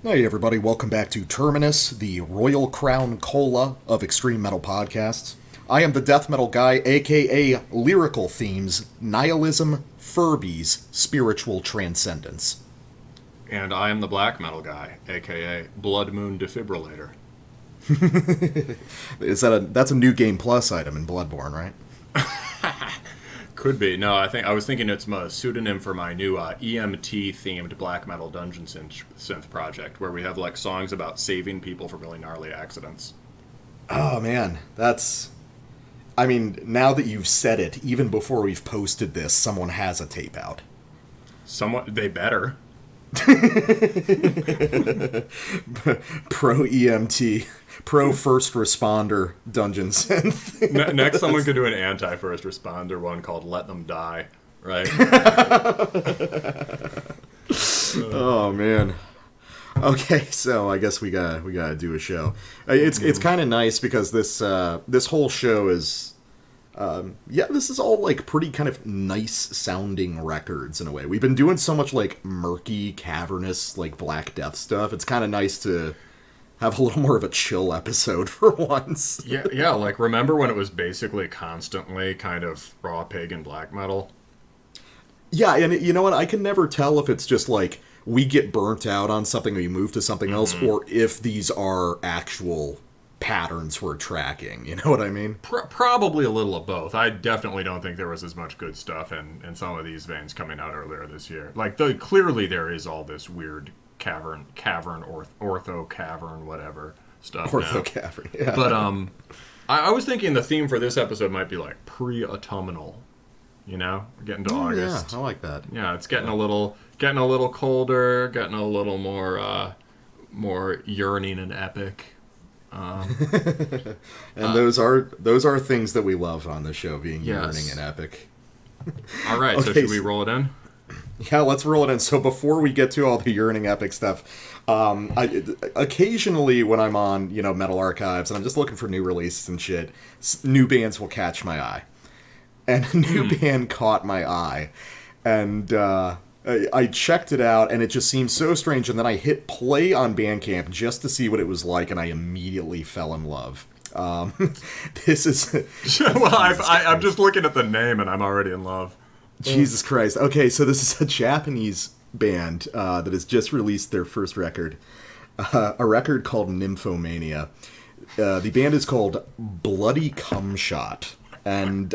Hey everybody, welcome back to Terminus, the Royal Crown Cola of extreme metal podcasts. I am the death metal guy, aka lyrical themes, nihilism, Furbies, spiritual transcendence. And I am the black metal guy, aka Blood Moon Defibrillator. That's a new Game Plus item in Bloodborne, right? Could be. No, I was thinking it's a pseudonym for my new EMT-themed black metal dungeon synth project, where we have like songs about saving people from really gnarly accidents. Oh man, now that you've said it, even before we've posted this, someone has a tape out. They better. Pro EMT, pro first responder dungeon synth. Next, someone could do an anti-first responder one called "Let Them Die," right? Oh man. Okay, so I guess we gotta do a show. It's kind of nice because this whole show is. This is all, like, pretty kind of nice-sounding records, in a way. We've been doing so much, like, murky, cavernous, like, Black Death stuff. It's kind of nice to have a little more of a chill episode for once. Yeah, like, remember when it was basically constantly kind of raw pagan black metal? Yeah, and you know what? I can never tell if it's just, like, we get burnt out on something, we move to something else, or if these are actual patterns we're tracking, you know what I mean? Probably a little of both. I definitely don't think there was as much good stuff in some of these veins coming out earlier this year. Like, clearly there is all this weird cavern, ortho cavern, whatever stuff. Ortho cavern, yeah. But I was thinking the theme for this episode might be like pre-autumnal. You know, we're getting to August. Yeah, I like that. Yeah, it's getting a little colder, getting a little more yearning and epic. And those are things that we love on the show, being yearning and epic. All right, okay, so should we roll it in? Yeah, let's roll it in. So before we get to all the yearning epic stuff, occasionally when I'm on, Metal Archives and I'm just looking for new releases and shit, new bands will catch my eye. And a new band caught my eye. And I checked it out, and it just seemed so strange, and then I hit play on Bandcamp just to see what it was like, and I immediately fell in love. This is... Well, I'm just looking at the name, and I'm already in love. Jesus Christ. Okay, so this is a Japanese band that has just released their first record, a record called Nymphomania. The band is called Bloody Cumshot, and...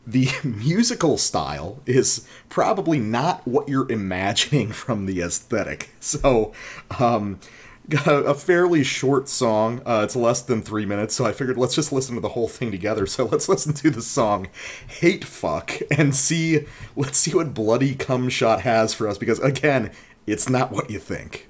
the musical style is probably not what you're imagining from the aesthetic. So, a fairly short song. It's less than 3 minutes, so I figured let's just listen to the whole thing together. So let's listen to the song Hate Fuck and let's see what Bloody Cumshot has for us, because, again, it's not what you think.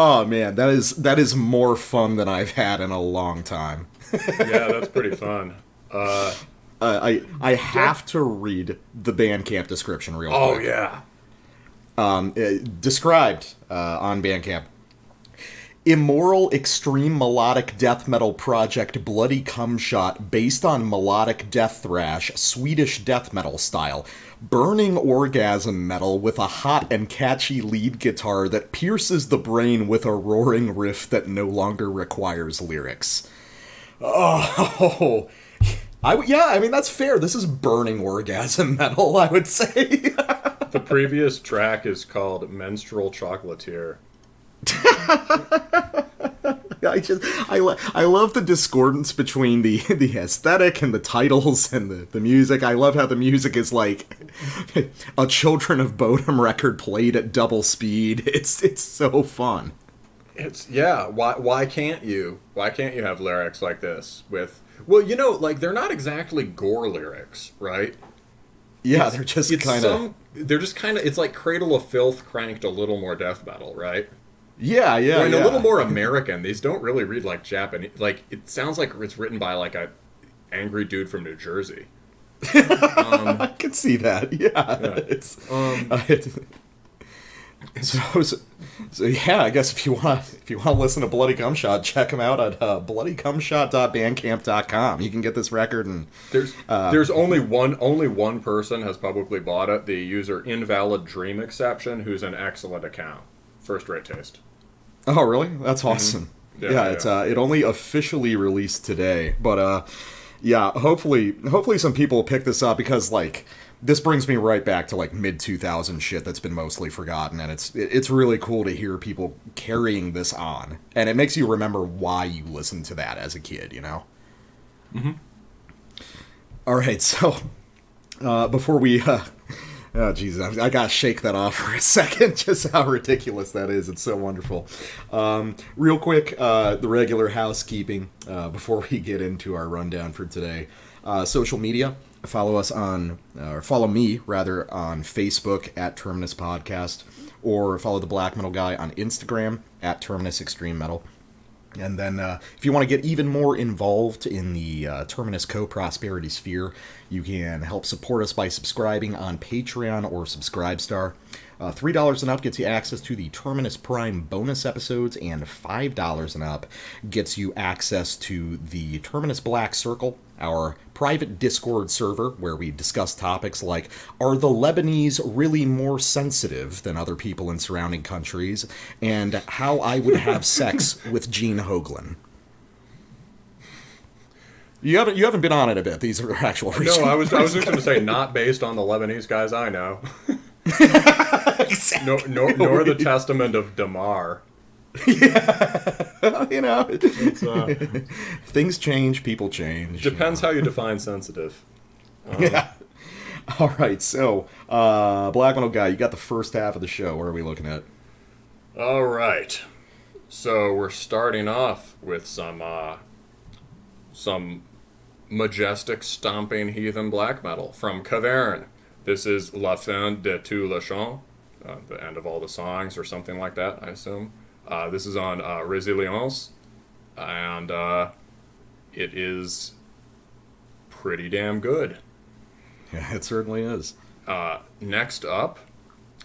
Oh man, that is more fun than I've had in a long time. Yeah, that's pretty fun. I have to read the Bandcamp description real quick. Oh yeah. Described on Bandcamp. Immoral, extreme melodic death metal project Bloody Cumshot based on melodic death thrash, Swedish death metal style. Burning orgasm metal with a hot and catchy lead guitar that pierces the brain with a roaring riff that no longer requires lyrics. Oh, I mean, that's fair. This is burning orgasm metal, I would say. The previous track is called Menstrual Chocolatier. I love the discordance between the aesthetic and the titles and the music. I love how the music is like a Children of Bodom record played at double speed. It's so fun. Why can't you have lyrics like this with, well, you know, like, they're not exactly gore lyrics, right? Yeah, they're just kind of it's like Cradle of Filth cranked a little more death metal, right? Yeah. A little more American. These don't really read like Japanese. Like, it sounds like it's written by like a angry dude from New Jersey. I can see that. Yeah. So yeah, I guess if you want to listen to Bloody Cumshot, check them out at bloodycumshot.bandcamp.com. You can get this record, and there's only one person has publicly bought it. The user Invalid Dream Exception, who's an excellent account, first rate taste. Oh, really? That's awesome. Mm-hmm. Yeah, it's it only officially released today, but yeah, hopefully some people will pick this up, because like, this brings me right back to like mid-2000 shit that's been mostly forgotten, and it's really cool to hear people carrying this on, and it makes you remember why you listened to that as a kid, you know? Mm-hmm. All right, so before we oh, Jesus, I gotta shake that off for a second, just how ridiculous that is. It's so wonderful. Real quick, the regular housekeeping before we get into our rundown for today. Social media. Follow us on, or follow me, rather, on Facebook at Terminus Podcast, or follow the Black Metal Guy on Instagram at Terminus Extreme Metal. And then, if you want to get even more involved in the Terminus Co-Prosperity Sphere, you can help support us by subscribing on Patreon or Subscribestar. $3 and up gets you access to the Terminus Prime bonus episodes, and $5 and up gets you access to the Terminus Black Circle, our private Discord server where we discuss topics like, are the Lebanese really more sensitive than other people in surrounding countries, and how I would have sex with Gene Hoglan. You haven't been on it a bit. These are actual research. No, I was just going to say, not based on the Lebanese guys I know. Exactly. Nor the Testament of Damar. Yeah, you know, things change, people change. Depends how you define sensitive. Yeah. All right, so Black Metal Guy, you got the first half of the show. What are we looking at? All right, so we're starting off with some majestic, stomping heathen black metal from Caverne. This is La Fin de tous les chants, the end of all the songs, or something like that, I assume. This is on Résilience, and it is pretty damn good. Yeah, it certainly is. Next up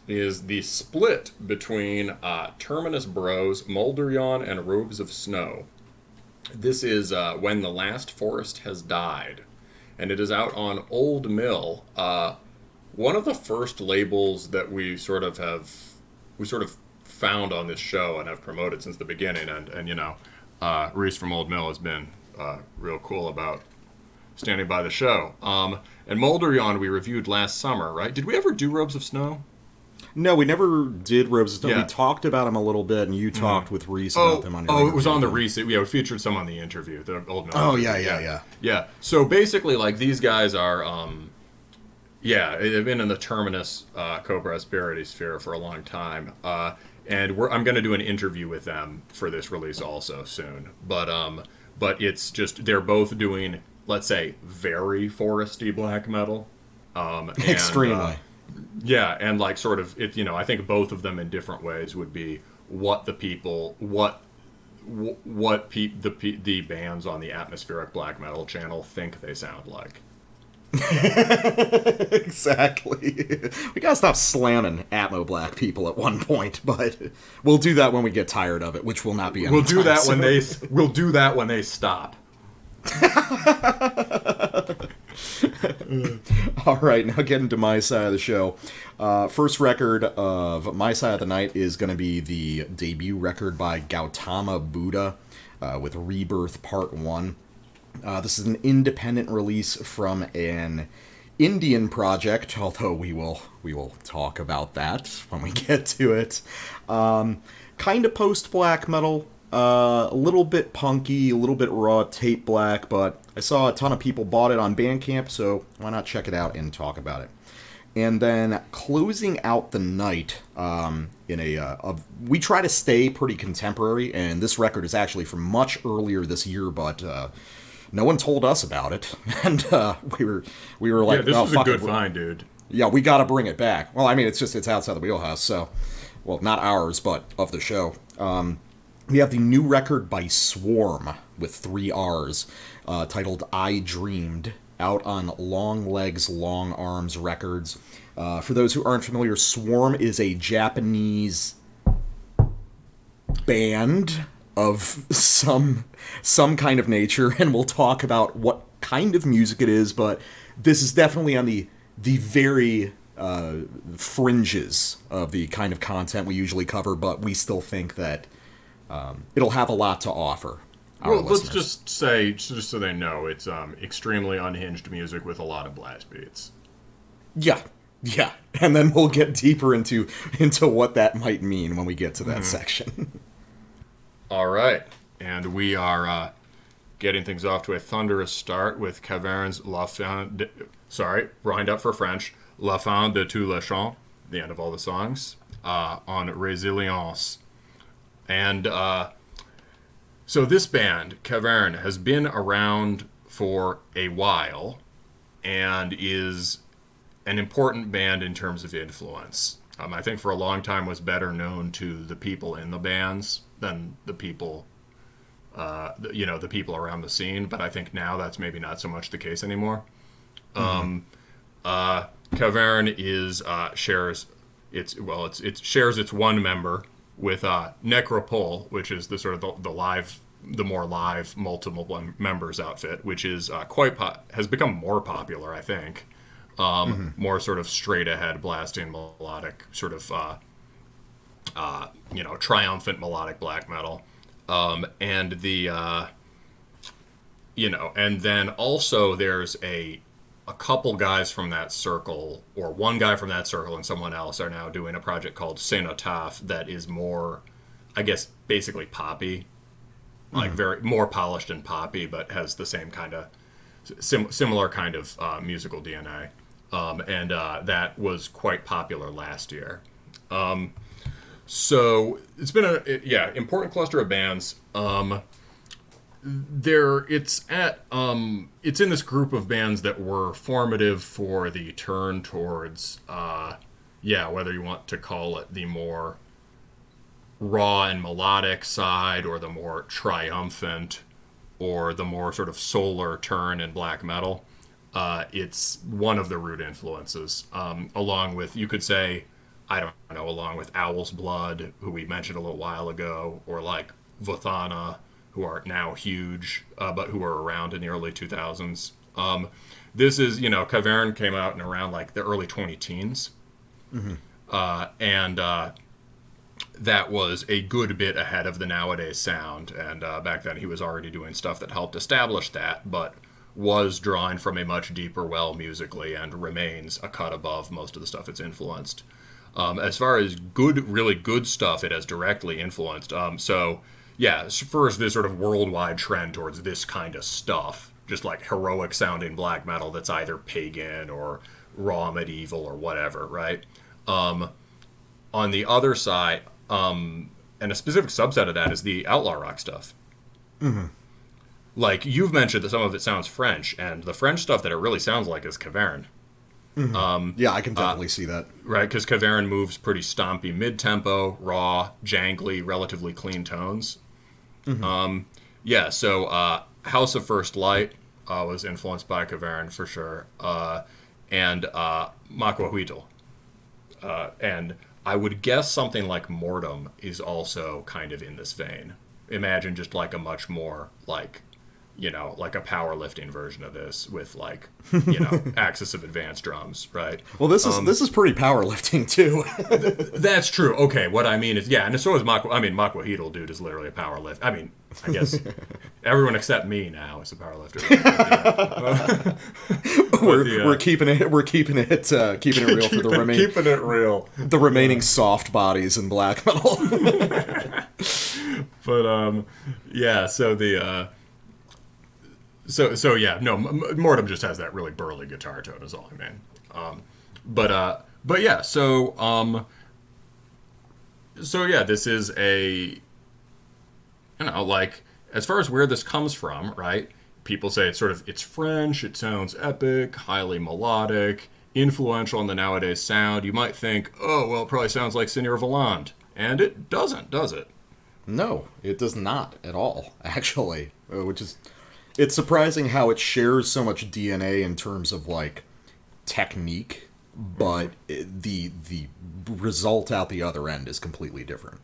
is the split between Terminus Bros, Moulderyawn, and Robes of Snow. This is When the Last Forest Has Died, and it is out on Old Mill. One of the first labels that we sort of found on this show and have promoted since the beginning, and you know, Reese from Old Mill has been real cool about standing by the show. And Moulderyawn we reviewed last summer, right? Did we ever do Robes of Snow? No, we never did Robes of Snow. Yeah. We talked about them a little bit, and you talked with Reese about them on your it was on the Reese. Yeah, we featured some on the interview, the Old Mill. Oh, interview. Yeah. So basically, like, these guys are, they've been in the Terminus Co-Prosperity Sphere for a long time. And I'm going to do an interview with them for this release also soon. But it's just, they're both doing, let's say, very foresty black metal. Extremely. Yeah, and like sort of, I think both of them in different ways would be what the bands on the atmospheric black metal channel think they sound like. Exactly. We gotta stop slamming atmo black people at one point, but we'll do that when we get tired of it, which will not be. We'll do that when they stop. All right, now getting to my side of the show. First record of my side of the night is going to be the debut record by Gautama Buddha with Rebirth Part 1. This is an independent release from an Indian project, although we will talk about that when we get to it. Kind of post-black metal, a little bit punky, a little bit raw tape black, but I saw a ton of people bought it on Bandcamp, so why not check it out and talk about it. And then closing out the night, we try to stay pretty contemporary, and this record is actually from much earlier this year, but no one told us about it, and we were like, this was a good find, dude. Yeah, we got to bring it back. Well, I mean, it's outside the wheelhouse, so, well, not ours, but of the show. We have the new record by Swarrrm with 3 R's, titled I Dreamed, out on Long Legs, Long Arms Records. For those who aren't familiar, Swarrrm is a Japanese band of some kind of nature, and we'll talk about what kind of music it is, but this is definitely on the very fringes of the kind of content we usually cover, but we still think that it'll have a lot to offer. Well, let's just say, just so they know, it's extremely unhinged music with a lot of blast beats. Yeah, and then we'll get deeper into what that might mean when we get to that section. All right, and we are getting things off to a thunderous start with Caverne's La Fin de... Sorry, wind up for French. La Fin de tous les chants, the end of all the songs, on Résilience. And so this band, Caverne, has been around for a while and is an important band in terms of influence. I think for a long time was better known to the people in the bands than the people, the people around the scene. But I think now that's maybe not so much the case anymore. Caverne shares its one member with Necropole, which is the sort of the more live multiple members outfit, which is has become more popular, I think. More sort of straight ahead blasting melodic sort of triumphant melodic black metal, and then also there's a couple guys from that circle, or one guy from that circle and someone else are now doing a project called Cenotaph that is more, I guess, basically poppy, like very more polished and poppy, but has the same kind of similar kind of musical DNA. And that was quite popular last year. So it's been important cluster of bands. It's in this group of bands that were formative for the turn towards, whether you want to call it the more raw and melodic side, or the more triumphant, or the more sort of solar turn in black metal. It's one of the root influences, along with, you could say, along with Owl's Blood, who we mentioned a little while ago, or like Vothana, who are now huge, but who were around in the early 2000s. This is, Caverne came out in around like the early 20-teens. And that was a good bit ahead of the nowadays sound. And back then he was already doing stuff that helped establish that, but was drawing from a much deeper well musically and remains a cut above most of the stuff it's influenced. As far as really good stuff it has directly influenced. First, this sort of worldwide trend towards this kind of stuff, just like heroic sounding black metal that's either pagan or raw medieval or whatever, right? On the other side, and a specific subset of that is the outlaw rock stuff. Like, you've mentioned that some of it sounds French, and the French stuff that it really sounds like is Caverne. Yeah, I can definitely see that. Right, because Caverne moves pretty stompy mid-tempo, raw, jangly, relatively clean tones. Yeah, so House of First Light was influenced by Caverne for sure, and Makwahuitl. And I would guess something like Mortem is also kind of in this vein. Imagine just like a much more like, like a powerlifting version of this with like, axis of advanced drums, right? Well, this is pretty powerlifting too. That's true. Okay, what I mean is, yeah, and so is Makwahuitl, dude, is literally a power lift. I mean, I guess everyone except me now is a power lifter. We're keeping it real for the remaining keeping it real. The remaining soft bodies in black metal. But yeah, so the so yeah, no, Mortem just has that really burly guitar tone is all I mean. But yeah, so yeah, this is a, like, as far as where this comes from, right? People say it's French, it sounds epic, highly melodic, influential in the nowadays sound. You might think, oh, well, it probably sounds like Seigneur Voland. And it doesn't, does it? No, it does not at all, actually. It's surprising how it shares so much DNA in terms of, like, technique, but the result out the other end is completely different.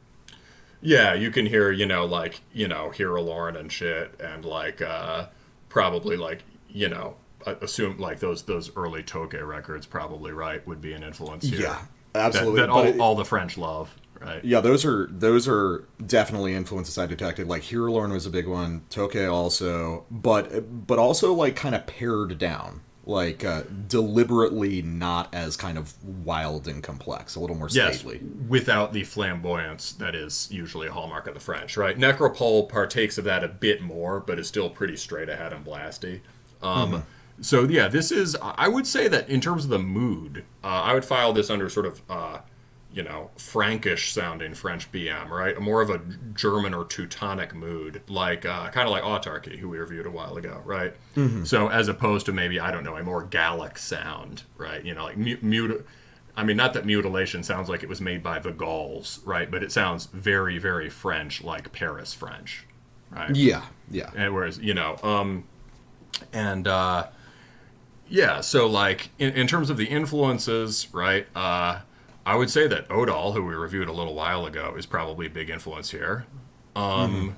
Yeah, you can hear, Hero Lauren and shit, and, like, probably, like, assume, like, those early Toke records probably, right, would be an influence here. Yeah, absolutely. That all the French love, right? Yeah, those are definitely influences I detected. Like, Hero Lauren was a big one, Toke also, but also, like, kind of pared down. Like, deliberately not as kind of wild and complex, a little more stately. Yes, without the flamboyance that is usually a hallmark of the French, right? Necropole partakes of that a bit more, but is still pretty straight ahead and blasty. So, yeah, this is, I would say that in terms of the mood, I would file this under sort of, Frankish-sounding French BM, right? More of a German or Teutonic mood, like kind of like Autarky, who we reviewed a while ago, right? So as opposed to maybe, I don't know, a more Gallic sound, right? Like I mean, not that mutilation sounds like it was made by the Gauls, right? But it sounds very, very French, like Paris French, right? Yeah. And whereas, yeah, so like in terms of the influences, right? I would say that Odal, who we reviewed a little while ago, is probably a big influence here. And,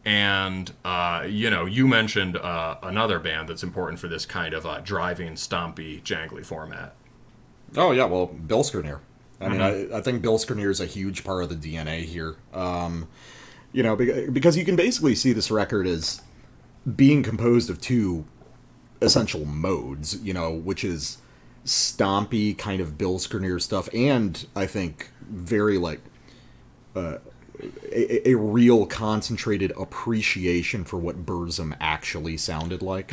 you mentioned another band that's important for this kind of driving, stompy, jangly format. Oh, yeah, well, Bilskirnir. I mean, I think Bilskirnir is a huge part of the DNA here. Because you can basically see this record as being composed of two essential modes, which is stompy kind of Bilskirnir stuff, and I think very like a real concentrated appreciation for what Burzum actually sounded like.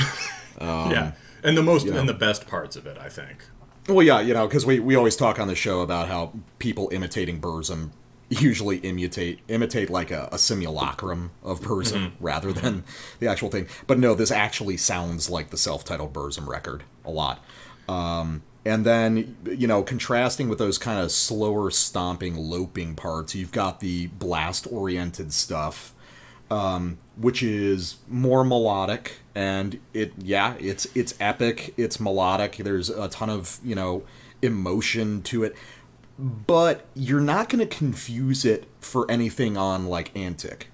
Yeah, and the most and the best parts of it, I think. Well, yeah, because we always talk on the show about how people imitating Burzum usually imitate like a simulacrum of Burzum rather than the actual thing. But no, this actually sounds like the self-titled Burzum record a lot. And then, contrasting with those kind of slower, stomping, loping parts, you've got the blast-oriented stuff, which is more melodic, and it's epic, it's melodic, there's a ton of, emotion to it, but you're not going to confuse it for anything on, like, Antic.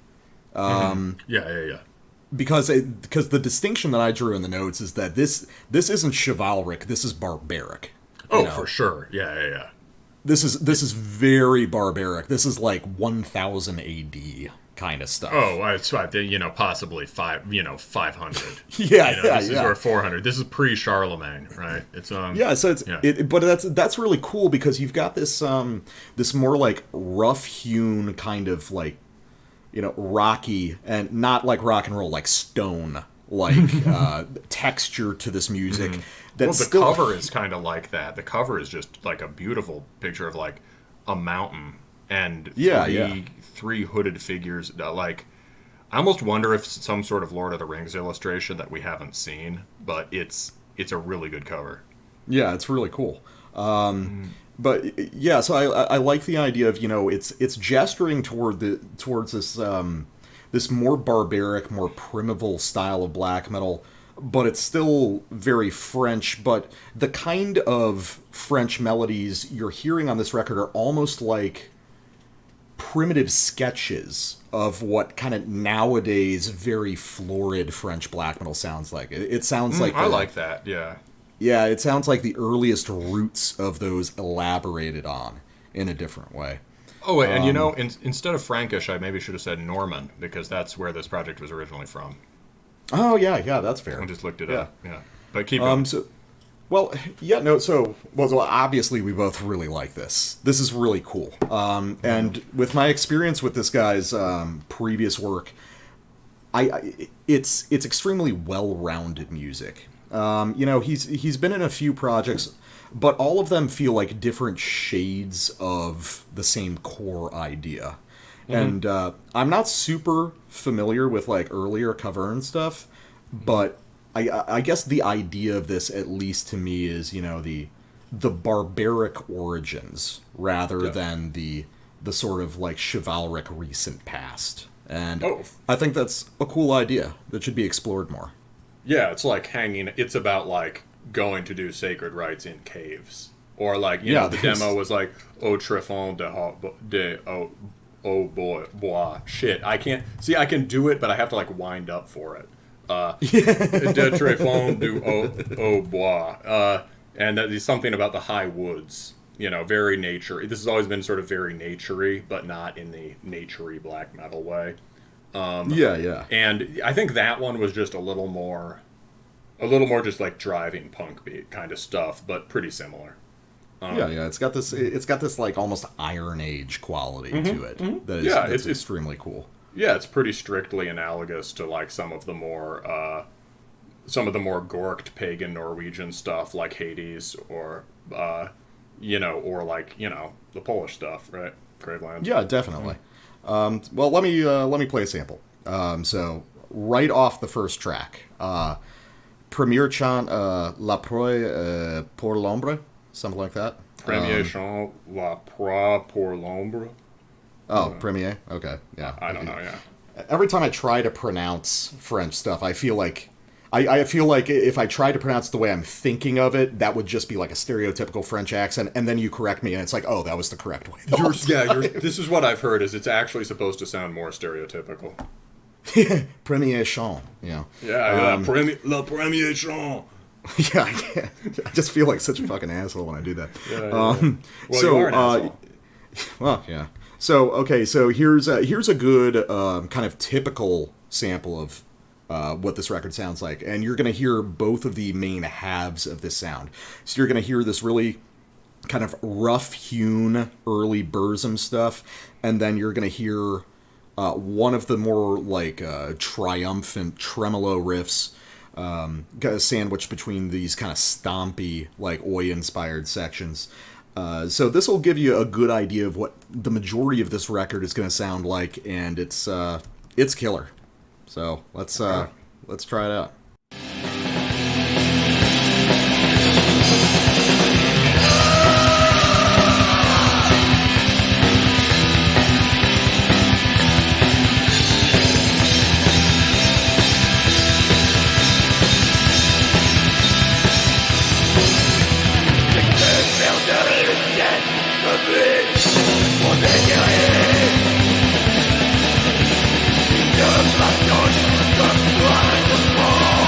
Yeah. Because the distinction that I drew in the notes is that this isn't chivalric, this is barbaric. Oh, for sure. Yeah. This is very barbaric. This is like 1000 AD kind of stuff. Oh, it's possibly 500. This is or 400. This is pre-Charlemagne, right? It's but that's really cool because you've got this this more like rough-hewn kind of like rocky, and not like rock and roll, like stone, like texture to this music. The cover is kind of like that. The cover is just like a beautiful picture of like a mountain and three hooded figures. Like, I almost wonder if it's some sort of Lord of the Rings illustration that we haven't seen, but it's a really good cover. Yeah, it's really cool. But yeah, so I like the idea of, it's gesturing towards this this more barbaric, more primeval style of black metal, but it's still very French. But the kind of French melodies you're hearing on this record are almost like primitive sketches of what kind of nowadays very florid French black metal sounds like. It sounds like I like that. Yeah. Yeah, it sounds like the earliest roots of those elaborated on in a different way. Oh, and instead of Frankish, I maybe should have said Norman, because that's where this project was originally from. Oh, yeah, that's fair. I just looked it up. Yeah. But keep going. Well, obviously we both really like this. This is really cool. And with my experience with this guy's previous work, it's extremely well-rounded music. He's been in a few projects, but all of them feel like different shades of the same core idea. And I'm not super familiar with like earlier Caverne stuff, but I guess the idea of this, at least to me, is the barbaric origins rather than the sort of like chivalric recent past. And I think that's a cool idea that should be explored more. Yeah, it's like it's about like going to do sacred rites in caves. Or like, the demo was like, "Oh, Triumphant de bois." Shit, I can do it, but I have to like wind up for it. De Triumphant du bois. And that is something about the high woods. Very nature. This has always been sort of very naturey, but not in the naturey black metal way. Yeah. And I think that one was just a little more just like driving punk beat kind of stuff, but pretty similar. Yeah. It's got this like almost Iron Age quality to it. That's extremely cool. Yeah, it's pretty strictly analogous to like some of the more gorked pagan Norwegian stuff like Hades or or like the Polish stuff, right? Graveland. Yeah, definitely. Well, let me play a sample. So right off the first track, premier chant La Proie pour l'ombre, something like that. Premier chant La Proie pour l'ombre. Oh, premier. Okay, yeah. I don't know. Yeah. Every time I try to pronounce French stuff, I feel like I feel like if I try to pronounce it the way I'm thinking of it, that would just be like a stereotypical French accent, and then you correct me, and it's like, oh, that was the correct way. This is what I've heard, is it's actually supposed to sound more stereotypical. Premier chant, Yeah, le premier chant. Yeah, I just feel like such a fucking asshole when I do that. Yeah. Well, you are an asshole. Well, yeah. So, okay, so here's a good kind of typical sample of what this record sounds like. And you're going to hear both of the main halves of this sound. So you're going to hear this really kind of rough-hewn early Burzum stuff, and then you're going to hear one of the more like triumphant tremolo riffs sandwiched between these kind of stompy, like Oi-inspired sections. So this will give you a good idea of what the majority of this record is going to sound like, and it's killer. So let's try it out. The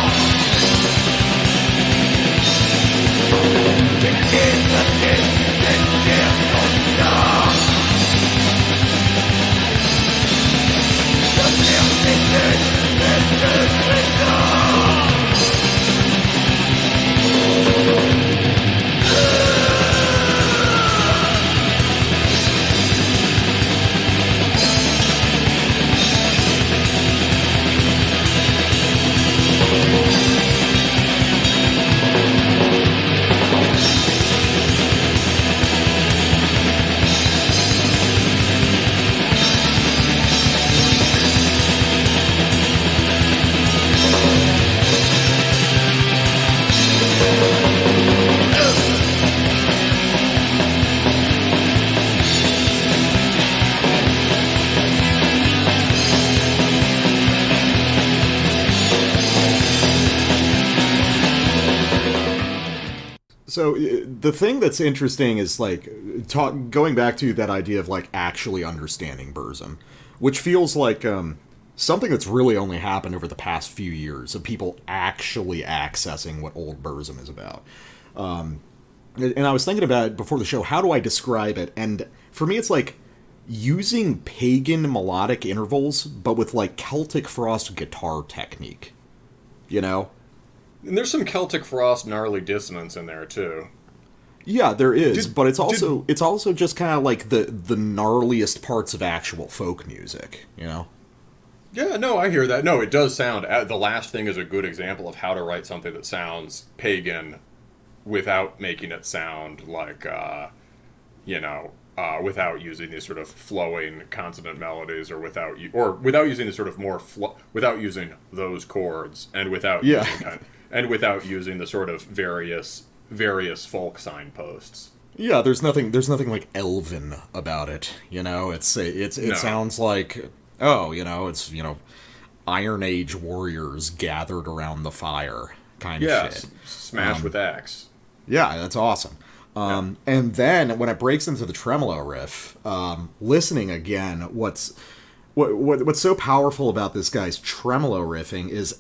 So the thing that's interesting is like going back to that idea of like actually understanding Burzum, which feels like something that's really only happened over the past few years of people actually accessing what old Burzum is about. And I was thinking about it before the show, how do I describe it? And for me, it's like using pagan melodic intervals, but with like Celtic Frost guitar technique. You know? And there's some Celtic Frost gnarly dissonance in there too. Yeah, there is, but it's also just kind of like the gnarliest parts of actual folk music, you know? Yeah, no, I hear that. No, it does sound... The last thing is a good example of how to write something that sounds pagan without making it sound like, without using these sort of flowing consonant melodies, or without using the sort of more without using those chords, and without using the sort of various folk signposts. Yeah, there's nothing like elven about it. You know, it sounds like it's Iron Age warriors gathered around the fire kind of shit. Smash with axe. Yeah, that's awesome. And then when it breaks into the tremolo riff, listening again, what's so powerful about this guy's tremolo riffing is,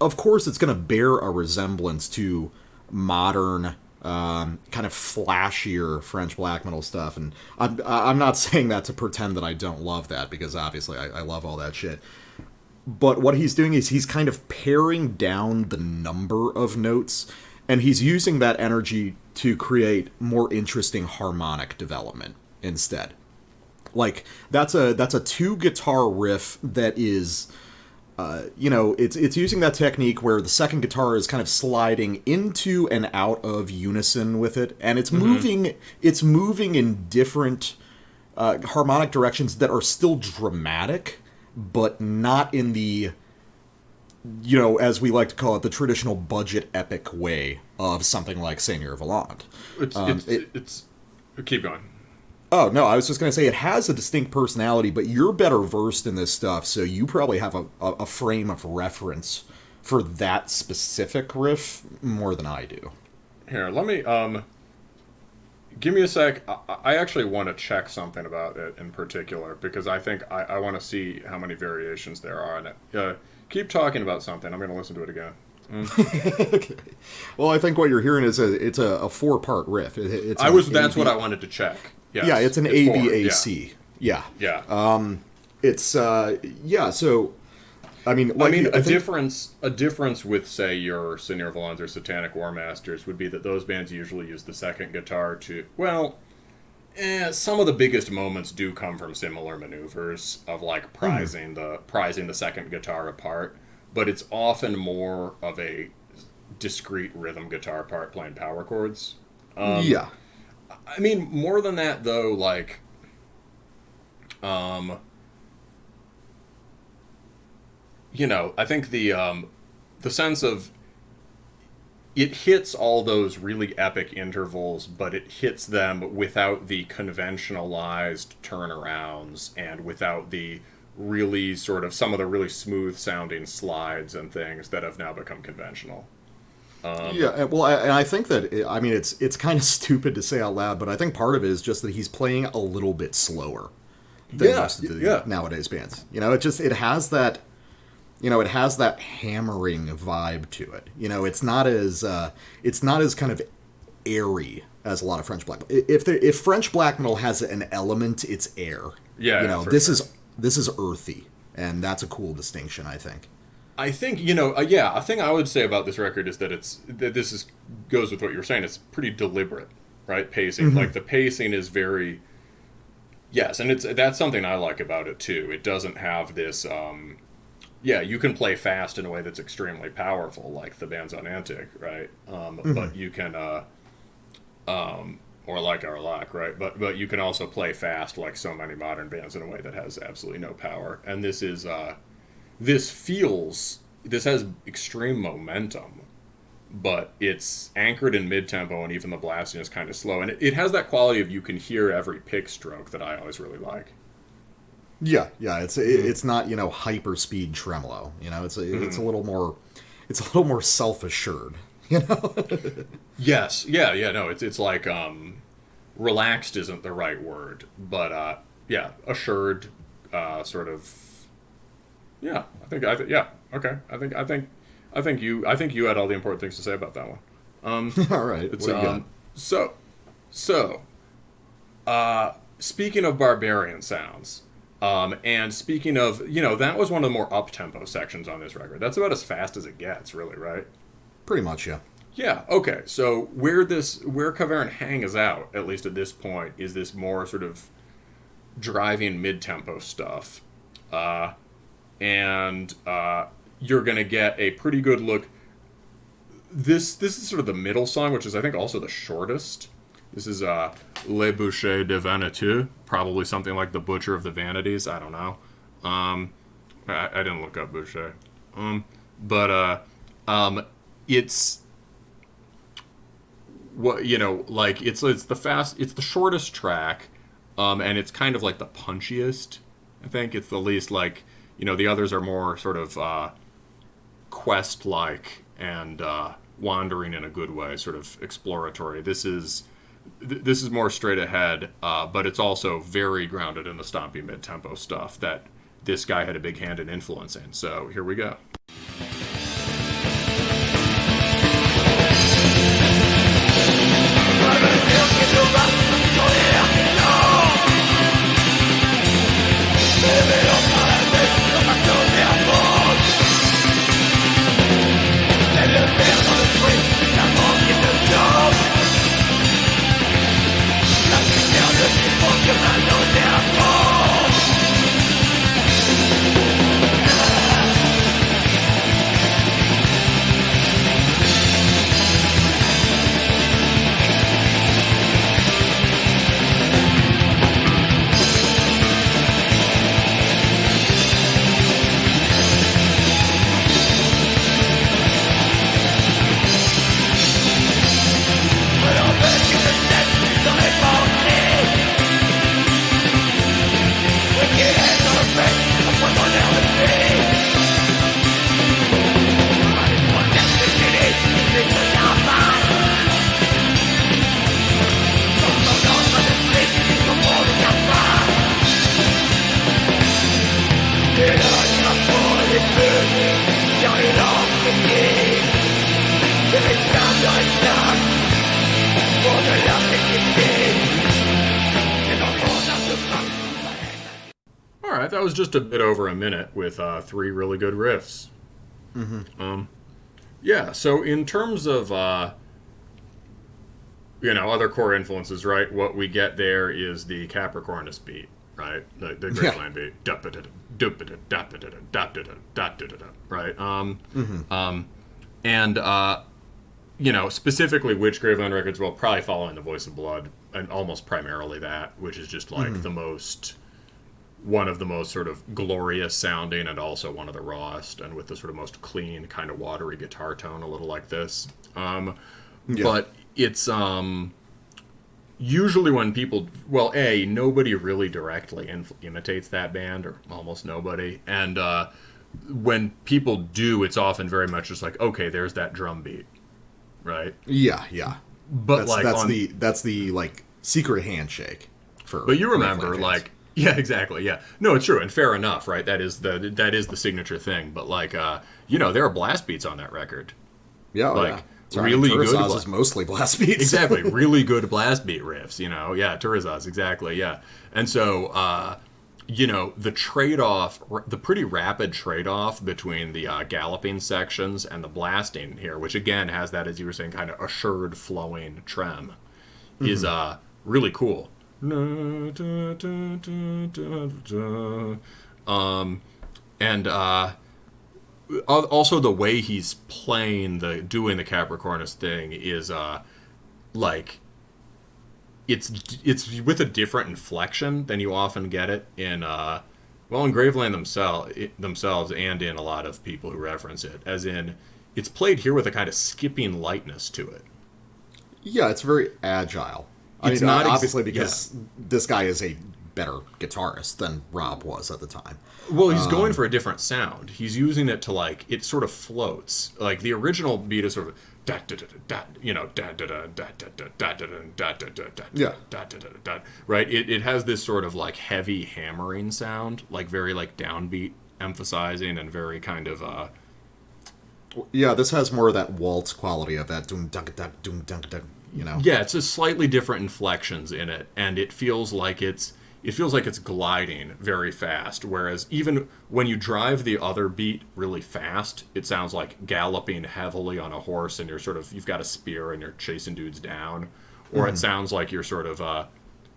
of course it's going to bear a resemblance to modern, kind of flashier French black metal stuff, and I'm not saying that to pretend that I don't love that, because obviously I love all that shit. But what he's doing is he's kind of paring down the number of notes, and he's using that energy to create more interesting harmonic development instead. Like, that's a 2-guitar riff that is, it's using that technique where the second guitar is kind of sliding into and out of unison with it, and it's moving in different harmonic directions that are still dramatic, but not in the, as we like to call it, the traditional budget epic way of something like Seigneur Volant. It's keep going. Oh, no, I was just going to say it has a distinct personality, but you're better versed in this stuff, so you probably have a frame of reference for that specific riff more than I do. Here, let me, give me a sec. I actually want to check something about it in particular, because I think I want to see how many variations there are in it. Keep talking about something. I'm going to listen to it again. Okay. Well, I think what you're hearing is it's a 4-part riff. That's what I wanted to check. Yes, yeah, it's an ABAC. Yeah. Yeah. So, a difference with, say, your Seigneur Volants or Satanic War Masters would be that those bands usually use the second guitar to, some of the biggest moments do come from similar maneuvers of like prizing the second guitar apart, but it's often more of a discrete rhythm guitar part playing power chords. More than that, though, like, I think the sense of it hits all those really epic intervals, but it hits them without the conventionalized turnarounds and without the really sort of some of the really smooth sounding slides and things that have now become conventional. I think that it's kind of stupid to say out loud, but I think part of it is just that he's playing a little bit slower than most of the nowadays bands. It has that hammering vibe to it. It's not as kind of airy as a lot of French black. If French black metal has an element, it's air. Yeah, this is earthy, and that's a cool distinction, I think. I think, a thing I would say about this record is that goes with what you were saying. It's pretty deliberate, right? Pacing. Like, the pacing is very, yes, and that's something I like about it, too. It doesn't have this, you can play fast in a way that's extremely powerful, like the bands on Antic, right? But you can, or like Arlac, right? But you can also play fast like so many modern bands in a way that has absolutely no power. And this is, this has extreme momentum, but it's anchored in mid-tempo, and even the blasting is kind of slow. And it has that quality of you can hear every pick stroke that I always really like. Yeah, it's not, hyper speed tremolo. It's a little more self-assured. You know? Yes. Yeah. No, it's like relaxed isn't the right word, but yeah, assured, sort of. Yeah, yeah. Okay. I think you had all the important things to say about that one. All right. What do you got? So, speaking of barbarian sounds, and speaking of, that was one of the more up-tempo sections on this record. That's about as fast as it gets, really, right? Pretty much, yeah. Yeah, okay. So where Caverne hangs out, at least at this point, is this more sort of driving mid-tempo stuff. And you're going to get a pretty good look. This is sort of the middle song, which is, I think, also the shortest. This is Le Boucher de Vanité, probably something like the Butcher of the Vanities. I don't know. I didn't look up Boucher. But it's what it's the shortest track, and it's kind of like the punchiest. I think it's the least the others are more sort of quest-like and wandering in a good way, sort of exploratory. This is more straight ahead, but it's also very grounded in the stompy mid-tempo stuff that this guy had a big hand in influencing. So here we go. Alright, that was just a bit over a minute with 3 really good riffs. Mm-hmm. Yeah, so in terms of other core influences, right? What we get there is the Capricornus beat, right? The Graveland beat, right? And specifically which Graveland records, well, probably following the Voice of Blood, and almost primarily that, which is just like one of the most sort of glorious sounding and also one of the rawest, and with the sort of most clean kind of watery guitar tone, a little like this. But it's usually when people, nobody really directly imitates that band, or almost nobody, and when people do, it's often very much just like, okay, there's that drum beat, right? Yeah. But that's the like secret handshake for. But you remember, yeah, exactly. Yeah, no, it's true, and fair enough, right? That is the signature thing. But there are blast beats on that record. Yeah, really good. Turizaz is mostly blast beats. Exactly, really good blast beat riffs. Yeah, Turizaz, exactly. Yeah, and so the trade-off, the pretty rapid trade-off between the galloping sections and the blasting here, which again has that, as you were saying, kind of assured flowing trem, is really cool. Also the way he's playing doing the Capricornus thing is it's with a different inflection than you often get it in in Graveland themselves and in a lot of people who reference it, as in it's played here with a kind of skipping lightness to it. Yeah, it's very agile. It's not obviously because this guy is a better guitarist than Rob was at the time. Well, he's going for a different sound. He's using it to it sort of floats. Like the original beat is sort of right? It has this sort of like heavy hammering sound, like very like downbeat emphasizing and very kind of Yeah, this has more of that waltz quality of that doom dunk dunk doom dunk dunk, you know. Yeah, it's just slightly different inflections in it, and it feels like it's gliding very fast. Whereas even when you drive the other beat really fast, it sounds like galloping heavily on a horse, and you've got a spear and you're chasing dudes down, or it sounds like you're sort of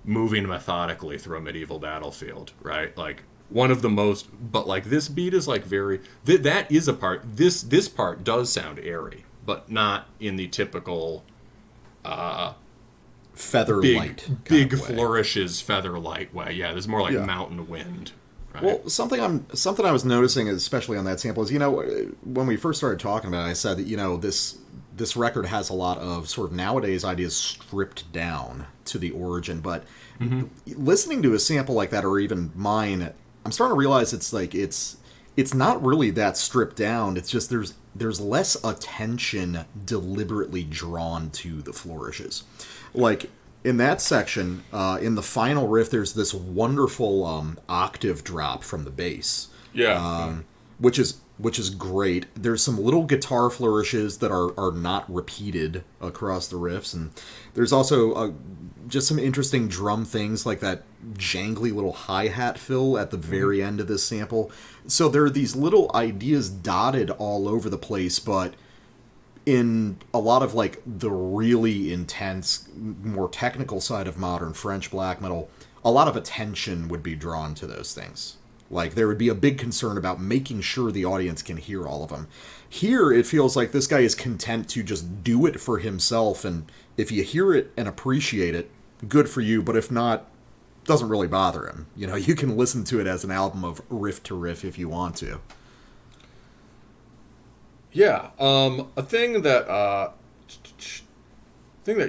moving methodically through a medieval battlefield, right? Like one of the most, but like this beat is like very that is a part. This part does sound airy, but not in the typical feather light big flourishes feather light way. Yeah, there's more like mountain wind. Right? Well, something I was noticing, especially on that sample, is, you know, when we first started talking about it, I said that, you know, this record has a lot of sort of nowadays ideas stripped down to the origin, but listening to a sample like that, or even mine, I'm starting to realize it's not really that stripped down. It's just there's less attention deliberately drawn to the flourishes. Like in that section, in the final riff, there's this wonderful octave drop from the bass. Which is great. There's some little guitar flourishes that are not repeated across the riffs, and there's also just some interesting drum things like that jangly little hi-hat fill at the very end of this sample. So there are these little ideas dotted all over the place, but in a lot of like the really intense, more technical side of modern French black metal, a lot of attention would be drawn to those things. Like, there would be a big concern about making sure the audience can hear all of them. Here, it feels like this guy is content to just do it for himself, and if you hear it and appreciate it, good for you, but if not, doesn't really bother him. You know, you can listen to it as an album of riff to riff if you want to. Yeah, a thing that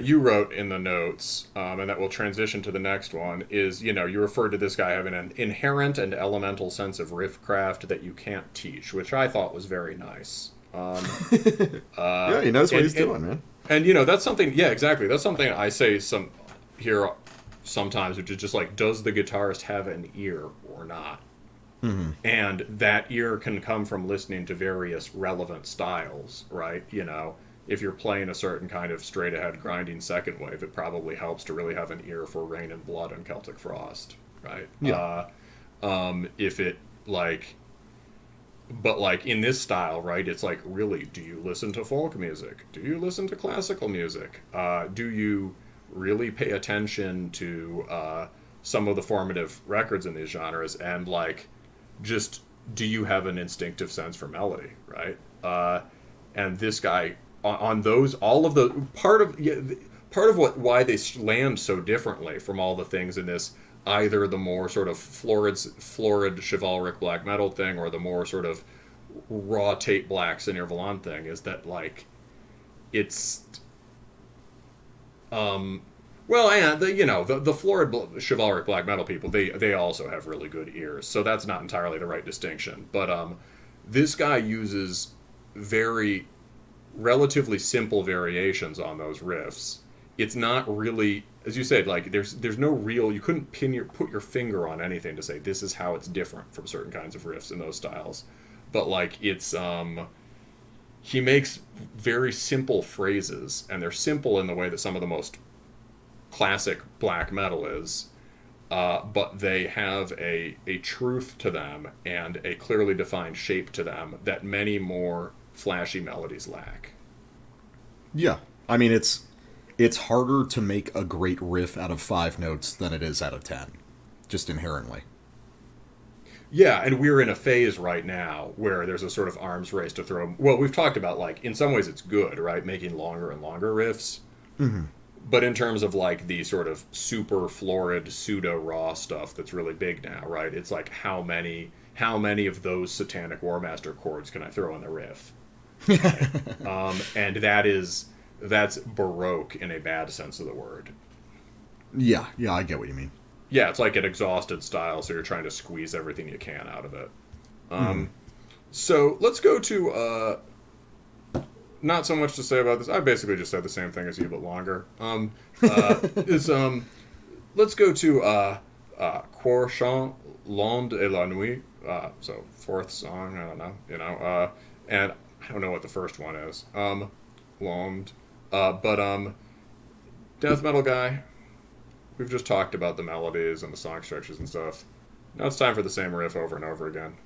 you wrote in the notes, and that will transition to the next one, is, you know, you referred to this guy having an inherent and elemental sense of riffcraft that you can't teach, which I thought was very nice. Yeah, he knows what he's doing, man. And, you know, that's something, yeah, exactly. That's something I say here sometimes, which is just like, does the guitarist have an ear or not? Mm-hmm. And that ear can come from listening to various relevant styles, right? You know, if you're playing a certain kind of straight-ahead grinding second wave, it probably helps to really have an ear for Rain and Blood and Celtic Frost, right? Yeah. If it, like... But, like, in this style, right, it's like, really, do you listen to folk music? Do you listen to classical music? Do you really pay attention to some of the formative records in these genres? And, like, just, do you have an instinctive sense for melody, right? And this guy... on those, all of the part of why they land so differently from all the things in this, either the more sort of florid chivalric black metal thing, or the more sort of raw tape black Seigneur Volant thing, is that, like, it's well, and the florid chivalric black metal people, they also have really good ears, so that's not entirely the right distinction. But this guy uses very relatively simple variations on those riffs. It's not really, as you said, like there's no real, you couldn't put your finger on anything to say this is how it's different from certain kinds of riffs in those styles. But like it's he makes very simple phrases, and they're simple in the way that some of the most classic black metal is, but they have a truth to them and a clearly defined shape to them that many more flashy melodies lack. Yeah, I mean, it's harder to make a great riff out of 5 notes than it is out of 10, just inherently. Yeah, and we're in a phase right now where there's a sort of arms race to throw... Well, we've talked about, like, in some ways it's good, right? Making longer and longer riffs. Mm-hmm. But in terms of, like, the sort of super florid, pseudo-raw stuff that's really big now, right? It's like, how many of those Satanic Warmaster chords can I throw in the riff? And that's Baroque in a bad sense of the word. Yeah, I get what you mean. Yeah, it's like an exhausted style, so you're trying to squeeze everything you can out of it. So let's go to not so much to say about this. I basically just said the same thing as you, but longer. Let's go to Trois chants, L'onde et la nuit. So fourth song, I don't know, and I don't know what the first one is. L'onde, but death metal guy. We've just talked about the melodies and the song structures and stuff. Now it's time for the same riff over and over again.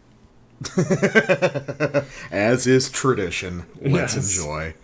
As is tradition. Let's enjoy.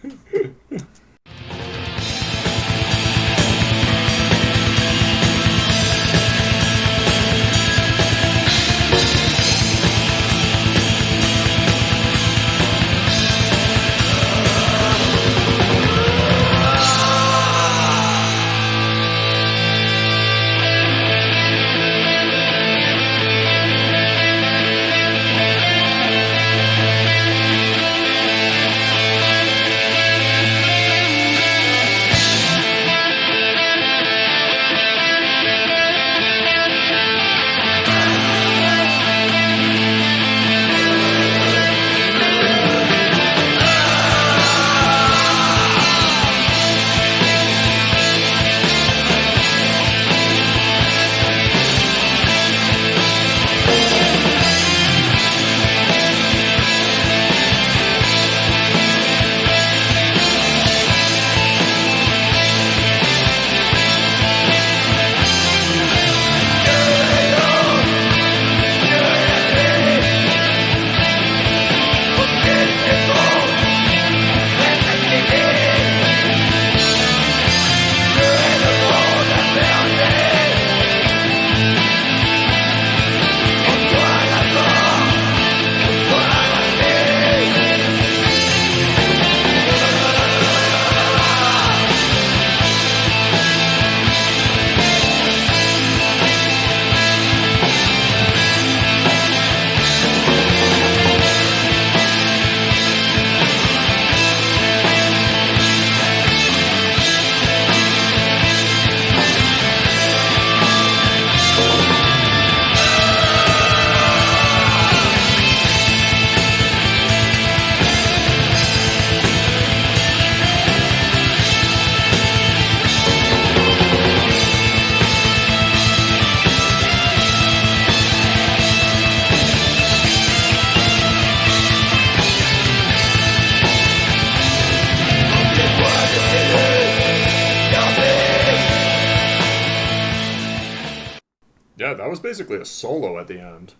Yeah, that was basically a solo at the end.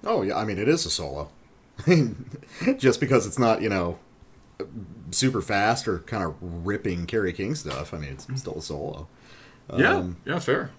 Oh, yeah, I mean, it is a solo. Just because it's not, super fast or kind of ripping Kerry King stuff. I mean, it's still a solo. Yeah, fair.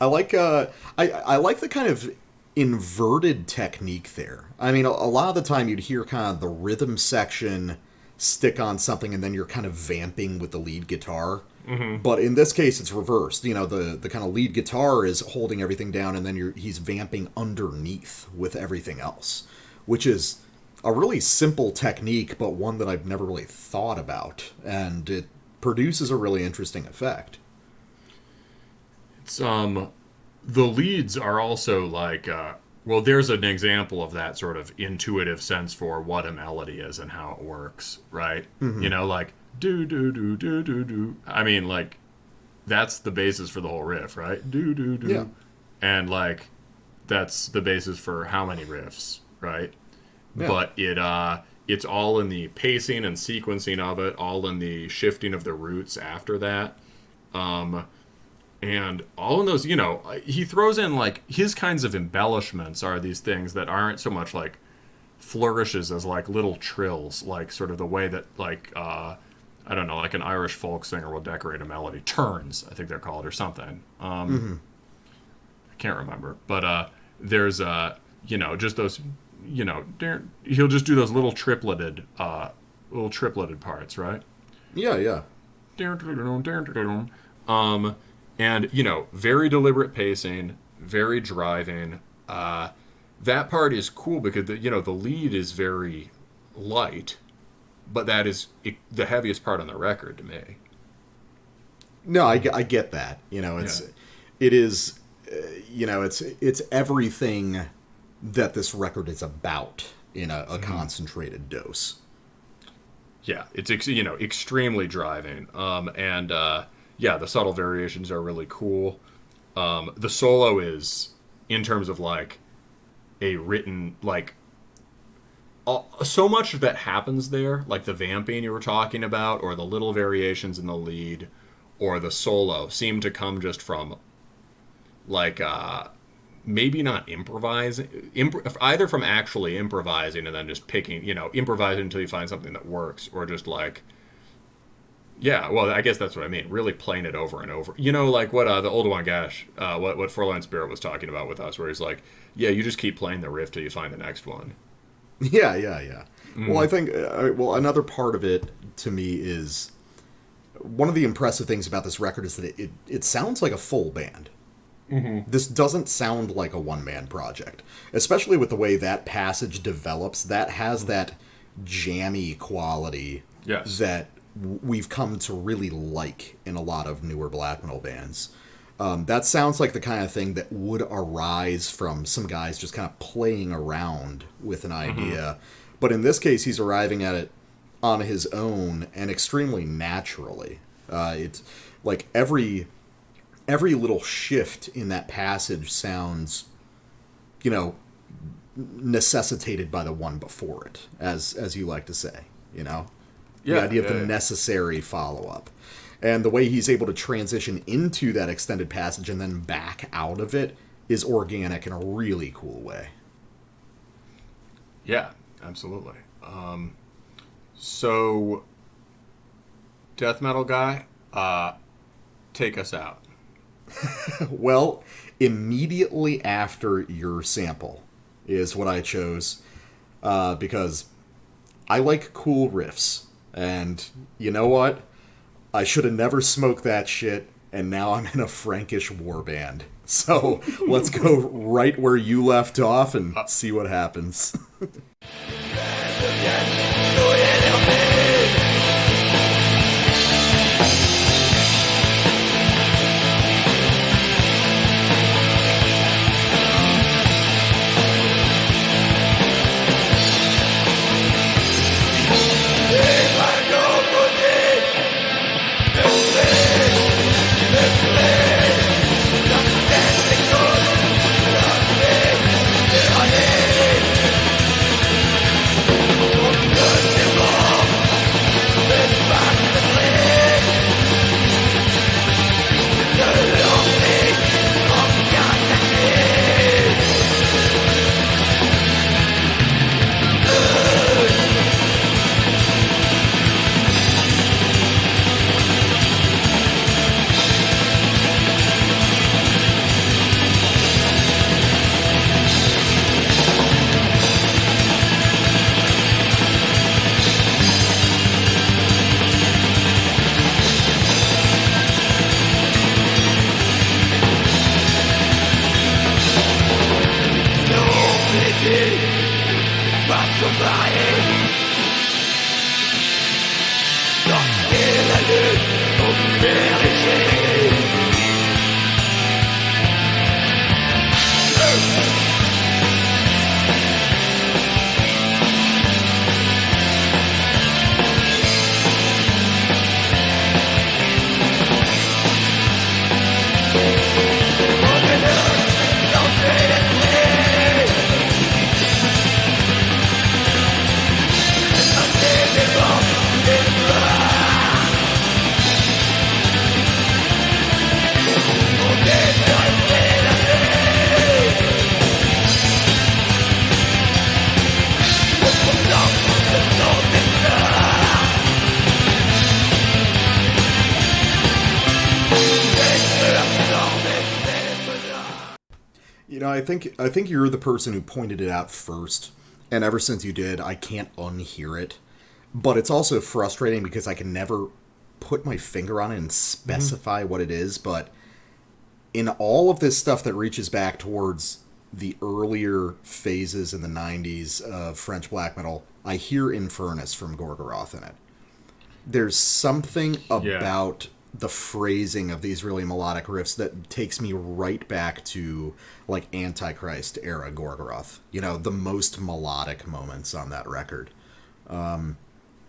I like I like the kind of inverted technique there. I mean, a lot of the time you'd hear kind of the rhythm section stick on something and then you're kind of vamping with the lead guitar. Mm-hmm. But in this case, it's reversed. The kind of lead guitar is holding everything down and then he's vamping underneath with everything else, which is a really simple technique, but one that I've never really thought about. And it produces a really interesting effect. It's, the leads are also like, well, there's an example of that sort of intuitive sense for what a melody is and how it works, right? Mm-hmm. Like, do, do, do, do, do, do. I mean, like, that's the basis for the whole riff, right? Do, do, do. Yeah. And, like, that's the basis for how many riffs, right? Yeah. But it's all in the pacing and sequencing of it, all in the shifting of the roots after that. And all in those, he throws in, like, his kinds of embellishments are these things that aren't so much, like, flourishes as, like, little trills, like, sort of the way that, like, I don't know, like an Irish folk singer will decorate a melody. Turns, I think they're called, or something. I can't remember. But there's, just those, he'll just do those little tripleted parts, right? Yeah. And, very deliberate pacing, very driving. That part is cool because, the lead is very light, but that is the heaviest part on the record to me. No, I get that. It is, it's everything that this record is about in a concentrated dose. Yeah, it's extremely driving. Yeah, the subtle variations are really cool. The solo is, in terms of like a written like so much that happens there, like the vamping you were talking about, or the little variations in the lead, or the solo, seem to come just from like maybe not improvising, either from actually improvising and then just picking, improvising until you find something that works, or just like, yeah, well, I guess that's what I mean. Really playing it over and over. Like what the old one, gosh, what Forlorn Spirit was talking about with us, where he's like, yeah, you just keep playing the riff till you find the next one. Yeah. Well, I think, another part of it to me is one of the impressive things about this record is that it sounds like a full band. Mm-hmm. This doesn't sound like a one-man project, especially with the way that passage develops. That has that jammy quality that we've come to really like in a lot of newer black metal bands. That sounds like the kind of thing that would arise from some guys just kind of playing around with an idea. But in this case, he's arriving at it on his own and extremely naturally. It's like every little shift in that passage sounds, necessitated by the one before it, as you like to say, the idea of the necessary follow-up. And the way he's able to transition into that extended passage and then back out of it is organic in a really cool way. Yeah, absolutely. So, death metal guy, take us out. Well, immediately after your sample is what I chose, because I like cool riffs. And you know what? I should have never smoked that shit, and now I'm in a Frankish warband. So let's go right where you left off and see what happens. I think you're the person who pointed it out first, and ever since you did, I can't unhear it. But it's also frustrating because I can never put my finger on it and specify what it is, but in all of this stuff that reaches back towards the earlier phases in the 90s of French black metal, I hear Infernus from Gorgoroth in it. There's something about the phrasing of these really melodic riffs that takes me right back to like Antichrist era Gorgoroth, the most melodic moments on that record.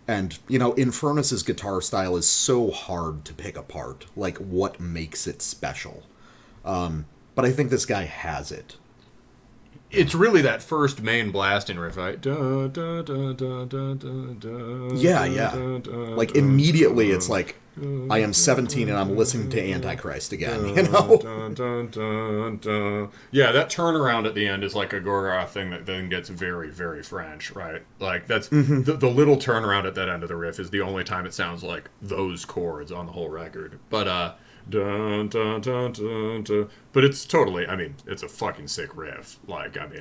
And, Infernus's guitar style is so hard to pick apart. Like, what makes it special? But I think this guy has it. It's really that first main blasting riff, right? Da, da, da, da, da, da, Yeah. Like, immediately it's like, I am 17 and I'm listening to Antichrist again, Yeah, that turnaround at the end is like a Gorgoth thing that then gets very, very French, right? Like, that's the little turnaround at that end of the riff is the only time it sounds like those chords on the whole record. But, dun, dun, dun, dun, dun. But it's totally, it's a fucking sick riff.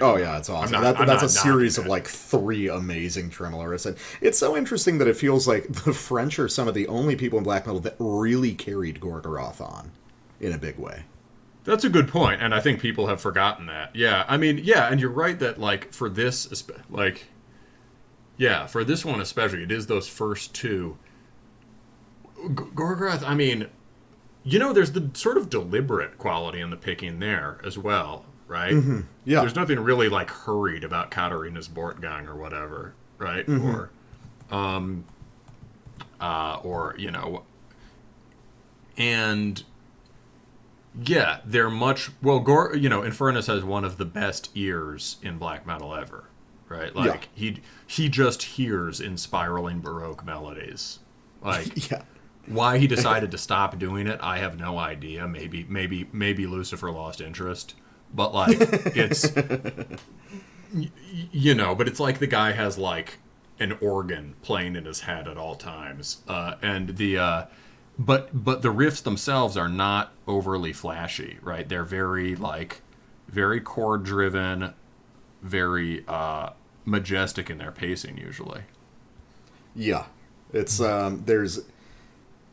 Oh yeah, it's awesome. That's a series of like 3 amazing tremolo riffs. And it's so interesting that it feels like the French are some of the only people in black metal that really carried Gorgoroth on in a big way. That's a good point, and I think people have forgotten that. Yeah, and you're right that, like, for this one especially, it is those first 2. Gorgoroth, there's the sort of deliberate quality in the picking there as well, right? Mm-hmm. Yeah. There's nothing really, like, hurried about Katharina's Bortgang or whatever, right? Mm-hmm. And yeah, they're much, Infernus has one of the best ears in black metal ever, right? Like, he just hears in spiraling Baroque melodies. Like, yeah. Why he decided to stop doing it, I have no idea. Maybe Lucifer lost interest. But, like, it's, but it's like the guy has, like, an organ playing in his head at all times. But the riffs themselves are not overly flashy, right? They're very chord-driven, very majestic in their pacing, usually. Yeah. It's, there's...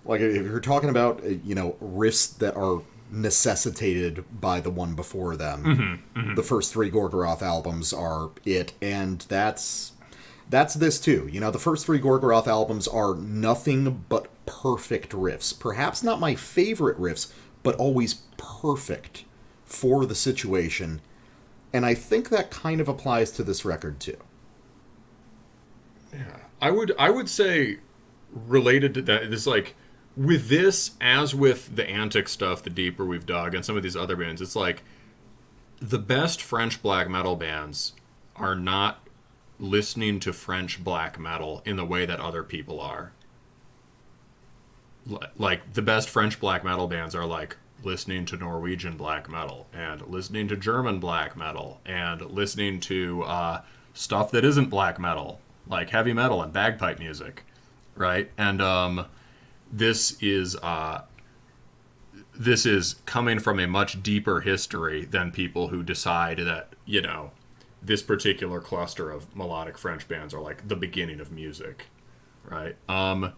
Like, if you're talking about, riffs that are necessitated by the one before them, the first 3 Gorgoroth albums are it, and that's this too. The first 3 Gorgoroth albums are nothing but perfect riffs. Perhaps not my favorite riffs, but always perfect for the situation, and I think that kind of applies to this record too. Yeah, I would say, related to that, it's like, with this, as with the Antic stuff, the deeper we've dug, and some of these other bands, it's like the best French black metal bands are not listening to French black metal in the way that other people are. Like, the best French black metal bands are like listening to Norwegian black metal, and listening to German black metal, and listening to stuff that isn't black metal, like heavy metal and bagpipe music, right? And This is coming from a much deeper history than people who decide that, this particular cluster of melodic French bands are like the beginning of music, right? A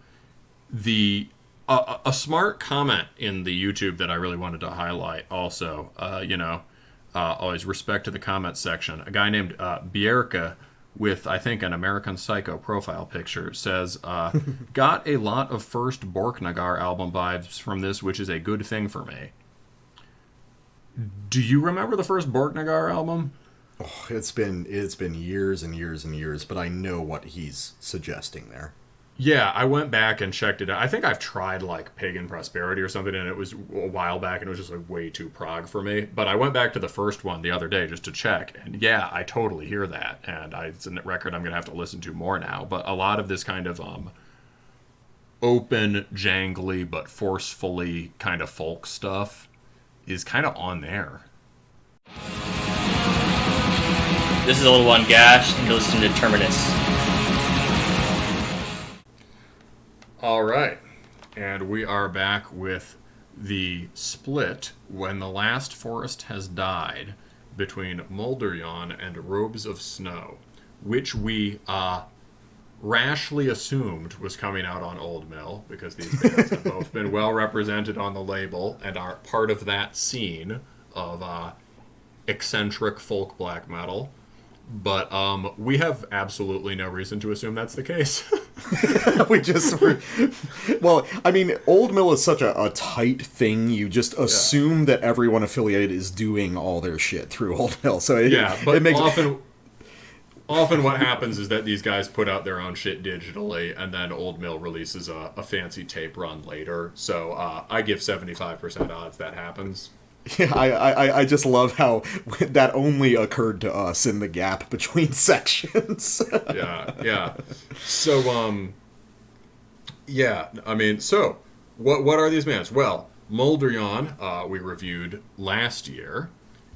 smart comment in the YouTube that I really wanted to highlight also, always respect to the comments section. A guy named Bjerke, with, I think, an American Psycho profile picture, says, got a lot of first Borknagar album vibes from this, which is a good thing for me. Do you remember the first Borknagar album? Oh, it's been years and years and years, but I know what he's suggesting there. Yeah, I went back and checked it out. I think I've tried, like, Pagan Prosperity or something, and it was a while back, and it was just, like, way too prog for me. But I went back to the first one the other day just to check, and yeah, I totally hear that. And it's a record I'm going to have to listen to more now. But a lot of this kind of open, jangly, but forcefully kind of folk stuff is kind of on there. This is a little one Gash, and you're listening to Terminus. All right, and we are back with the split When the Last Forest Has Died between Moulderyawn and Robes of Snow, which we rashly assumed was coming out on Old Mill, because these bands have both been well represented on the label and are part of that scene of eccentric folk black metal. But we have absolutely no reason to assume that's the case. Well, I mean, Old Mill is such a tight thing. You just assume that everyone affiliated is doing all their shit through Old Mill. So it makes often Often what happens is that these guys put out their own shit digitally, and then Old Mill releases a fancy tape run later. So I give 75% odds that happens. Yeah, I just love how that only occurred to us in the gap between sections. Yeah. So, yeah, I mean, so, what are these bands? Well, Moulderyawn, we reviewed last year.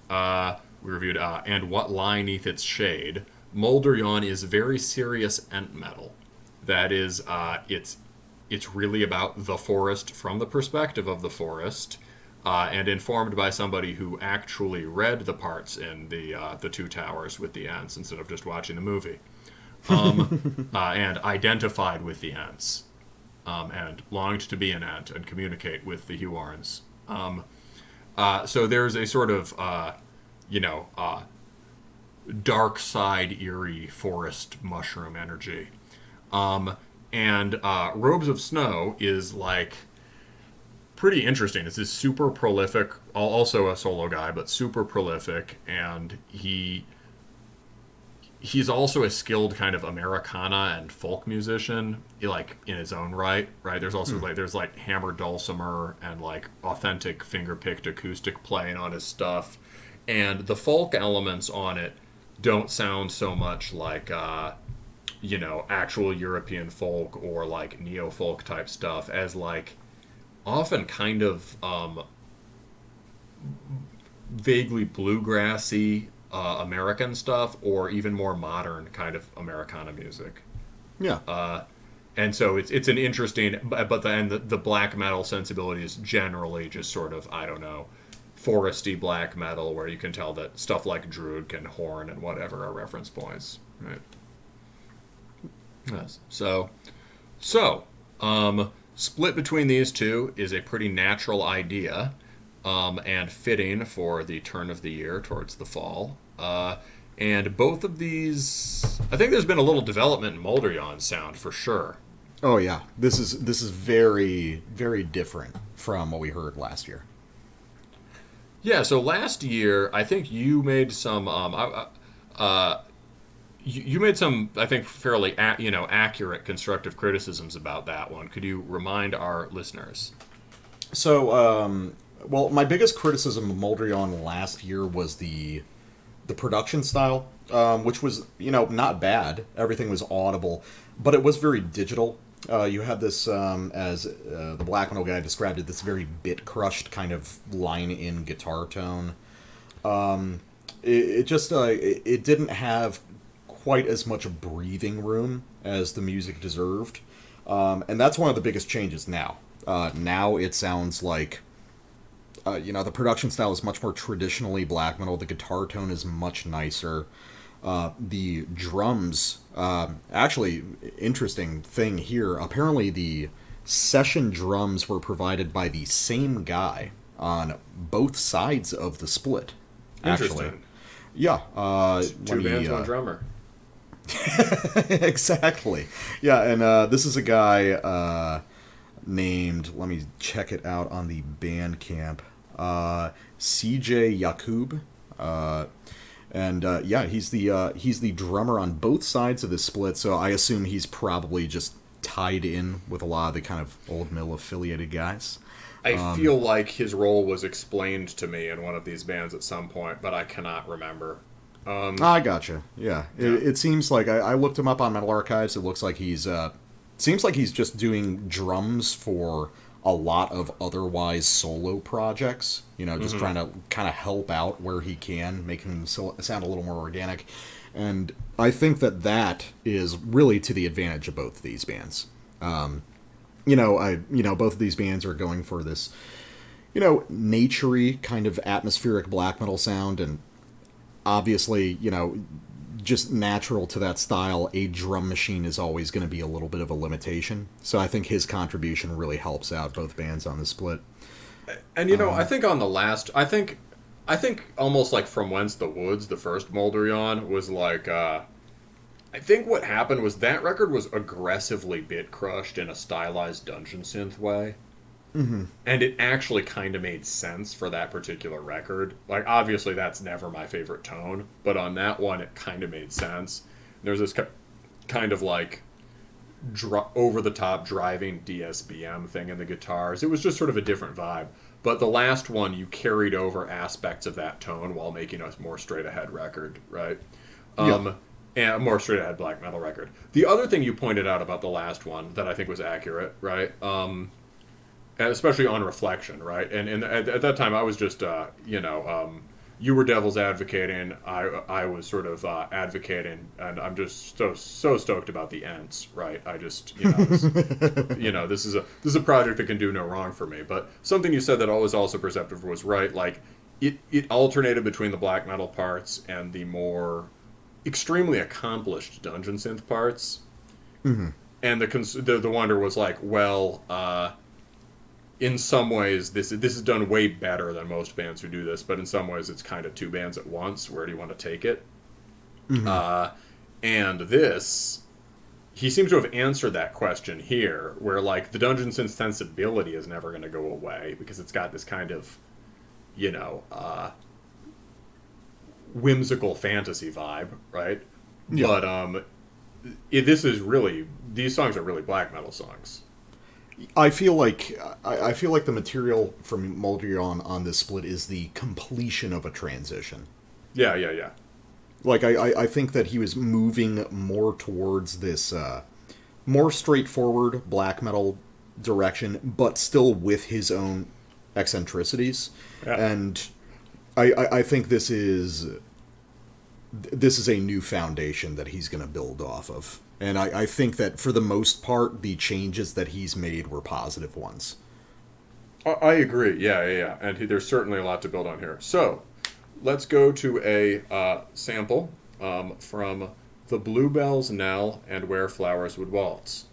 We reviewed And What Lie 'Neath Its Shade. Moulderyawn is very serious ent metal. That is, it's really about the forest from the perspective of the forest, and informed by somebody who actually read the parts in the Two Towers with the Ents instead of just watching the movie, and identified with the Ents, and longed to be an Ent and communicate with the Huarns. So there's a sort of, dark side, eerie forest mushroom energy. And Robes of Snow is like pretty interesting. It's this super prolific, also a solo guy, but super prolific, and he's also a skilled kind of Americana and folk musician, like in his own right. There's also there's hammered dulcimer and like authentic finger-picked acoustic playing on his stuff, and the folk elements on it don't sound so much like actual European folk or like neo-folk type stuff as like often kind of vaguely bluegrassy American stuff, or even more modern kind of Americana music. Yeah. And so it's an interesting, but the black metal sensibility is generally just sort of, I don't know, foresty black metal, where you can tell that stuff like Druid and Horn and whatever are reference points, right? Yes. So, split between these two is a pretty natural idea, and fitting for the turn of the year towards the fall. And both of these, I think there's been a little development in Moulderyawn's sound for sure. Oh yeah, this is very, very different from what we heard last year. Yeah. So last year, I think you made some. You made some, I think, fairly accurate constructive criticisms about that one. Could you remind our listeners? So, well, my biggest criticism of Moulderyawn last year was the production style, which was, not bad. Everything was audible, but it was very digital. You had this, as the black metal guy described it, this very bit-crushed kind of line-in guitar tone. It didn't have quite as much breathing room as the music deserved. And that's one of the biggest changes now. Now it sounds like, the production style is much more traditionally black metal. The guitar tone is much nicer. The drums, actually, interesting thing here, apparently the session drums were provided by the same guy on both sides of the split. Actually. Interesting. Yeah. Two bands, one drummer. Exactly. Yeah, and this is a guy named, let me check it out on the Bandcamp, CJ Yakub, and he's the drummer on both sides of the split, so I assume he's probably just tied in with a lot of the kind of Old Mill affiliated guys. I feel like his role was explained to me in one of these bands at some point, but I cannot remember. I gotcha. Yeah. It seems like I looked him up on Metal Archives. It looks like he's just doing drums for a lot of otherwise solo projects. Just trying to kind of help out where he can, make him sound a little more organic. And I think that is really to the advantage of both of these bands. Both of these bands are going for this, naturey kind of atmospheric black metal sound, and obviously, just natural to that style, a drum machine is always going to be a little bit of a limitation. So I think his contribution really helps out both bands on the split. And I think on the last, I think almost like From Whence the Woods, the first Moulderyawn, was like, I think what happened was that record was aggressively bit crushed in a stylized dungeon synth way. Mm-hmm. And it actually kind of made sense for that particular record. Like, obviously, that's never my favorite tone, but on that one, it kind of made sense. There's this kind of like over the top driving DSBM thing in the guitars. It was just sort of a different vibe. But the last one, you carried over aspects of that tone while making a more straight ahead record, right? And a more straight ahead black metal record. The other thing you pointed out about the last one that I think was accurate, right? Especially on reflection, right? And at that time, I was just, you were devil's advocating. I was sort of advocating, and I'm just so stoked about the ends, right? I just, this is a project that can do no wrong for me. But something you said that was also perceptive was right. Like it alternated between the black metal parts and the more extremely accomplished dungeon synth parts. Mm-hmm. And the wonder was like, well, in some ways, this is done way better than most bands who do this, but in some ways, it's kind of two bands at once. Where do you want to take it? Mm-hmm. And this, he seems to have answered that question here, where like the dungeon synth sensibility is never going to go away because it's got this kind of, whimsical fantasy vibe, right? Yeah. But these songs are really black metal songs. I feel like the material from Moulderyawn on this split is the completion of a transition. Yeah. Like, I think that he was moving more towards this more straightforward black metal direction, but still with his own eccentricities. Yeah. And I think this is a new foundation that he's going to build off of. And I think that for the most part, the changes that he's made were positive ones. I agree. Yeah. And there's certainly a lot to build on here. So let's go to a sample from The Bluebells Knell and Where Flowers Would Waltz.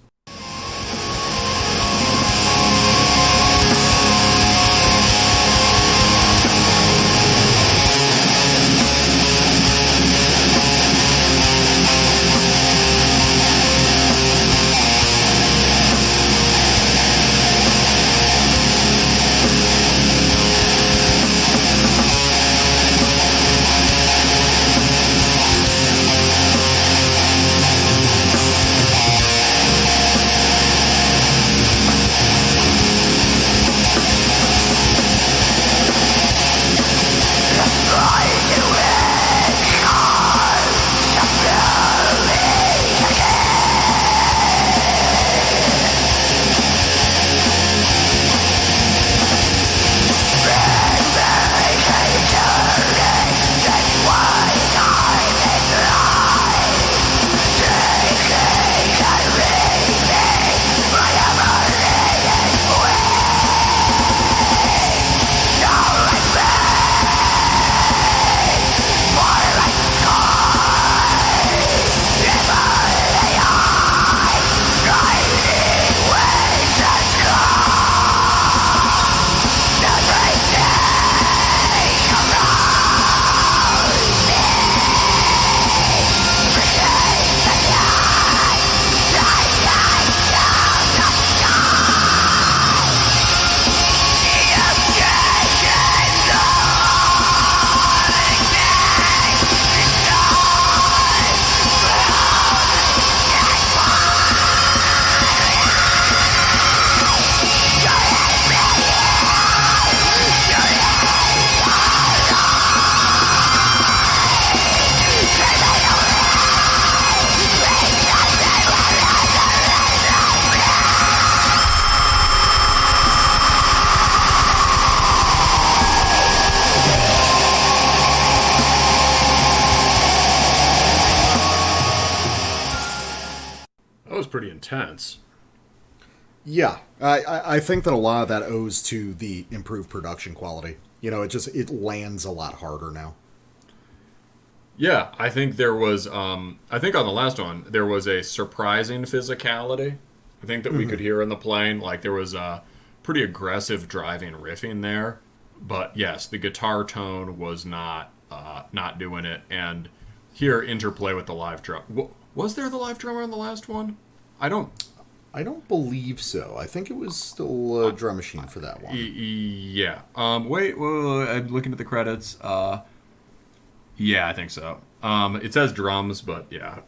Pretty intense. Yeah, I think that a lot of that owes to the improved production quality. It lands a lot harder now. Yeah, I think there was, I think on the last one, there was a surprising physicality. I think that we could hear in the playing. Like, there was a pretty aggressive driving riffing there. But yes, the guitar tone was not doing it. And here, interplay with the live drum. Was there the live drummer on the last one? I don't believe so. I think it was still a drum machine for that one. Yeah. I'm looking at the credits. Yeah, I think so. It says drums, but yeah.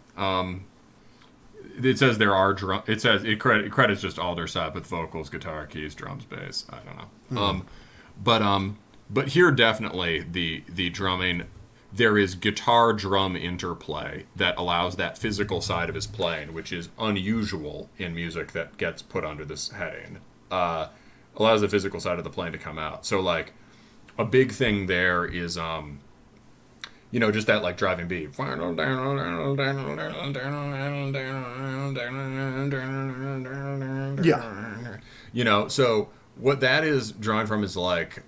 It says there are drum. It says it credits just Aldershot with vocals, guitar, keys, drums, bass. I don't know. But here definitely the drumming. There is guitar drum interplay that allows that physical side of his playing, which is unusual in music that gets put under this heading. Allows the physical side of the playing to come out. So like a big thing there is just that like driving beat. Yeah. So what that is drawing from is like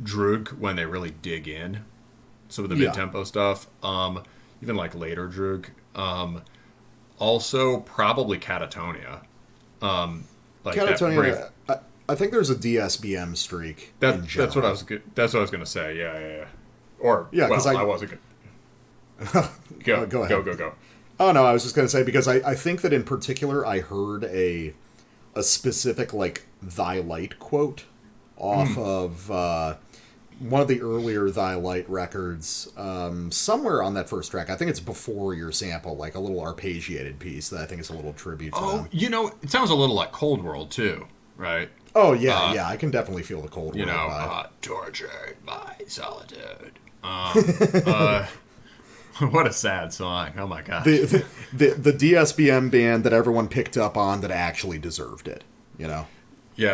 Droog when they really dig in. Some of the mid-tempo stuff. Even like later Droog. Also probably Catatonia. Catatonia, I think there's a DSBM streak. That's what I was gonna say. Yeah. Or I wasn't gonna. Go ahead. Go. Oh no, I was just gonna say because I think that in particular I heard a specific like "Thy Light" quote off of one of the earlier Thy Light records, somewhere on that first track. I think it's before your sample, like a little arpeggiated piece that I think is a little tribute to them. It sounds a little like Cold World too, right? Oh yeah, I can definitely feel the Cold World vibe. Tortured by solitude. What a sad song! Oh my gosh. The DSBM band that everyone picked up on that actually deserved it. Yeah,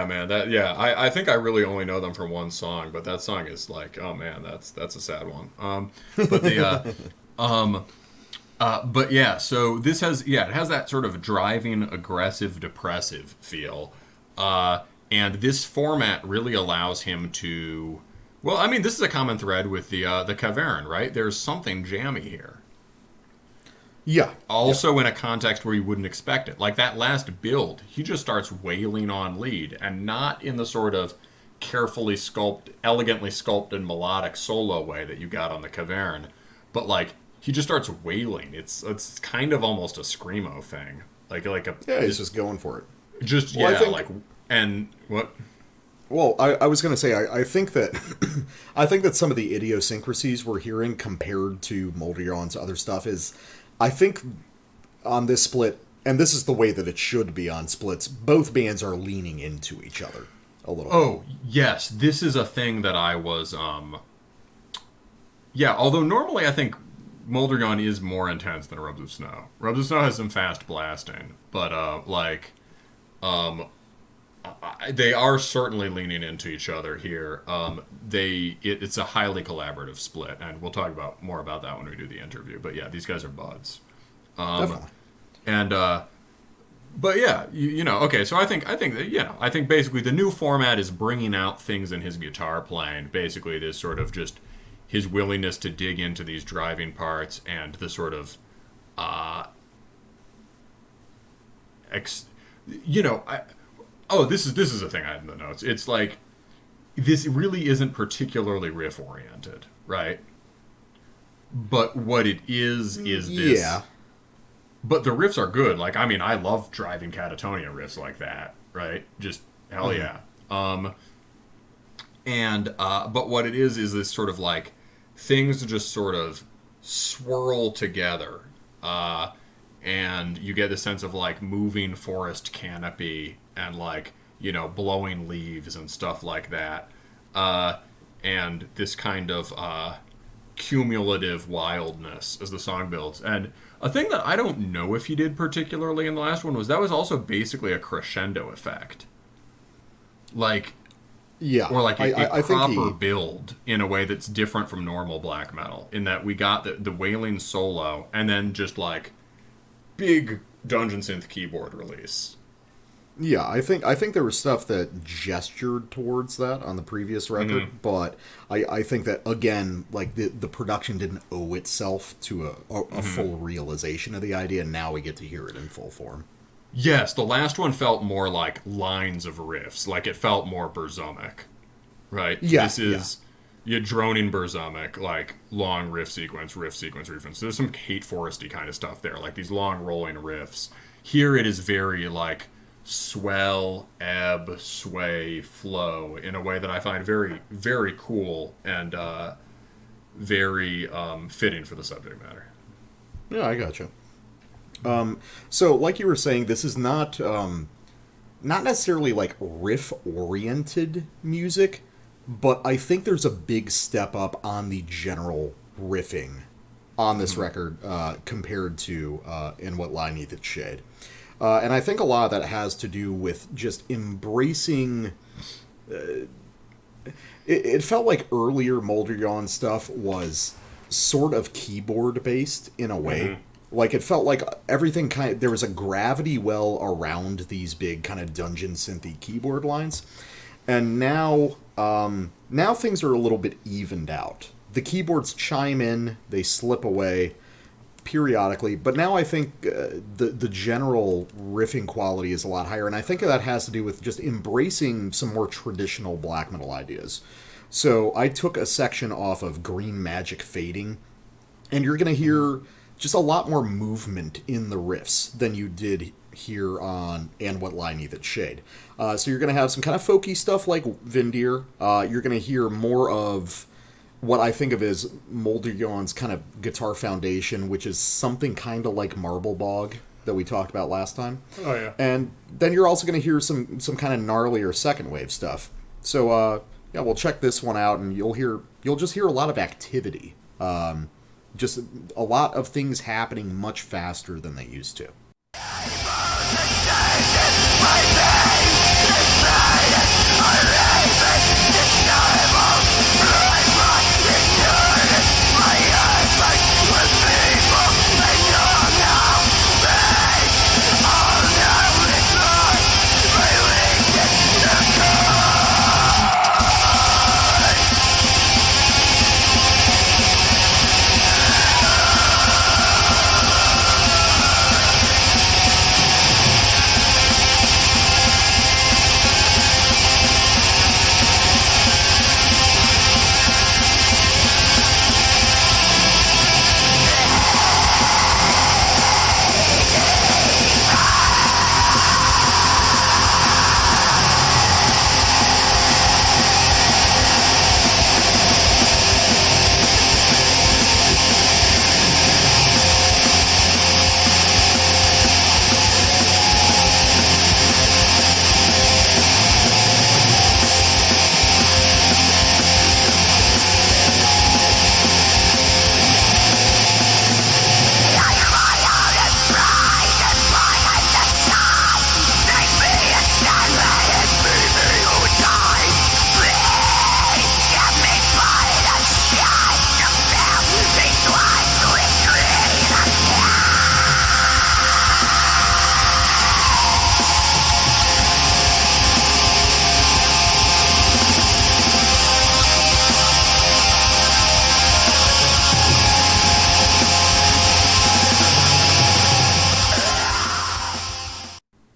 man. I think I really only know them from one song, but that song is like, oh man, that's a sad one. But yeah. So this has it has that sort of driving, aggressive, depressive feel, and this format really allows him to. Well, I mean, this is a common thread with the Caverne, right? There's something jammy here. Yeah. Also in a context where you wouldn't expect it. Like that last build, he just starts wailing on lead, and not in the sort of elegantly sculpted melodic solo way that you got on the Caverne, but like he just starts wailing. It's kind of almost a screamo thing. He's just going for it. Just and what? Well, I was going to say I think that I think that some of the idiosyncrasies we're hearing compared to Moulderyawn's other stuff is. I think on this split, and this is the way that it should be on splits, both bands are leaning into each other a little bit. Oh, yes. This is a thing that I was... although normally I think Moulderyawn is more intense than Rubs of Snow. Rubs of Snow has some fast blasting, but they are certainly leaning into each other here. It's a highly collaborative split, and we'll talk more about that when we do the interview. But yeah, these guys are buds. Definitely. And but yeah, okay. So I think that I think basically the new format is bringing out things in his guitar playing. Basically, this sort of just his willingness to dig into these driving parts and the sort of this is a thing I had in the notes. It's like this really isn't particularly riff oriented, right? But what it is this. Yeah. But the riffs are good. Like, I mean, I love driving Catatonia riffs like that, right? Just hell yeah. But what it is this sort of like things just sort of swirl together, and you get the sense of like moving forest canopy. And like, blowing leaves and stuff like that. And this kind of cumulative wildness as the song builds. And a thing that I don't know if he did particularly in the last one was also basically a crescendo effect. Like, yeah, or like a proper build in a way that's different from normal black metal. In that we got the wailing solo and then just like big dungeon synth keyboard release. Yeah, I think there was stuff that gestured towards that on the previous record, but I think that, again, like, the production didn't owe itself to a full realization of the idea, and now we get to hear it in full form. Yes, the last one felt more like lines of riffs, like it felt more Burzumic, right? Yeah, this is your droning Burzumic, like long riff sequence. There's some Hate Foresty kind of stuff there, like these long rolling riffs. Here it is very like swell, ebb, sway, flow in a way that I find very, very cool and very fitting for the subject matter. Yeah, I gotcha. So, like you were saying, this is not necessarily like riff-oriented music, but I think there's a big step up on the general riffing on this record compared to In What Lie 'Neath Its Shade. And I think a lot of that has to do with just embracing... It felt like earlier Moulderyawn stuff was sort of keyboard-based in a way. Mm-hmm. Like, it felt like everything there was a gravity well around these big kind of dungeon synthy keyboard lines. And now things are a little bit evened out. The keyboards chime in, they slip away periodically, but now I think the general riffing quality is a lot higher, and I think that has to do with just embracing some more traditional black metal ideas. So I took a section off of Green Magic Fading, and you're going to hear just a lot more movement in the riffs than you did here on And What Lie 'Neath Its Shade. So you're going to have some kind of folky stuff like Vindir. You're going to hear more of what I think of as Moulderyawn's kind of guitar foundation, which is something kind of like Marble Bog that we talked about last time. Oh, yeah. And then you're also going to hear some kind of gnarlier second wave stuff. So, yeah, we'll check this one out, and you'll just hear a lot of activity. Just a lot of things happening much faster than they used to.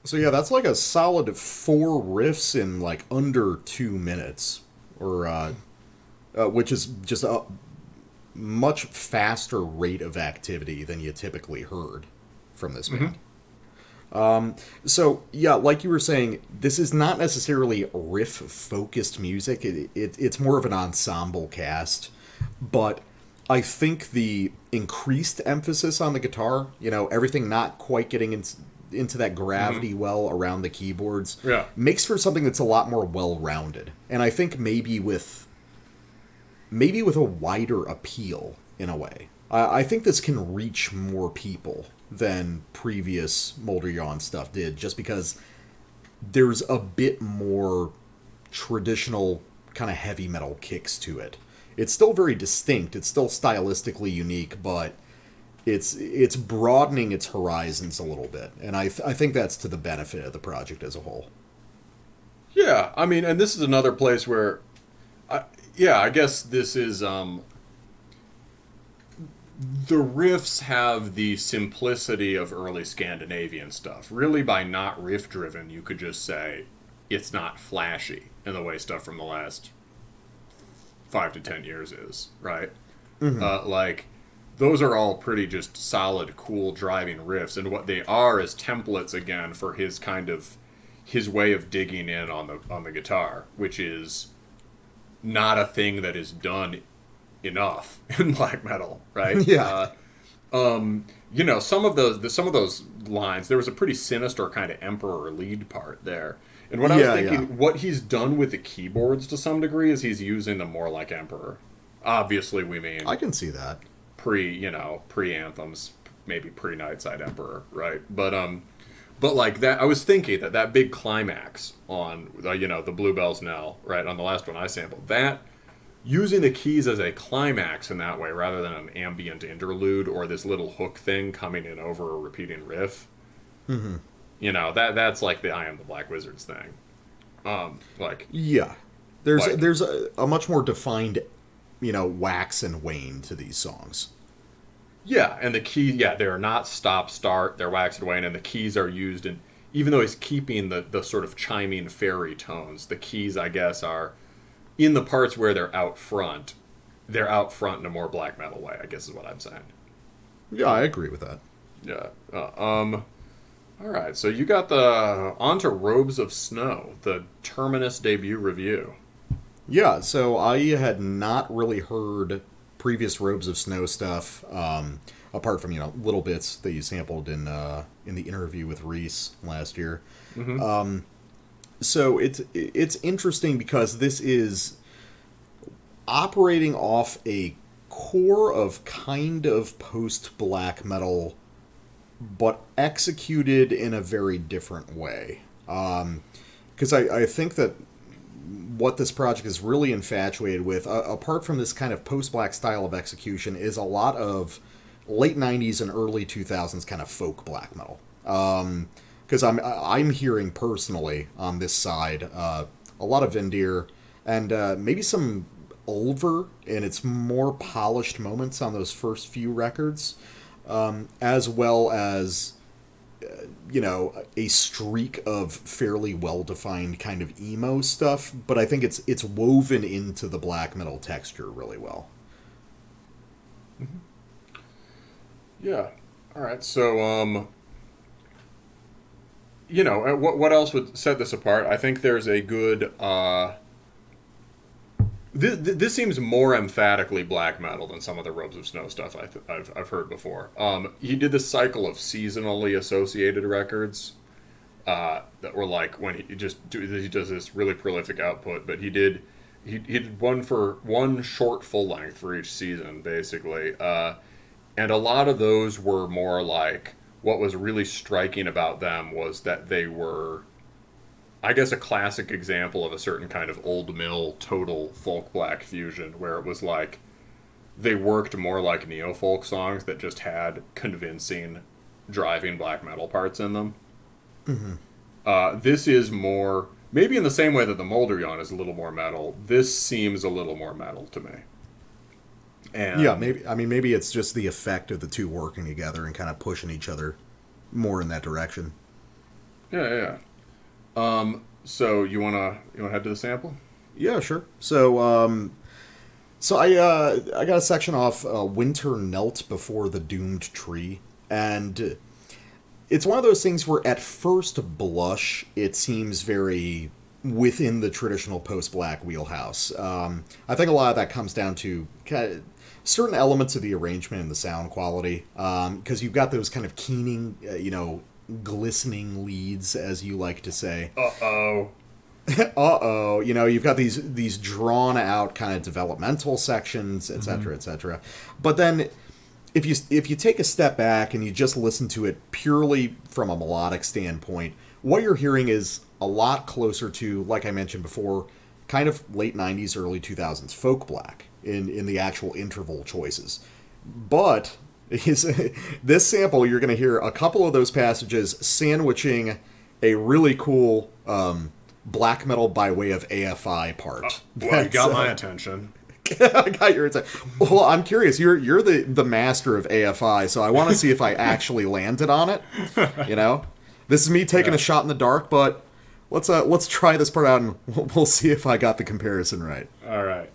So yeah, that's like a solid 4 riffs in like under 2 minutes, or which is just a much faster rate of activity than you typically heard from this band. So yeah, like you were saying, this is not necessarily riff-focused music. It's more of an ensemble cast, but I think the increased emphasis on the guitar, everything not quite getting into that gravity well around the keyboards, makes for something that's a lot more well-rounded. And I think maybe with a wider appeal, in a way. I think this can reach more people than previous Moulderyawn stuff did, just because there's a bit more traditional kind of heavy metal kicks to it. It's still very distinct, it's still stylistically unique, but it's broadening its horizons a little bit, and I think that's to the benefit of the project as a whole. Yeah, I mean, and this is another place where, I guess this is, the riffs have the simplicity of early Scandinavian stuff. Really, by not riff-driven, you could just say it's not flashy in the way stuff from the last 5 to 10 years is, right? Those are all pretty just solid, cool, driving riffs, and what they are is templates, again, for his way of digging in on the guitar, which is not a thing that is done enough in black metal, right? Yeah. You know, some of those lines, there was a pretty sinister kind of emperor lead part there. And what I was thinking, what he's done with the keyboards to some degree is he's using them more like emperor. Obviously, we mean I can see that. Pre-anthems, maybe pre-Nightside Emperor, right? But like that, I was thinking that big climax on the Bluebell's Knell, right, on the last one I sampled, that using the keys as a climax in that way rather than an ambient interlude or this little hook thing coming in over a repeating riff. Mm-hmm. You know, that's like the I Am the Black Wizards thing. There's a much more defined, wax and wane to these songs. Yeah, and the key, they're not stop, start, they're wax and wane, and the keys are used in, even though he's keeping the sort of chiming fairy tones, the keys, I guess, are in the parts where they're out front in a more black metal way, I guess is what I'm saying. Yeah, I agree with that. Yeah. All right, so you got onto Robes of Snow, the Terminus debut review. Yeah, so I had not really heard previous Robes of Snow stuff, apart from little bits that you sampled in the interview with Reese last year. Mm-hmm. So it's interesting because this is operating off a core of kind of post-black metal, but executed in a very different way. Because I think that what this project is really infatuated with, apart from this kind of post-black style of execution, is a lot of late 90s and early 2000s kind of folk black metal. Because I'm hearing personally on this side a lot of Vindir and maybe some Ulver in its more polished moments on those first few records, as well as a streak of fairly well-defined kind of emo stuff, but I think it's woven into the black metal texture really well. Mm-hmm. Yeah. All right. So, what else would set this apart? I think there's a good. This seems more emphatically black metal than some of the Robes of Snow stuff I've heard before. He did this cycle of seasonally associated records that were like when he does this really prolific output. But he did one short full length for each season basically, and a lot of those were more like what was really striking about them was that they were, I guess, a classic example of a certain kind of old mill total folk black fusion where it was like they worked more like neo-folk songs that just had convincing driving black metal parts in them. Mm-hmm. This is more, maybe in the same way that the Moulderyawn is a little more metal, this seems a little more metal to me. And yeah, maybe it's just the effect of the two working together and kind of pushing each other more in that direction. Yeah. So you wanna head to the sample? Yeah, sure. So I got a section off Winter Knelt Before the Doomed Tree, and it's one of those things where at first blush it seems very within the traditional post-black wheelhouse. I think a lot of that comes down to kind of certain elements of the arrangement and the sound quality, because you've got those kind of keening, glistening leads, as you like to say. You've got these drawn out kind of developmental sections, etc., etc. But then if you take a step back and you just listen to it purely from a melodic standpoint, what you're hearing is a lot closer to, like I mentioned before, kind of late 90s, early 2000s folk black in the actual interval choices. But this sample, you're going to hear a couple of those passages sandwiching a really cool black metal by way of AFI part. Well, you got my attention. I got your attention. Well, I'm curious. You're the master of AFI, so I want to see if I actually landed on it. This is me taking a shot in the dark, but let's try this part out and we'll see if I got the comparison right. All right.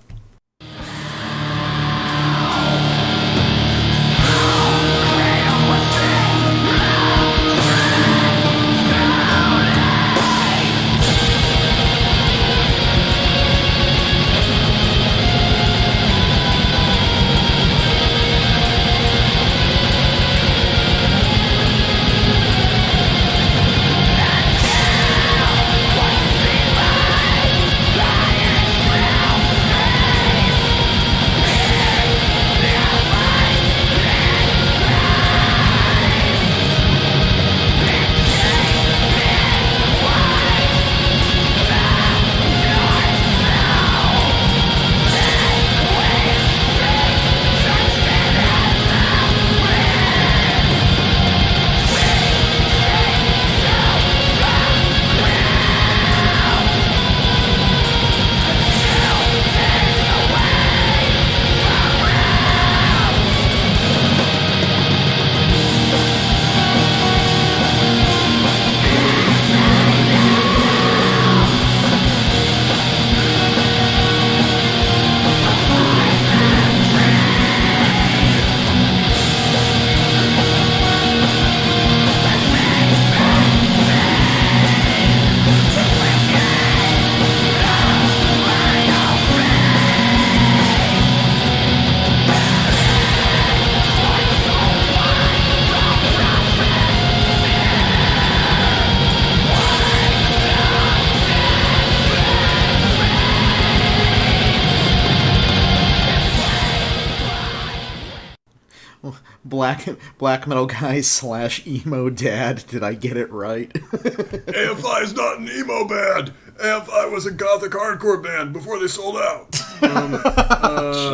black metal guy / emo dad. Did I get it right? AFI is not an emo band. AFI was a gothic hardcore band before they sold out.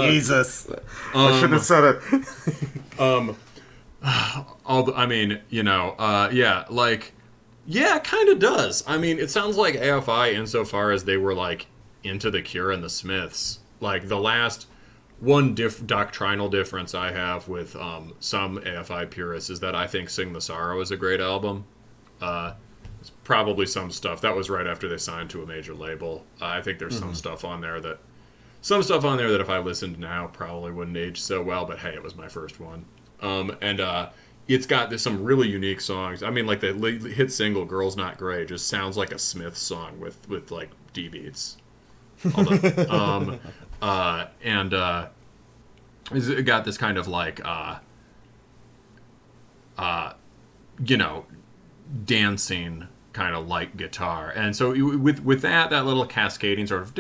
Jesus, I shouldn't have said it. Yeah, it kind of does. I mean, it sounds like AFI insofar as they were, like, into The Cure and the Smiths. Like, the last one doctrinal difference I have with some AFI purists is that I think Sing the Sorrow is a great album. It's probably some stuff. That was right after they signed to a major label. I think there's some stuff on there that if I listened now probably wouldn't age so well, but hey, it was my first one. It's got some really unique songs. I mean, like the hit single "Girl's Not Grey" just sounds like a Smith song with like D beats. It got this kind of like dancing kind of light guitar, and so with that little cascading sort of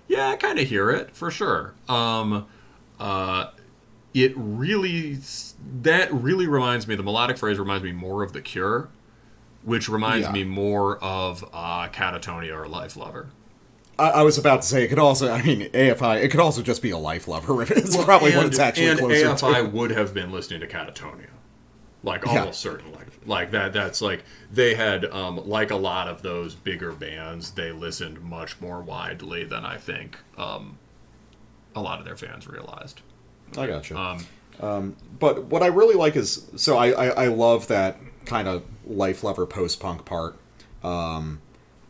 yeah, I kind of hear it for sure. It really reminds me, the melodic phrase reminds me more of The Cure, which reminds me more of Catatonia or Life Lover. I was about to say, it could also, I mean, AFI, it could also just be a Life Lover. It's probably what it's actually closer to. And AFI would have been listening to Catatonia. Like, almost certainly. Like, that's like, they had, like a lot of those bigger bands, they listened much more widely than I think a lot of their fans realized. I gotcha. But what I really like is, so I love that kind of Life Lover post-punk part.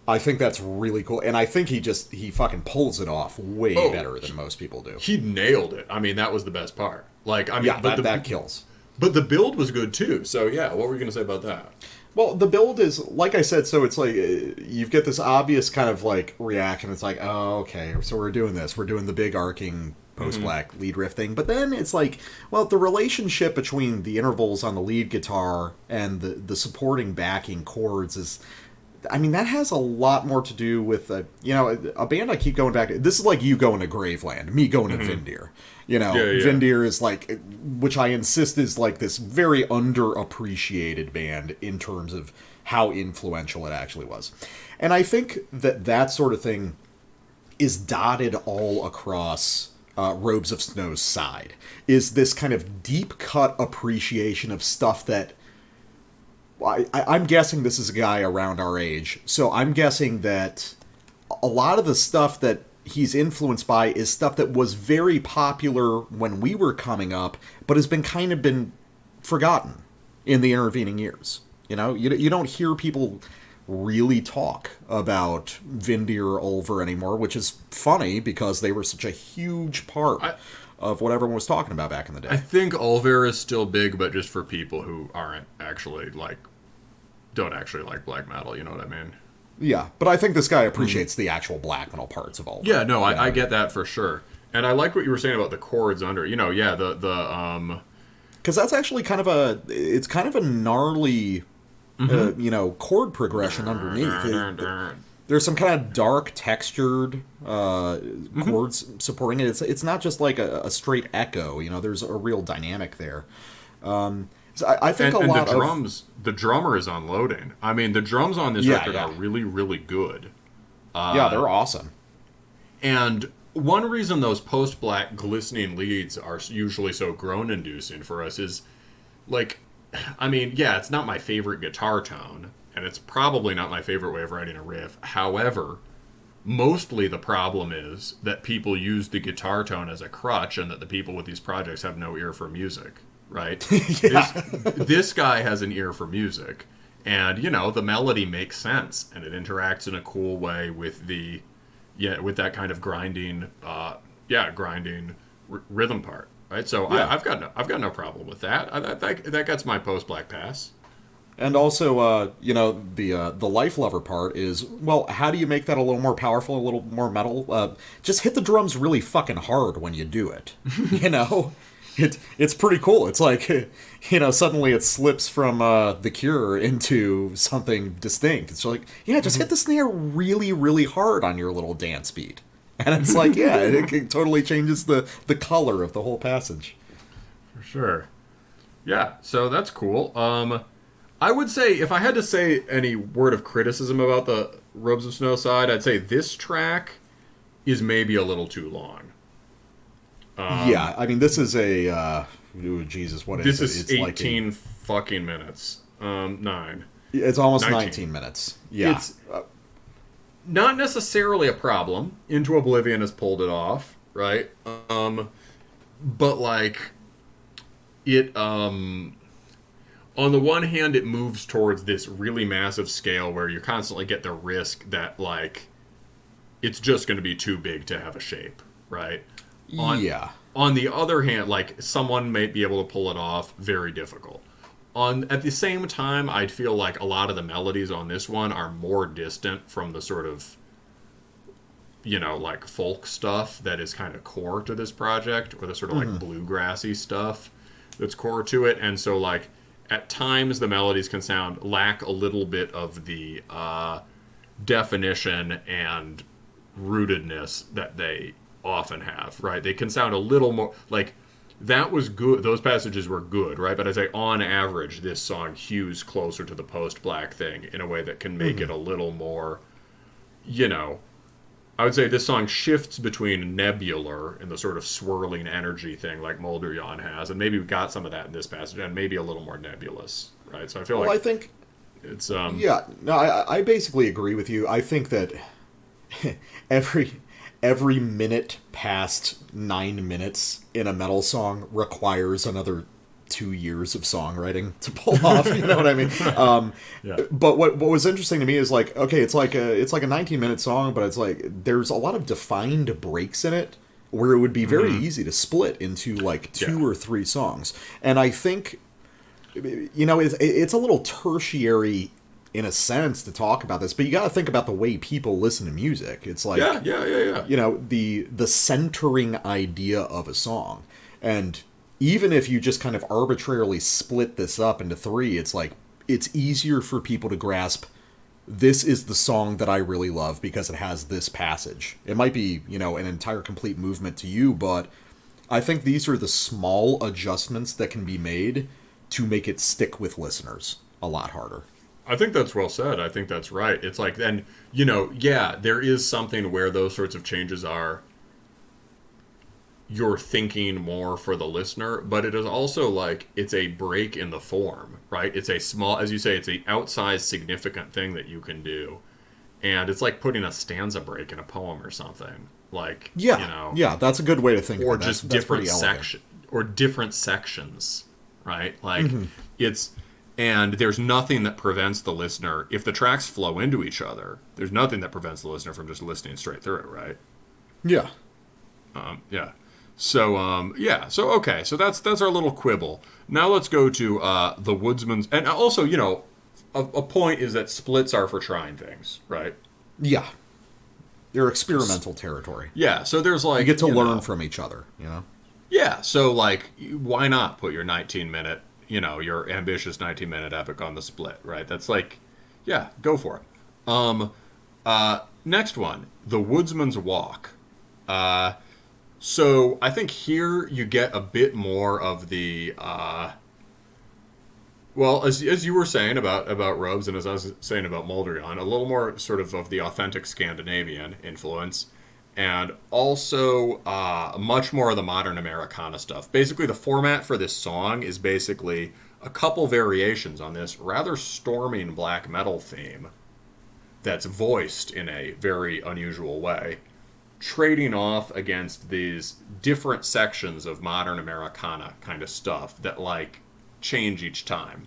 I think that's really cool, and I think he fucking pulls it off way better than most people do. He nailed it. I mean, that was the best part. Like, I mean, that kills. But the build was good too. So yeah, what were you going to say about that? Well, the build is, like I said, so it's like, you get this obvious kind of like reaction. It's like, oh, okay, so we're doing this. We're doing the big arcing post-black lead riff thing. But then it's like, well, the relationship between the intervals on the lead guitar and the supporting backing chords is, I mean, that has a lot more to do with, a band I keep going back to. This is like you going to Graveland, me going to Vindir. Vindir is like, which I insist is like this very underappreciated band in terms of how influential it actually was. And I think that sort of thing is dotted all across Robes of Snow's side, is this kind of deep-cut appreciation of stuff that, I'm guessing this is a guy around our age, so I'm guessing that a lot of the stuff that he's influenced by is stuff that was very popular when we were coming up, but has been forgotten in the intervening years. You know, you don't hear people really talk about Vindir or Ulver anymore, which is funny because they were such a huge part of what everyone was talking about back in the day. I think Ulver is still big, but just for people who don't actually like black metal, you know what I mean? Yeah, but I think this guy appreciates the actual black metal parts of Ulver. Yeah, no, I get that for sure. And I like what you were saying about the chords under, because that's actually kind of a gnarly chord progression underneath. There's some kind of dark textured chords supporting it. It's not just like a straight echo. There's a real dynamic there. So I think the drummer is unloading. I mean, the drums on this record are really, really good. They're awesome. And one reason those post-black glistening leads are usually so groan-inducing for us is, it's not my favorite guitar tone, and it's probably not my favorite way of writing a riff. However, mostly the problem is that people use the guitar tone as a crutch, and that the people with these projects have no ear for music, right? This guy has an ear for music, and, the melody makes sense, and it interacts in a cool way with with that kind of grinding rhythm part. Right, so I've got no problem with that. That gets my post-black pass. And also, the Life Lover part is, well, how do you make that a little more powerful, a little more metal? Just hit the drums really fucking hard when you do it. It's pretty cool. It's like, suddenly it slips from The Cure into something distinct. It's like, just hit the snare really, really hard on your little dance beat. And it's like, it totally changes the color of the whole passage. For sure. Yeah, so that's cool. I would say, if I had to say any word of criticism about the Robes of Snow side, I'd say this track is maybe a little too long. Yeah, I mean, this is a... Jesus, what is it? This is It's 18 like fucking minutes. 9. it's almost 19 minutes. Yeah. It's not necessarily a problem. Into Oblivion has pulled it off, right? But, like, it... on the one hand, it moves towards this really massive scale where you constantly get the risk that, like, it's just going to be too big to have a shape, right? Yeah. On the other hand, like, someone may be able to pull it off, very difficult. At the same time, I'd feel like a lot of the melodies on this one are more distant from the sort of, you know, like, folk stuff that is kind of core to this project, or the sort of, like, bluegrassy stuff that's core to it. And so, like, at times the melodies can lack a little bit of the definition and rootedness that they often have, right? They can sound a little more like that was good. Those passages were good, right? But I'd say on average, this song hews closer to the post-black thing in a way that can make it a little more, you know, I would say this song shifts between nebular and the sort of swirling energy thing like Moulderyawn has, and maybe we got some of that in this passage, and maybe a little more nebulous, right? So I feel I think it's yeah, no, I basically agree with you. I think that every minute past 9 minutes in a metal song requires another 2 years of songwriting to pull off. You know what I mean? Yeah. But what was interesting to me is like, okay, it's like a 19-minute song, but it's like there's a lot of defined breaks in it where it would be very easy to split into like 2 or 3 songs. And I think, you know, it's a little tertiary in a sense to talk about this, but you got to think about the way people listen to music. It's like, yeah. You know, the centering idea of a song. And even if you just kind of arbitrarily split this up into 3, it's like, it's easier for people to grasp, this is the song that I really love because it has this passage. It might be, you know, an entire complete movement to you, but I think these are the small adjustments that can be made to make it stick with listeners a lot harder. I think that's well said. I think that's right. It's like, then, you know, yeah, there is something where those sorts of changes are, you're thinking more for the listener, but it is also like, it's a break in the form, right? It's a small, as you say, it's a outsized significant thing that you can do. And it's like putting a stanza break in a poem or something. Like, Yeah, you know, yeah, that's a good way to think or of it. just That's different pretty elegant. section or different sections, right? Like it's, and there's nothing that prevents the listener, if the tracks flow into each other, there's nothing that prevents the listener from just listening straight through it, right? Yeah. Yeah. So yeah. So okay. So that's our little quibble. Now let's go to the Woodsman's, and also, you know, a point is that splits are for trying things, right? Yeah. They're experimental territory. Yeah. So there's like, You get to you learn know, from each other, you know? Yeah, so, like, why not put your 19-minute, you know, your ambitious 19-minute epic on the split, right? That's like, yeah, go for it. Next one, The Woodsman's Walk. So I think here you get a bit more of the, well, as you were saying about Robes, and as I was saying about Moulderyawn, a little more sort of the authentic Scandinavian influence. And also much more of the modern Americana stuff. Basically, the format for this song is basically a couple variations on this rather storming black metal theme that's voiced in a very unusual way, trading off against these different sections of modern Americana kind of stuff that, like, change each time.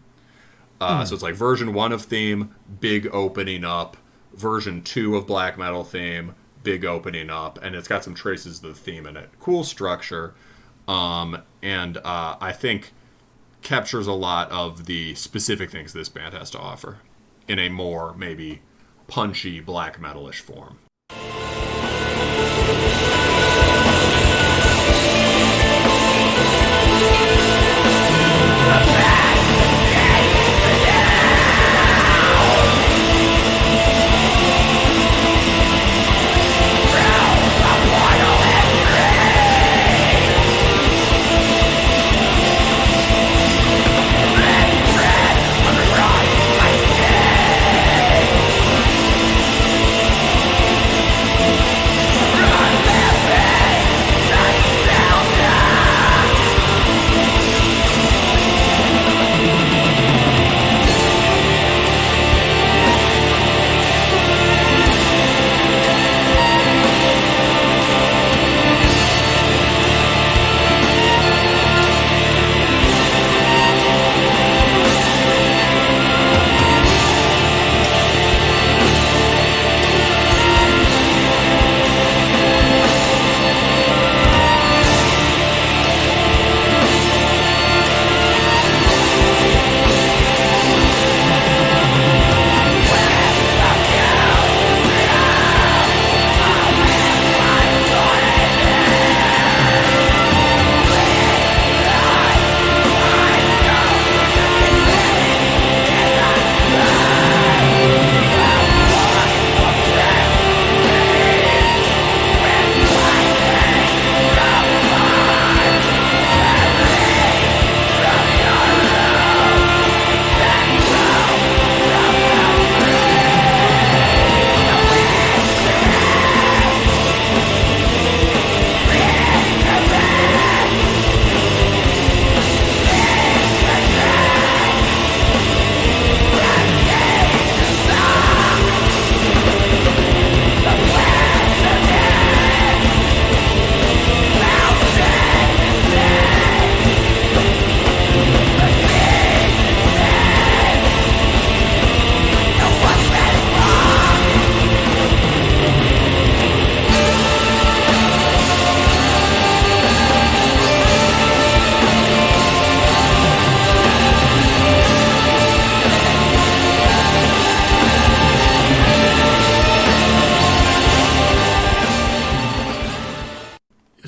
So it's like version 1 of theme, big opening up, version 2 of black metal theme, big opening up, and it's got some traces of the theme in it. Cool structure, and I think captures a lot of the specific things this band has to offer in a more, maybe, punchy black metalish form.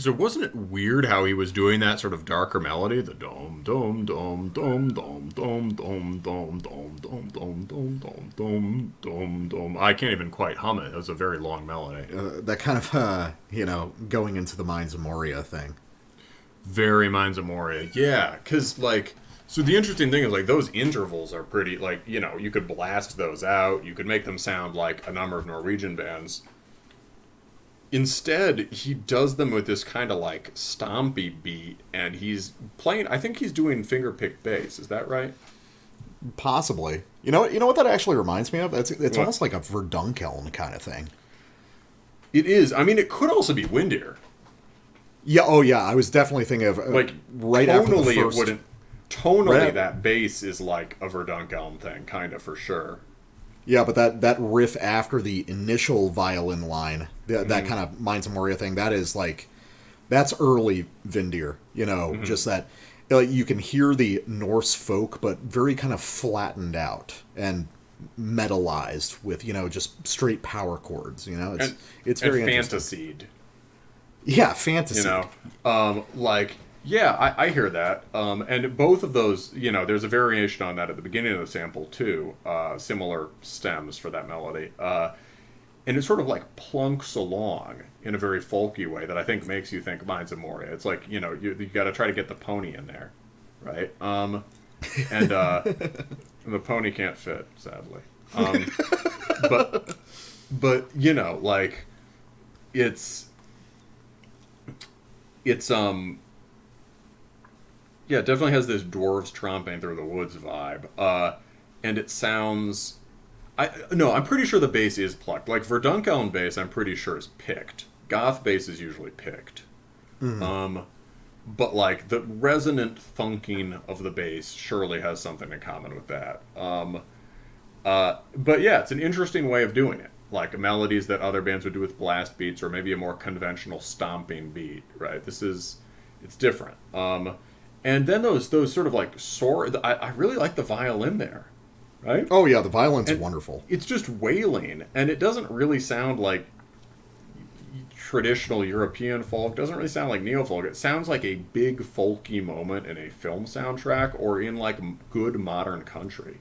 So wasn't it weird how he was doing that sort of darker melody? The dom dom dom dom dom dom dom dom dom dom dom dom dom dom dom dom. I can't even quite hum it. It was a very long melody. That kind of, going into the Mines of Moria thing. Very Mines of Moria. Yeah, because, like... So the interesting thing is, like, those intervals are pretty, like, you could blast those out. You could make them sound like a number of Norwegian bands. Instead, he does them with this kind of, like, stompy beat, and he's playing... I think he's doing finger-picked bass. Is that right? Possibly. You know what that actually reminds me of? It's What? almost like a Verdunkeln kind of thing. It is. I mean, it could also be windier. Yeah, oh yeah, I was definitely thinking of... Like, right after the tonally, first... it wouldn't... Tonally, Right. that bass is like a Verdunkeln thing, kind of, for sure. Yeah, but that riff after the initial violin line, that kind of Mines of Moria thing, that is like, that's early Vindir, just that, you can hear the Norse folk, but very kind of flattened out and metalized with, just straight power chords, it's very interesting. Fantasied. Yeah, fantasy. Yeah, I hear that. And both of those, there's a variation on that at the beginning of the sample, too. Similar stems for that melody. And it sort of, like, plunks along in a very folky way that I think makes you think Mines of Moria. It's like, you got to try to get the pony in there, right? And the pony can't fit, sadly. But like, it's yeah, it definitely has this dwarves tromping through the woods vibe. And it sounds... I'm pretty sure the bass is plucked. Like, Verdunkeln bass, I'm pretty sure is picked. Goth bass is usually picked. Mm-hmm. But, like, the resonant thunking of the bass surely has something in common with that. But, yeah, it's an interesting way of doing it. Like, melodies that other bands would do with blast beats, or maybe a more conventional stomping beat, right? It's different. And then those sort of like I really like the violin there, right? Oh yeah, the violin's wonderful. It's just wailing, and it doesn't really sound like traditional European folk. It doesn't really sound like neo-folk. It sounds like a big folky moment in a film soundtrack or in like good modern country.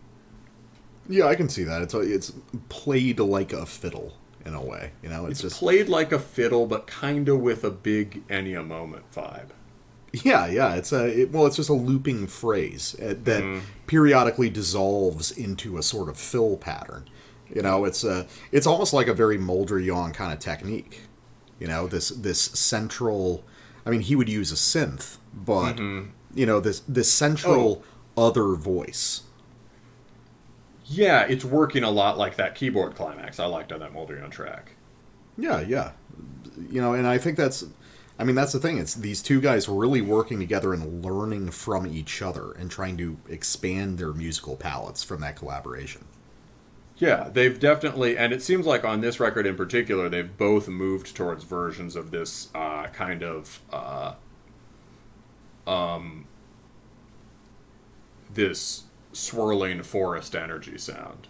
Yeah, I can see that. It's played like a fiddle in a way. It's just played like a fiddle, but kind of with a big Enya moment vibe. Yeah. It's just a looping phrase that periodically dissolves into a sort of fill pattern. It's almost like a very Moulderyawn kind of technique. This central. I mean, he would use a synth, but this central other voice. Yeah, it's working a lot like that keyboard climax I liked on that Moulderyawn track. Yeah. And I think that's the thing. It's these two guys really working together and learning from each other and trying to expand their musical palettes from that collaboration. Yeah, they've definitely, and it seems like on this record in particular, they've both moved towards versions of this this swirling forest energy sound.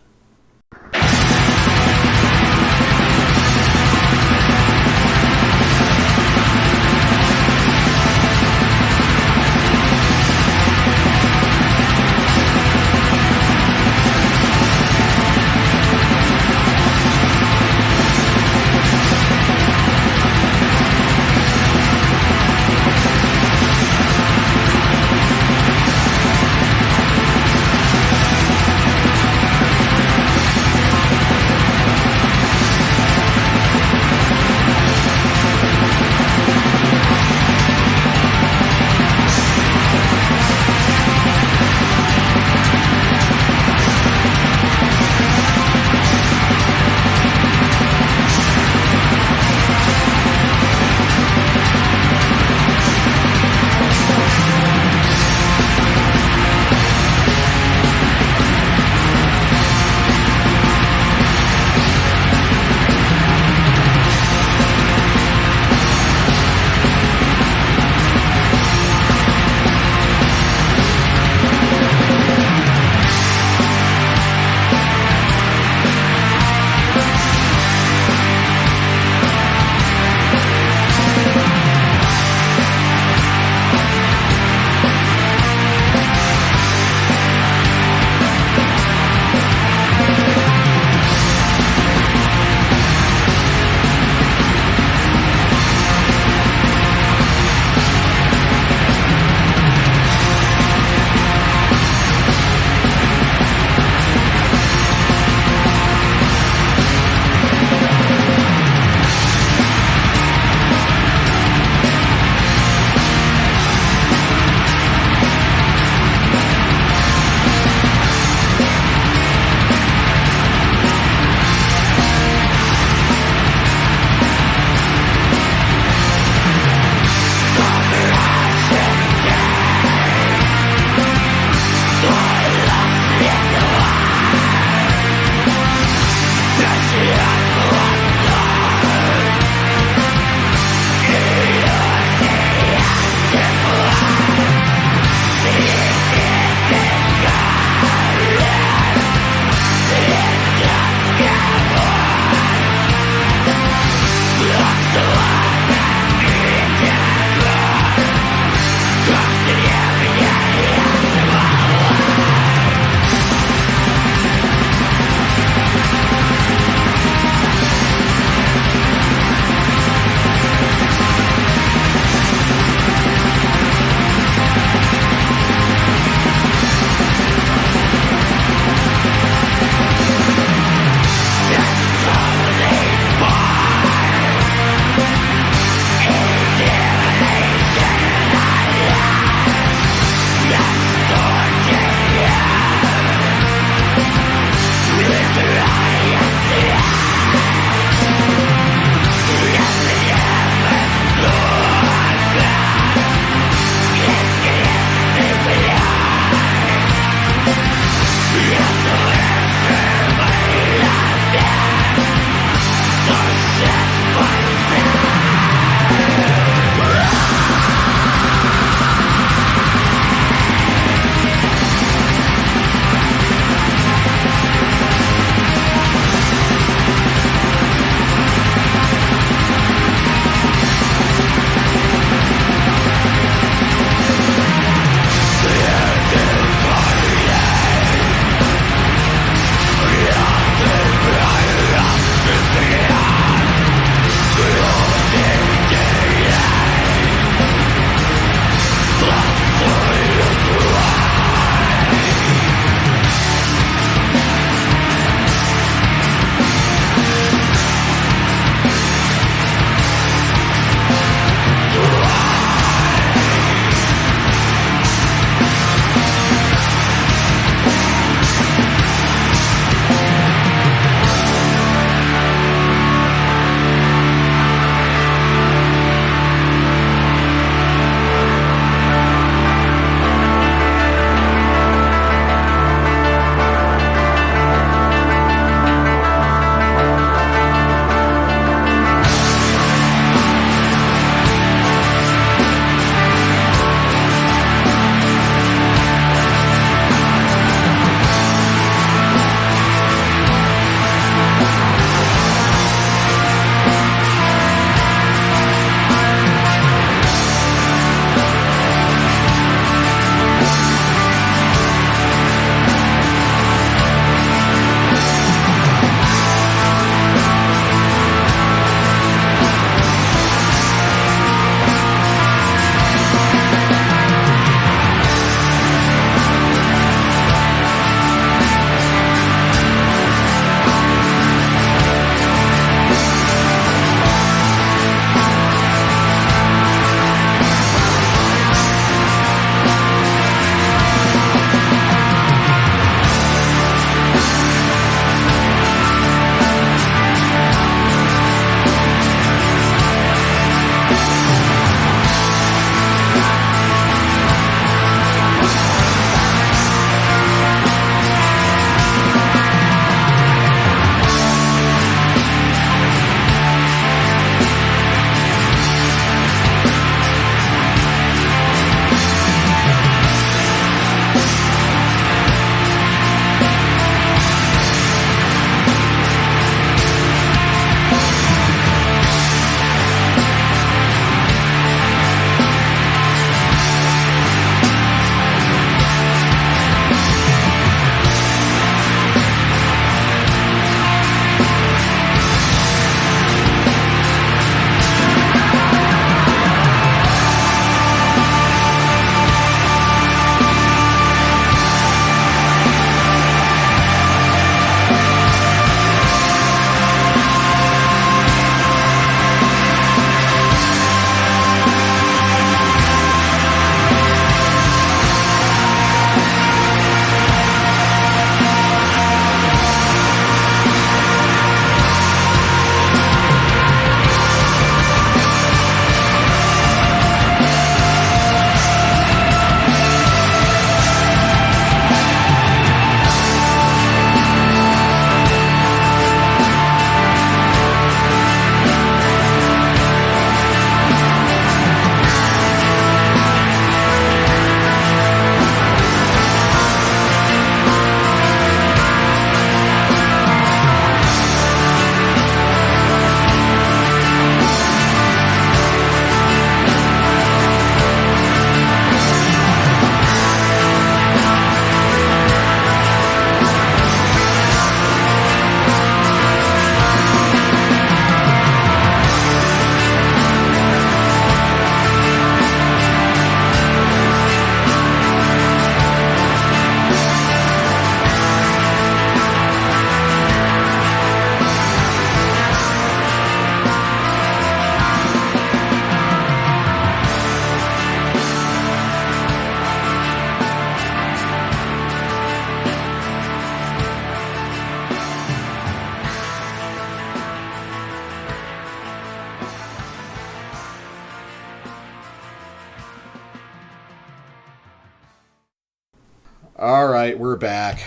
All right, we're back.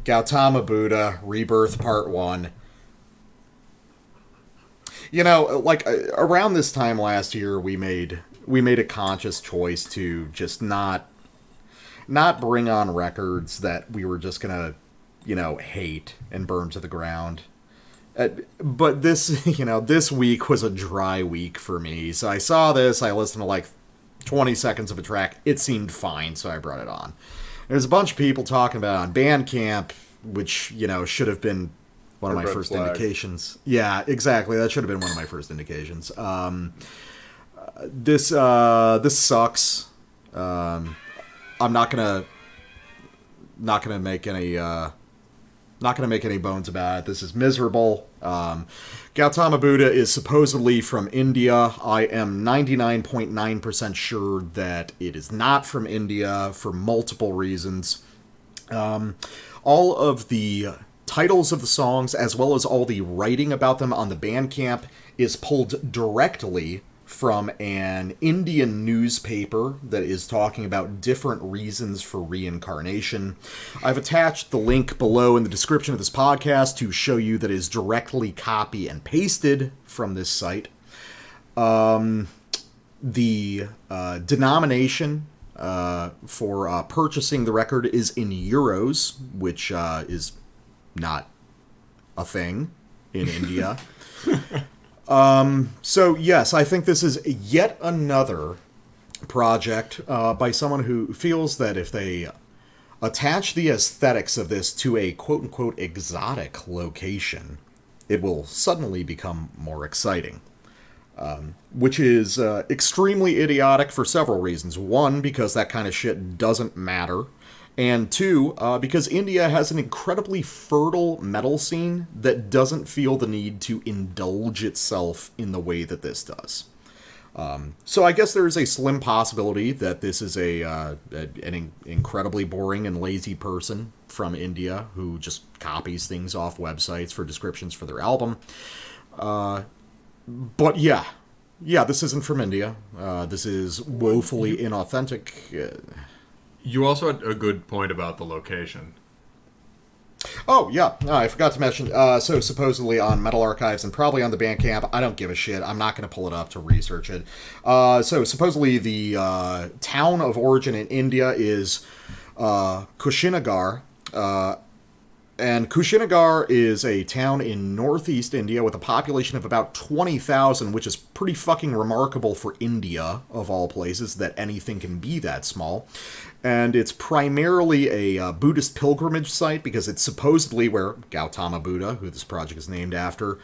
Gautama Buddha, Rebirth Part 1. You know, like, around this time last year, we made a conscious choice to just not bring on records that we were just gonna, hate and burn to the ground. But this week was a dry week for me. So I saw this, I listened to like 20 seconds of a track. It seemed fine, so I brought it on. There's a bunch of people talking about it on Bandcamp, which, should have been one of my first indications. Yeah, exactly. That should have been one of my first indications. This sucks. I'm not gonna make any bones about it. This is miserable. Gautama Buddha is supposedly from India. I am 99.9% sure that it is not from India for multiple reasons. All of the titles of the songs, as well as all the writing about them on the Bandcamp, is pulled directly from an Indian newspaper that is talking about different reasons for reincarnation. I've attached the link below in the description of this podcast to show you that it is directly copy and pasted from this site. The denomination for purchasing the record is in euros, which is not a thing in India. So yes, I think this is yet another project by someone who feels that if they attach the aesthetics of this to a quote-unquote exotic location, it will suddenly become more exciting. Which is extremely idiotic for several reasons. One, because that kind of shit doesn't matter. And two, because India has an incredibly fertile metal scene that doesn't feel the need to indulge itself in the way that this does. So I guess there is a slim possibility that this is an incredibly boring and lazy person from India who just copies things off websites for descriptions for their album. But yeah, this isn't from India. This is woefully inauthentic. You also had a good point about the location. Oh, yeah. I forgot to mention, so supposedly on Metal Archives and probably on the Bandcamp, I don't give a shit. I'm not going to pull it up to research it. So supposedly the town of origin in India is Kushinagar. And Kushinagar is a town in northeast India with a population of about 20,000, which is pretty fucking remarkable for India, of all places, that anything can be that small. And it's primarily a Buddhist pilgrimage site because it's supposedly where Gautama Buddha, who this project is named after,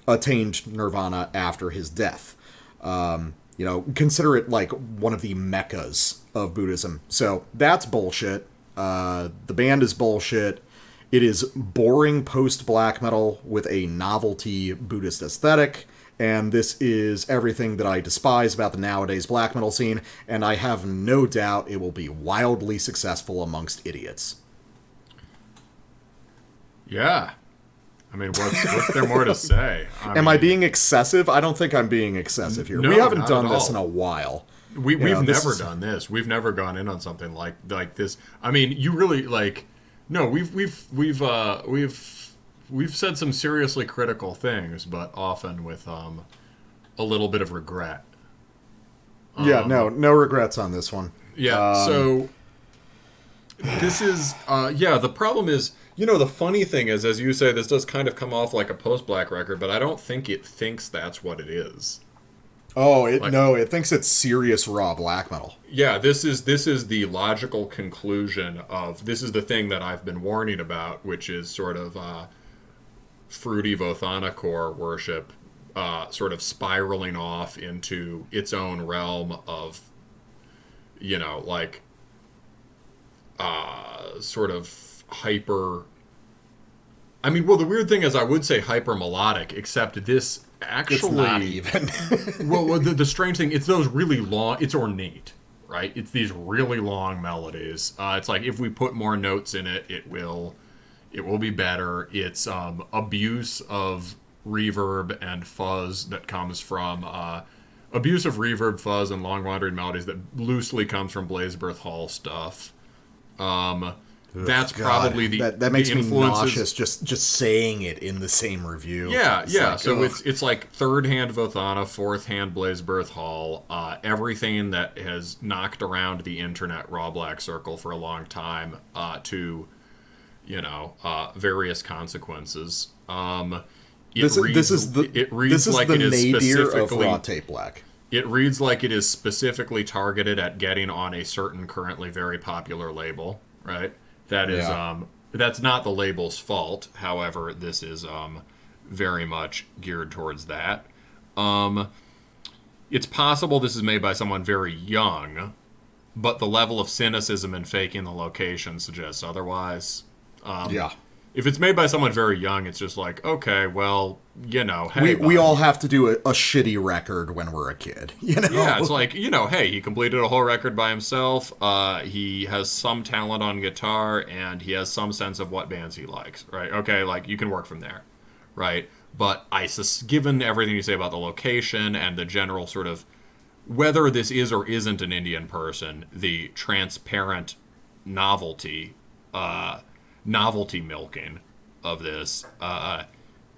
attained nirvana after his death. Consider it like one of the meccas of Buddhism. So that's bullshit. The band is bullshit. It is boring post-black metal with a novelty Buddhist aesthetic, and this is everything that I despise about the nowadays black metal scene, and I have no doubt it will be wildly successful amongst idiots. Yeah. I mean, what's there more to say? Am I being excessive? I don't think I'm being excessive here. No, we haven't done not this at in all. a while. We've never done this. We've never gone in on something like this. I mean, you really like. No, we've said some seriously critical things, but often with a little bit of regret. No regrets on this one. Yeah. So this is the problem is, the funny thing is, as you say, this does kind of come off like a post-black record, but I don't think it thinks that's what it is. Oh, it thinks it's serious raw black metal. Yeah, this is the logical conclusion of, this is the thing that I've been warning about, which is sort of fruity Vothanacore worship, sort of spiraling off into its own realm of, sort of hyper. I mean, well, the weird thing is, I would say hyper melodic, except this. Actually, it's not even. well, the strange thing, it's those really long, it's ornate, right? It's these really long melodies. It's like if we put more notes in it, it will be better. It's abuse of reverb and fuzz that comes from abuse of reverb, fuzz, and long wandering melodies that loosely comes from Blazebirth Hall stuff. That's God, probably that makes the me influences. nauseous just saying it in the same review. Yeah, It's yeah. like, So ugh. it's like third hand Vothana, fourth hand Blazebirth Hall. Everything that has knocked around the internet raw black circle for a long time to, various consequences. This is the nadir of specifically raw tape black. It reads like it is specifically targeted at getting on a certain currently very popular label, right? That is, that's not the label's fault. However, this is very much geared towards that. It's possible this is made by someone very young, but the level of cynicism and faking the location suggests otherwise. If it's made by someone very young, it's just like, okay, well, hey, we all have to do a shitty record when we're a kid, Yeah, it's like, hey, he completed a whole record by himself. He has some talent on guitar, and he has some sense of what bands he likes, right? Okay, like, you can work from there, right? But given everything you say about the location and the general sort of, whether this is or isn't an Indian person, the transparent novelty milking of this,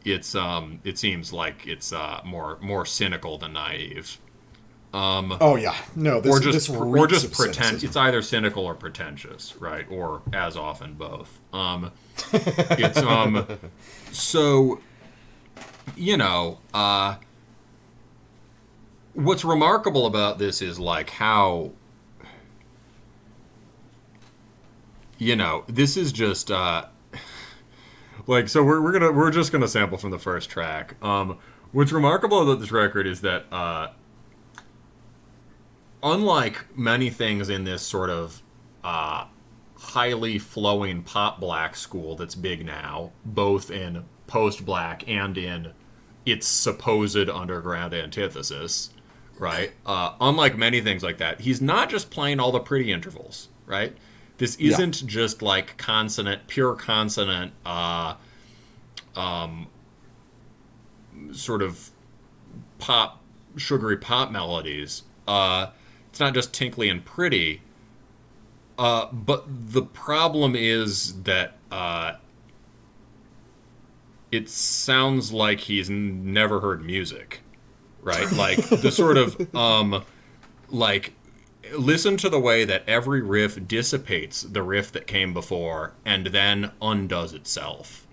it seems like it's more cynical than naive. This or just pretend. It's either cynical or pretentious, right? Or as often both. It's so what's remarkable about this is like how this is just like, so we're just gonna sample from the first track. What's remarkable about this record is that unlike many things in this sort of highly flowing pop black school that's big now, both in post black and in its supposed underground antithesis, right? Unlike many things like that, he's not just playing all the pretty intervals, right? This isn't just like pure consonant, sort of sugary pop melodies. It's not just tinkly and pretty. But the problem is that it sounds like he's never heard music, right? Like the sort of listen to the way that every riff dissipates the riff that came before and then undoes itself.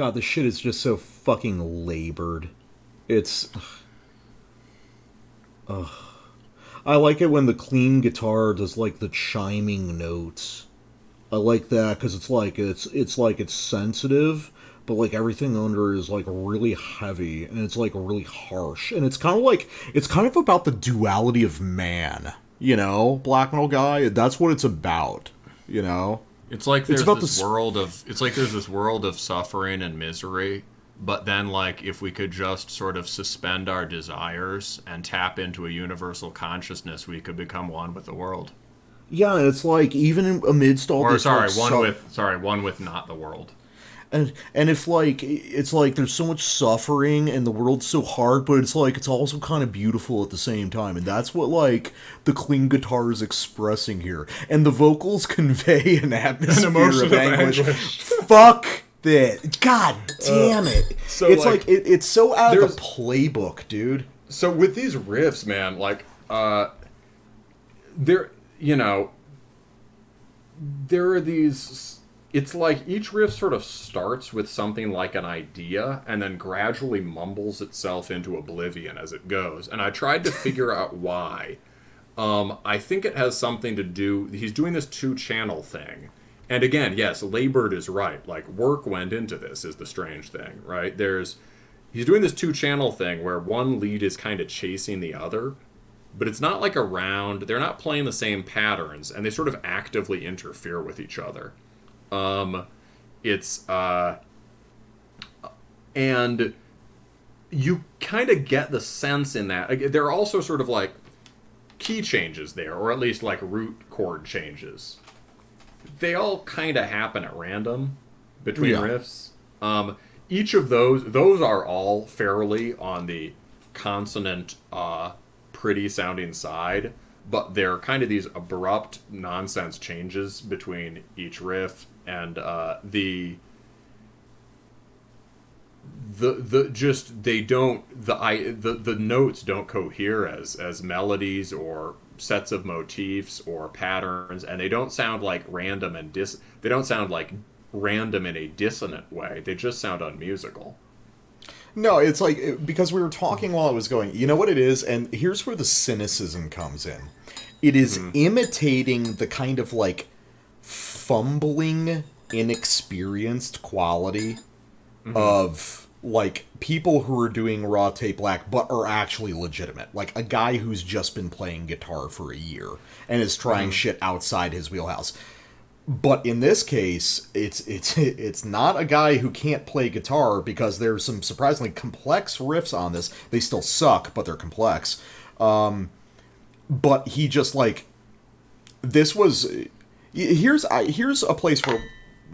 God, the shit is just so fucking labored. It's... Ugh. I like it when the clean guitar does, like, the chiming notes. I like that, because it's sensitive, but, like, everything under is, like, really heavy, and it's, like, really harsh. And it's kind of about the duality of man, you know? Black metal guy, that's what it's about, you know? It's like there's this world of suffering and misery, but then, like, if we could just sort of suspend our desires and tap into a universal consciousness, we could become one with the world. Yeah, it's like, even amidst all this... one with not the world. And if, like, it's like there's so much suffering and the world's so hard, but it's like, it's also kind of beautiful at the same time. And that's what, like, the clean guitar is expressing here. And the vocals convey an atmosphere of anguish. Fuck that. God damn it. So it's like it's so out of the playbook, dude. So with these riffs, man, like, there are these... It's like each riff sort of starts with something like an idea and then gradually mumbles itself into oblivion as it goes. And I tried to figure out why. I think it has something to do... He's doing this two-channel thing. And again, yes, labored is right. Like, work went into this is the strange thing, right? He's doing this two-channel thing where one lead is kind of chasing the other. But it's not like a round. They're not playing the same patterns. And they sort of actively interfere with each other. And you kind of get the sense in that. There are also sort of like key changes there, or at least like root chord changes. They all kind of happen at random between riffs. Each of those are all fairly on the consonant, pretty sounding side, but they're kind of these abrupt nonsense changes between each riff. And the notes don't cohere as melodies or sets of motifs or patterns, and they don't sound like random they don't sound like random in a dissonant way. They just sound unmusical. No, it's like, because we were talking while it was going, you know what it is? And here's where the cynicism comes in. It is imitating the kind of, like, fumbling, inexperienced quality of, like, people who are doing raw tape black but are actually legitimate. Like, a guy who's just been playing guitar for a year and is trying shit outside his wheelhouse. But in this case, it's not a guy who can't play guitar, because there's some surprisingly complex riffs on this. They still suck, but they're complex. But he just, like, this was... Here's a place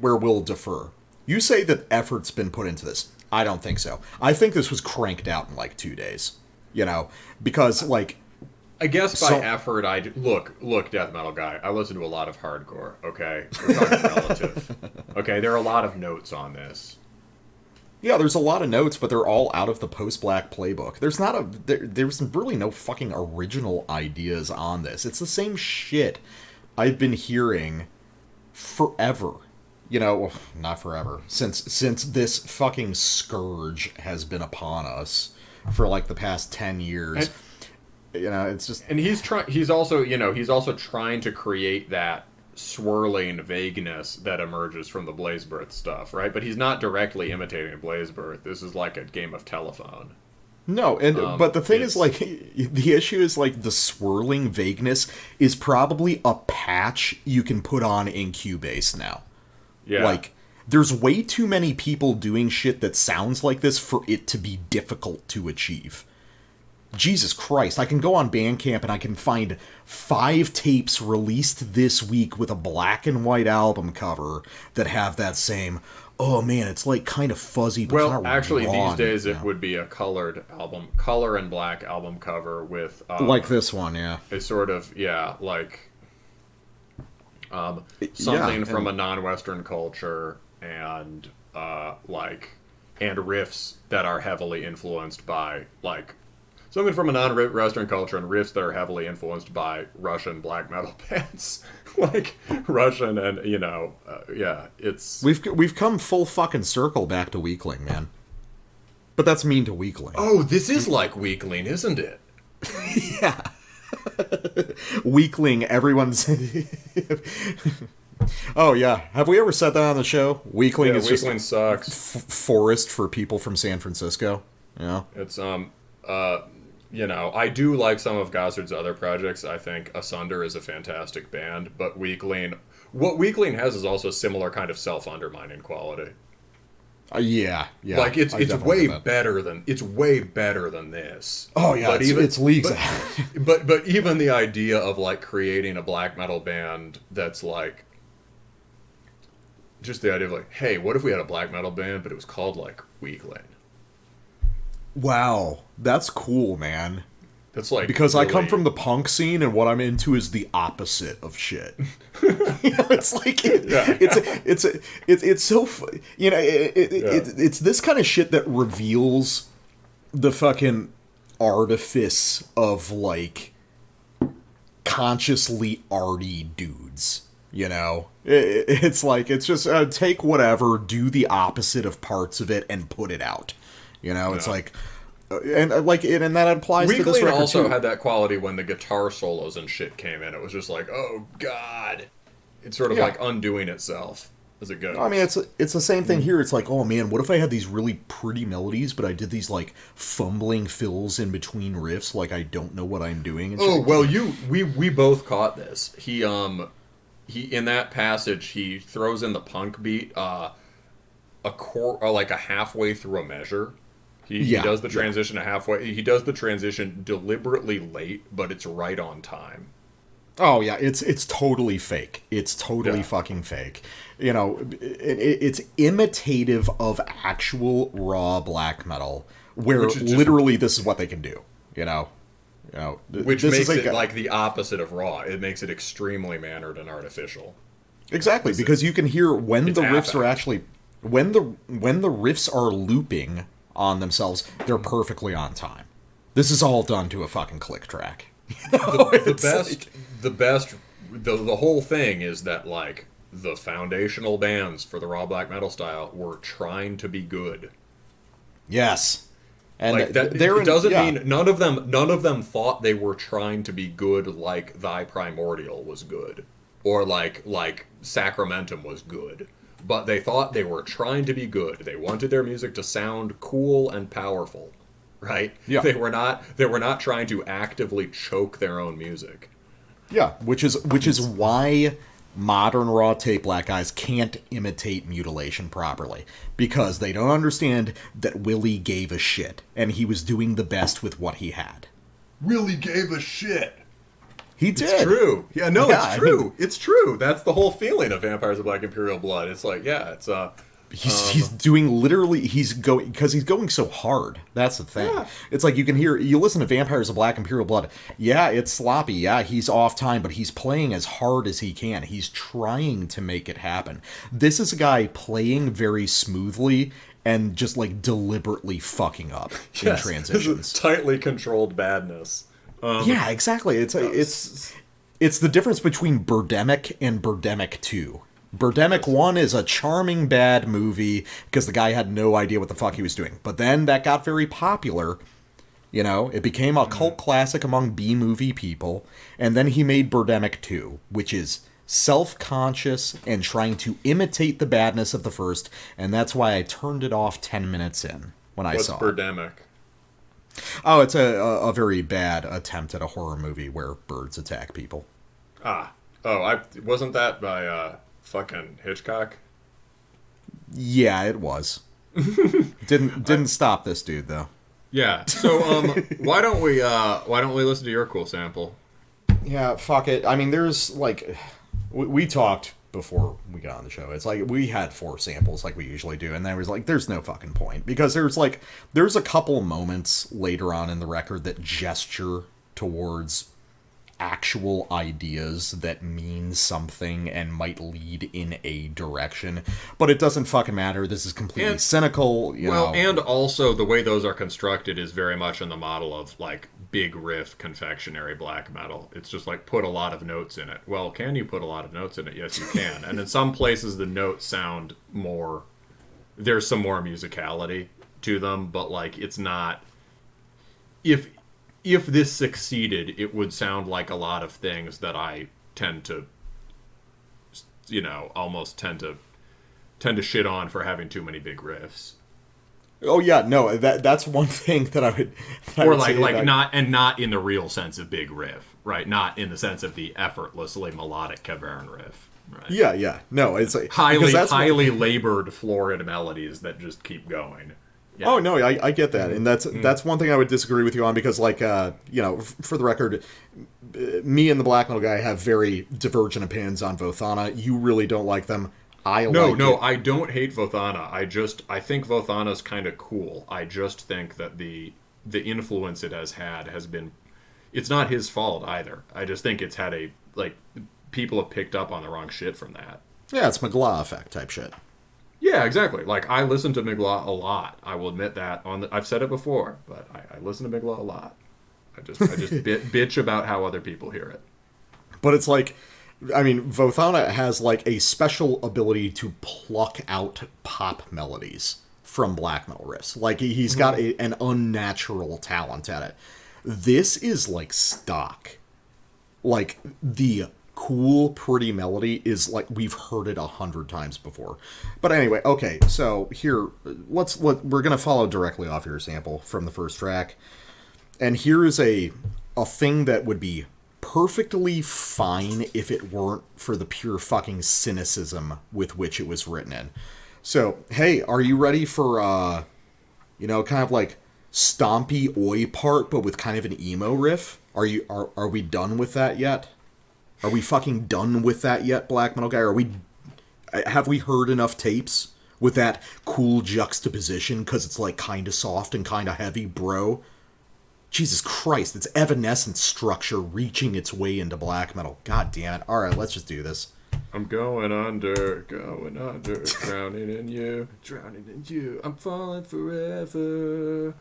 where we'll defer. You say that effort's been put into this. I don't think so. I think this was cranked out in, like, 2 days. You know? Because, like... I guess by effort, look, death metal guy, I listen to a lot of hardcore, okay? We're talking relative. Okay, there are a lot of notes on this. Yeah, there's a lot of notes, but they're all out of the post-black playbook. There's really no fucking original ideas on this. It's the same shit I've been hearing forever. You know, not forever. Since this fucking scourge has been upon us for, like, the past 10 years. You know, it's just... And he's also trying to create that swirling vagueness that emerges from the Blazebirth stuff, right? But he's not directly imitating Blazebirth. This is like a game of telephone. No, and but the thing is, like, the issue is, like, the swirling vagueness is probably a patch you can put on in Cubase now. Yeah. Like, there's way too many people doing shit that sounds like this for it to be difficult to achieve. Jesus Christ, I can go on Bandcamp and I can find 5 tapes released this week with a black and white album cover that have that same, oh man, it's like kind of fuzzy, but well, kind of actually raw, these days you it would be a color and black album cover with like this one, yeah. A sort of like something from a non-Western culture and and riffs that are heavily influenced by, like, something from a non-Western culture and riffs that are heavily influenced by Russian black metal bands, like Russian and it's we've come full fucking circle back to Weakling, man. But that's mean to Weakling. Oh, this is like Weakling, isn't it? Yeah. Weakling, everyone's. Oh yeah, have we ever said that on the show? Weakling is Weakling just sucks. Forest for people from San Francisco. Yeah, it's I do like some of Gossard's other projects. I think Asunder is a fantastic band, but what Weakling has is also a similar kind of self-undermining quality. Yeah. Like it's way better than this. Oh yeah, it's leagues. But even the idea of like creating a black metal band that's like just the idea of like, hey, what if we had a black metal band but it was called like Weakling? Wow, that's cool, man. That's like because really... I come from the punk scene, and what I'm into is the opposite of shit. It's like it's so it's this kind of shit that reveals the fucking artifice of like consciously arty dudes. You know, it's like it's just take whatever, do the opposite of parts of it, and put it out. You know, it's like. And that applies to this record also too. Had that quality when the guitar solos and shit came in. It was just like, oh god, it's sort of like undoing itself as it goes. I mean, it's the same thing here. It's like, oh man, what if I had these really pretty melodies, but I did these like fumbling fills in between riffs, like I don't know what I'm doing. And oh well, we both caught this. He in that passage he throws in the punk beat, like a halfway through a measure. He does the transition halfway. He does the transition deliberately late, but it's right on time. Oh yeah, it's totally fake. It's totally fucking fake. You know, it's imitative of actual raw black metal, where literally this is what they can do. You know, which makes it like the opposite of raw. It makes it extremely mannered and artificial. Exactly, because you can hear when the riffs are actually when the riffs are looping on themselves, they're perfectly on time. This is all done to a fucking click track. The whole thing is that like the foundational bands for the raw black metal style were trying to be good. Yes, and like that it doesn't mean none of them thought they were trying to be good like Thy Primordial was good or like Sacramentum was good. But they thought they were trying to be good. They wanted their music to sound cool and powerful, right? Yeah. They were not trying to actively choke their own music. Yeah, which is why modern raw tape black guys can't imitate mutilation properly, because they don't understand that Willie gave a shit and he was doing the best with what he had. Willie gave a shit. He did. It's true. Yeah, no, it's true. I mean, it's true. That's the whole feeling of Vampires of Black Imperial Blood. It's like, it's he's doing literally. He's going so hard. That's the thing. Yeah. It's like you listen to Vampires of Black Imperial Blood. Yeah, it's sloppy. Yeah, he's off time, but he's playing as hard as he can. He's trying to make it happen. This is a guy playing very smoothly and just like deliberately fucking up in transitions. Tightly controlled badness. Yeah, exactly. It's the difference between Birdemic and Birdemic 2. Birdemic 1 is a charming bad movie because the guy had no idea what the fuck he was doing. But then that got very popular. You know, it became a cult classic among B-movie people. And then he made Birdemic 2, which is self-conscious and trying to imitate the badness of the first. And that's why I turned it off 10 minutes in when I saw it. What's Birdemic? Oh, it's a very bad attempt at a horror movie where birds attack people. Wasn't that by fucking Hitchcock? Yeah, it was. Didn't stop this dude though. Yeah. So why don't we listen to your cool sample? Yeah, fuck it. I mean, there's like we talked before we got on the show. It's like we had 4 samples like we usually do, and there was like there's no fucking point because there's a couple moments later on in the record that gesture towards actual ideas that mean something and might lead in a direction, but it doesn't fucking matter. This is completely cynical, you know. And also the way those are constructed is very much in the model of like big riff confectionery black metal. It's just like put a lot of notes in it. Well, can you put a lot of notes in it? Yes, you can. And in some places the notes sound more, there's some more musicality to them, but like it's not, if this succeeded, it would sound like a lot of things that I tend to, you know, almost tend to shit on for having too many big riffs. Oh yeah, no, that's one thing that I would. Or not in the real sense of big riff, right? Not in the sense of the effortlessly melodic Caverne riff. Right? Yeah, no, it's like highly labored florid melodies that just keep going. Yeah. Oh no, I get that, and that's one thing I would disagree with you on, because like you know, for the record, me and the black metal guy have very divergent opinions on Vothana. You really don't like them. I don't hate Vothana. I think Vothana's kind of cool. I just think that the influence it has had has been, it's not his fault either. I just think it's had a, like, people have picked up on the wrong shit from that. Yeah, it's Migla effect type shit. Yeah, exactly. Like, I listen to Migla a lot. I will admit that. I've said it before, but I listen to Migla a lot. I just bitch about how other people hear it. But it's like, I mean, Vothana has like a special ability to pluck out pop melodies from black metal riffs. Like, he's got an unnatural talent at it. This is like stock. Like, the cool, pretty melody is like, we've heard it 100 times before. But anyway, okay, so here, we're gonna follow directly off your sample from the first track. And here is a thing that would be perfectly fine if it weren't for the pure fucking cynicism with which it was written in. So, hey, are you ready for, you know, kind of like stompy oi part, but with kind of an emo riff? Are we done with that yet? Are we fucking done with that yet, black metal guy? Have we heard enough tapes with that cool juxtaposition, because it's like kind of soft and kind of heavy, bro? Jesus Christ, it's evanescent structure reaching its way into black metal. God damn it. Alright, let's just do this. I'm going under, drowning in you, I'm falling forever.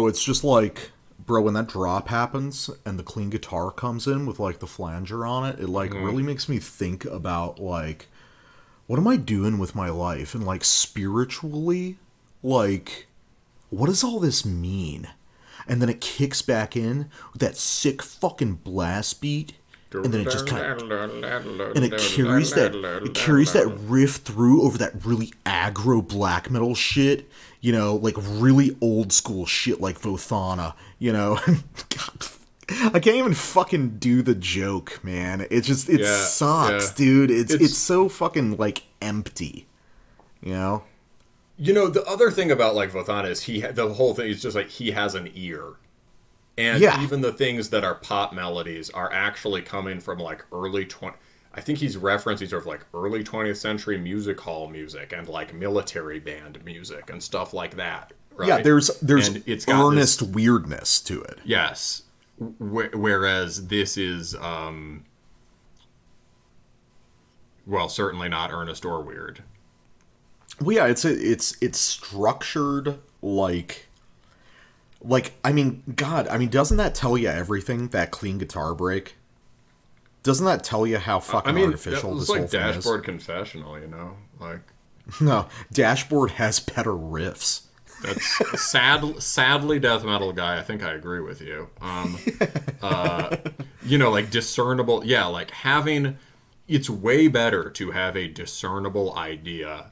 It's just like, bro, when that drop happens and the clean guitar comes in with like the flanger on it, it like really makes me think about like, what am I doing with my life? And like spiritually, like, what does all this mean? And then it kicks back in with that sick fucking blast beat. And then it just kind of, and it carries that riff through over that really aggro black metal shit, you know, like really old school shit like Vothana, you know. God, I can't even fucking do the joke, man. It sucks, yeah. dude. It's so fucking, like, empty. You know? You know, the other thing about, like, Vothana is the whole thing is just, like, he has an ear. And even the things that are pop melodies are actually coming from, like, I think he's referencing sort of, like, early 20th century music hall music and, like, military band music and stuff like that, right? Yeah, there's it's got earnest weirdness to it. Yes. Whereas this is, well, certainly not earnest or weird. Well, yeah, it's structured like I mean, God, I mean, doesn't that tell you everything? That clean guitar break. Doesn't that tell you how fucking artificial this whole thing is? It's like Dashboard Confessional, you know, like. No, Dashboard has better riffs. That's sadly death metal guy. I think I agree with you. You know, like discernible. Yeah, like it's way better to have a discernible idea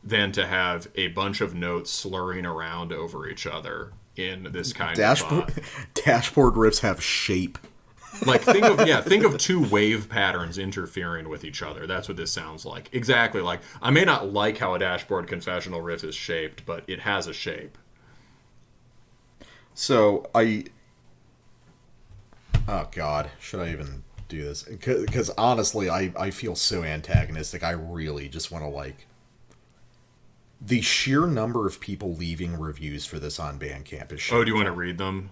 than to have a bunch of notes slurring around over each other in this kind of. Dashboard riffs have shape. Like think of two wave patterns interfering with each other. That's what this sounds like. Exactly. Like I may not like how a Dashboard Confessional riff is shaped, but it has a shape. So oh God, should I even do this? Because honestly, I feel so antagonistic. I really just want to like the sheer number of people leaving reviews for this on Bandcamp is. Oh, do you want to read them?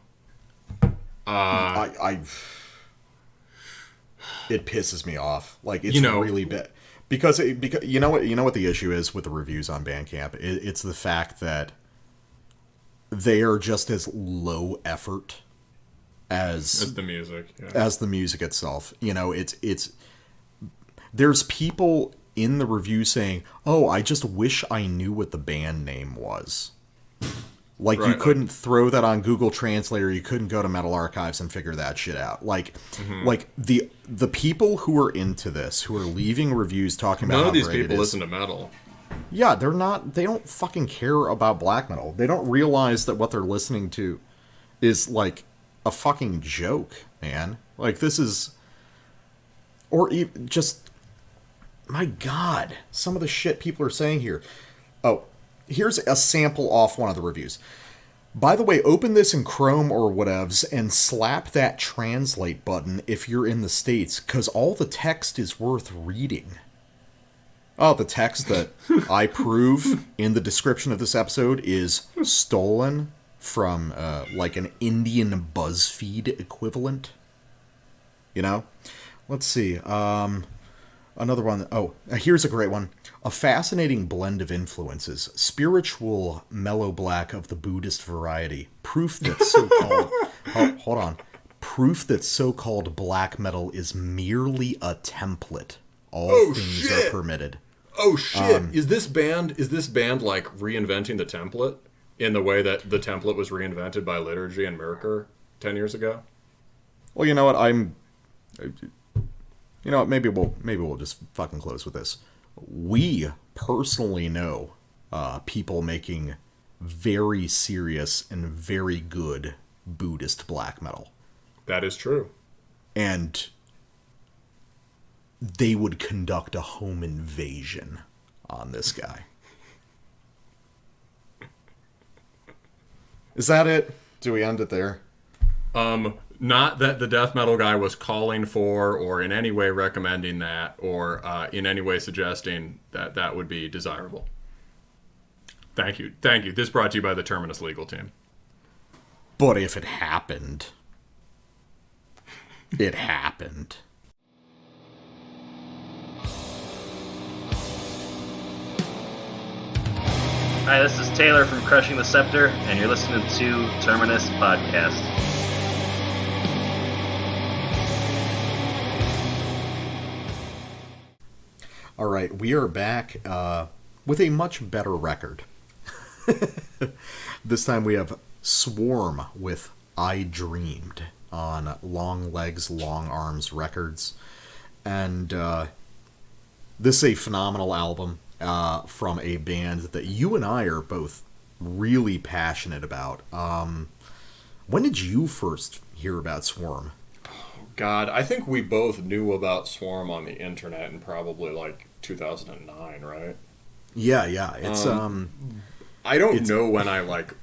It pisses me off. Like it's really bad because you know what the issue is with the reviews on Bandcamp. It's the fact that they are just as low effort as the music, as the music itself. You know, it's there's people in the review saying, "Oh, I just wish I knew what the band name was." Like, right, you couldn't throw that on Google Translate, or you couldn't go to Metal Archives and figure that shit out. Like, like the people who are into this, who are leaving reviews talking about none how of these great people it is, listen to metal. Yeah, they don't fucking care about black metal. They don't realize that what they're listening to is, like, a fucking joke, man. Like, this is... Or even just... My God, some of the shit people are saying here. Oh, here's a sample off one of the reviews. By the way, open this in Chrome or whatevs and slap that translate button if you're in the States, because all the text is worth reading. Oh, the text that I prove in the description of this episode is stolen from, like, an Indian BuzzFeed equivalent. You know? Let's see. Another one. Oh, here's a great one. A fascinating blend of influences. Spiritual mellow black of the Buddhist variety. Proof that so-called... hold on. Proof that so-called black metal is merely a template. All things are permitted. Oh shit! Is this band like reinventing the template in the way that the template was reinvented by Liturgy and Murk 10 years ago? Well, you know what? You know what? Maybe we'll just fucking close with this. We personally know people making very serious and very good Buddhist black metal. That is true. And they would conduct a home invasion on this guy. Is that it? Do we end it there? Not that the death metal guy was calling for or in any way recommending that or in any way suggesting that that would be desirable. Thank you. Thank you. This brought to you by the Terminus legal team. But if it happened, it happened. Hi, this is Taylor from Crushing the Scepter, and you're listening to Terminus Podcast. All right, we are back with a much better record. This time we have Swarrrm with I Dreamed on Long Legs, Long Arms Records. And this is a phenomenal album from a band that you and I are both really passionate about. When did you first hear about Swarrrm? God, I think we both knew about Swarrrm on the internet in probably like 2009, right? Yeah. It's I don't know when I like.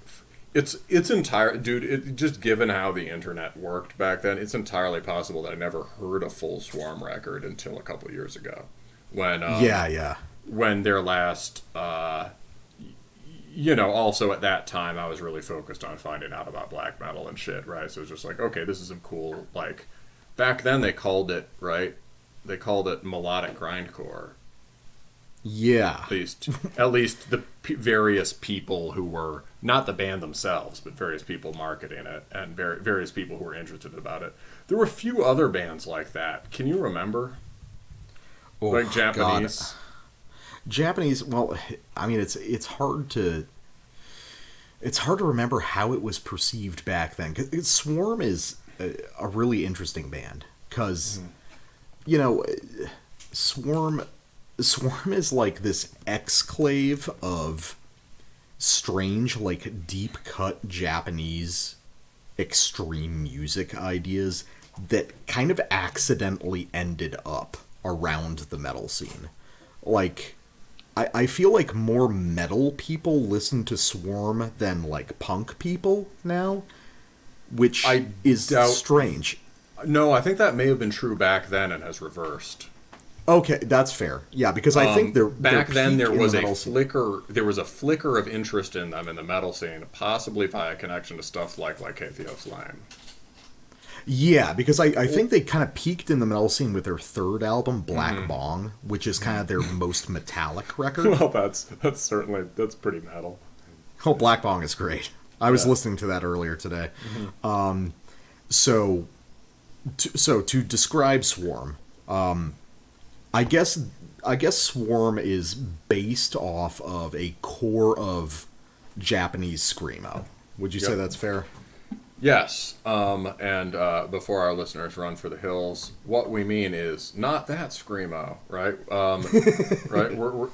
It's entire, dude. Just given how the internet worked back then, it's entirely possible that I never heard a full Swarrrm record until a couple years ago, when when their last. Also at that time I was really focused on finding out about black metal and shit, right? So it was just like, okay, this is some cool, like, back then they called it, right? They called it melodic grindcore. Yeah. At least the various people who were, not the band themselves, but various people marketing it and various people who were interested about it. There were a few other bands like that. Can you remember? Oh, like Japanese? God. Japanese, well, I mean, it's hard to remember how it was perceived back then. 'Cause Swarrrm is a really interesting band because, Swarrrm is like this exclave of strange, like deep cut Japanese extreme music ideas that kind of accidentally ended up around the metal scene. Like, I feel like more metal people listen to Swarrrm than, like, punk people now, which is strange. No, I think that may have been true back then and has reversed. Okay, that's fair. Yeah, because I think back then there was a flicker of interest in them in the metal scene, possibly via connection to stuff like Lycathio Flame. Yeah, because I think they kind of peaked in the metal scene with their third album, Black Bong, which is kind of their most metallic record. Well, that's pretty metal. Oh, Black Bong is great. I was listening to that earlier today. Mm-hmm. So to describe Swarrrm, I guess Swarrrm is based off of a core of Japanese screamo. Would you say that's fair? Yes, and before our listeners run for the hills, what we mean is not that screamo, right? Right? We're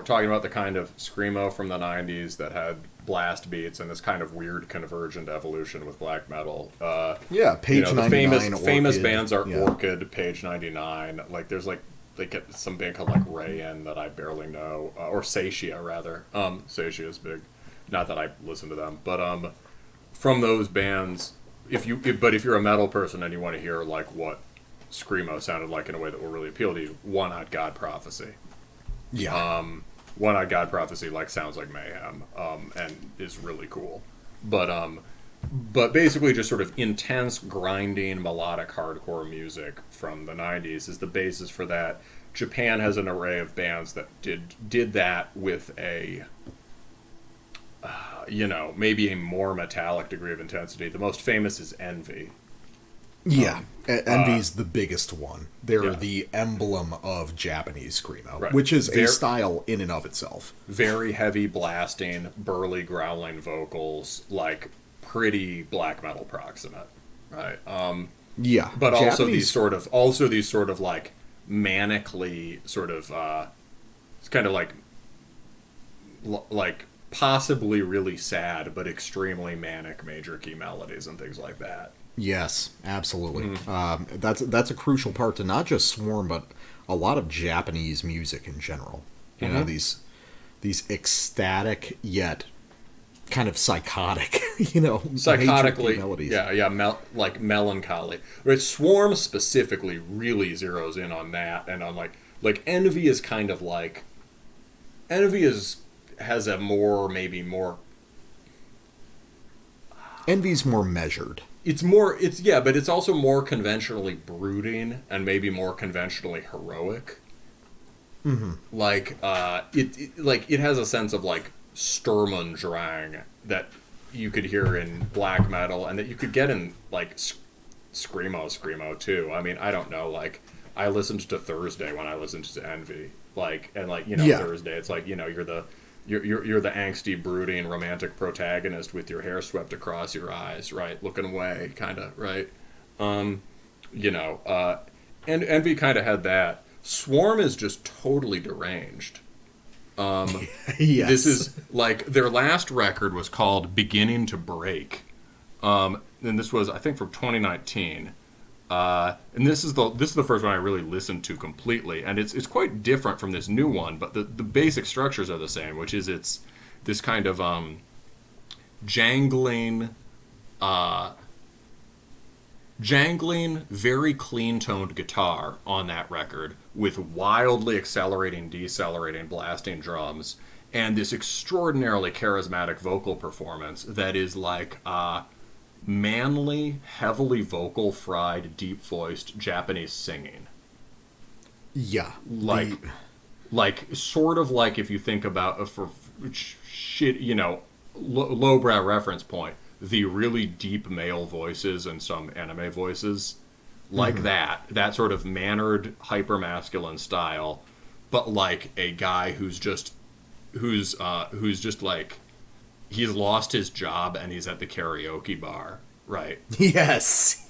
talking about the kind of screamo from the '90s that had blast beats and this kind of weird convergent evolution with black metal. Page 99. The famous bands are Orchid, Page 99. Like there's they get some band called like Rayan that I barely know, or Satia rather. Satia is big. Not that I listen to them, but from those bands, if you're a metal person and you want to hear like what screamo sounded like in a way that will really appeal to you, One-Eyed God Prophecy. Yeah. One-Eyed God Prophecy sounds like mayhem, and is really cool. But basically just sort of intense, grinding, melodic hardcore music from the 90s is the basis for that. Japan has an array of bands that did that with a maybe a more metallic degree of intensity. The most famous is Envy. Yeah, Envy's the biggest one. They're the emblem of Japanese screamo, right. Which is a style in and of itself. Very heavy blasting, burly growling vocals, like pretty black metal proximate, right? But Japanese... also these sort of like manically sort of it's kind of like possibly really sad but extremely manic major key melodies and things like that. Yes, absolutely. That's a crucial part to not just Swarrrm, but a lot of Japanese music in general. You know, these ecstatic yet kind of psychotic, psychotically melodies. Like melancholy. Right, Swarrrm specifically really zeroes in on that, and on like Envy is kind of like has a maybe more. Envy's more measured. But it's also more conventionally brooding and maybe more conventionally heroic. Mm-hmm. It has a sense of like Sturm und Drang that you could hear in black metal and that you could get in like screamo too. I mean, I don't know. Like I listened to Thursday when I listened to Envy. Thursday. It's like you're the angsty, brooding, romantic protagonist with your hair swept across your eyes, right? Looking away, kind of, right? And Envy kind of had that. Swarrrm is just totally deranged. Yes. This is, like, their last record was called Beginning to Break. and this was, I think, from 2019. And this is the first one I really listened to completely, and it's quite different from this new one, but the basic structures are the same, which is it's this kind of jangling, very clean-toned guitar on that record with wildly accelerating, decelerating, blasting drums, and this extraordinarily charismatic vocal performance that is like manly, heavily vocal fried, deep-voiced Japanese singing. Yeah. Like sort of like if you think about, for shit, lowbrow reference point, the really deep male voices and some anime voices, like that sort of mannered, hyper-masculine style, but like a guy who's just like, he's lost his job and he's at the karaoke bar, right? Yes.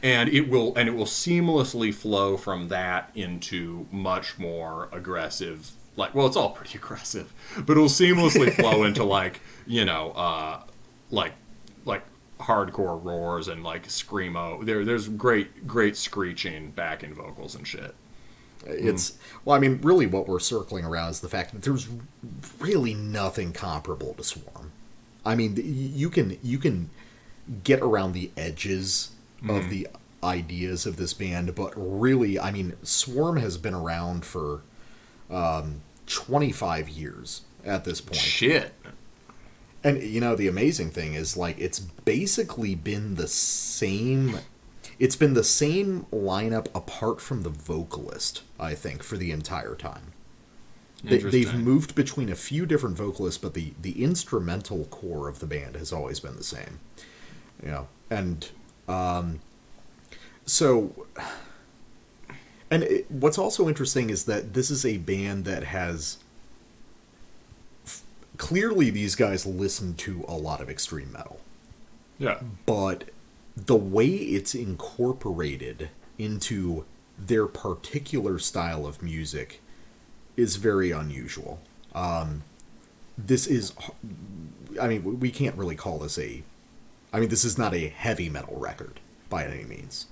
And it will seamlessly flow from that into much more aggressive, like, well, it's all pretty aggressive, but it'll seamlessly flow into like hardcore roars and like screamo. There's great screeching backing vocals and shit. It's well, I mean, really, what we're circling around is the fact that there's really nothing comparable to Swarrrm. I mean, you can get around the edges of the ideas of this band, but really, I mean, Swarrrm has been around for 25 years at this point. Shit. And, the amazing thing is, like, it's basically been the same... It's been the same lineup apart from the vocalist, I think, for the entire time. They've moved between a few different vocalists, but the instrumental core of the band has always been the same. And what's also interesting is that this is a band that has... Clearly, these guys listen to a lot of extreme metal. Yeah. But the way it's incorporated into their particular style of music is very unusual. This is... I mean, we can't really call this a... I mean, this is not a heavy metal record, by any means.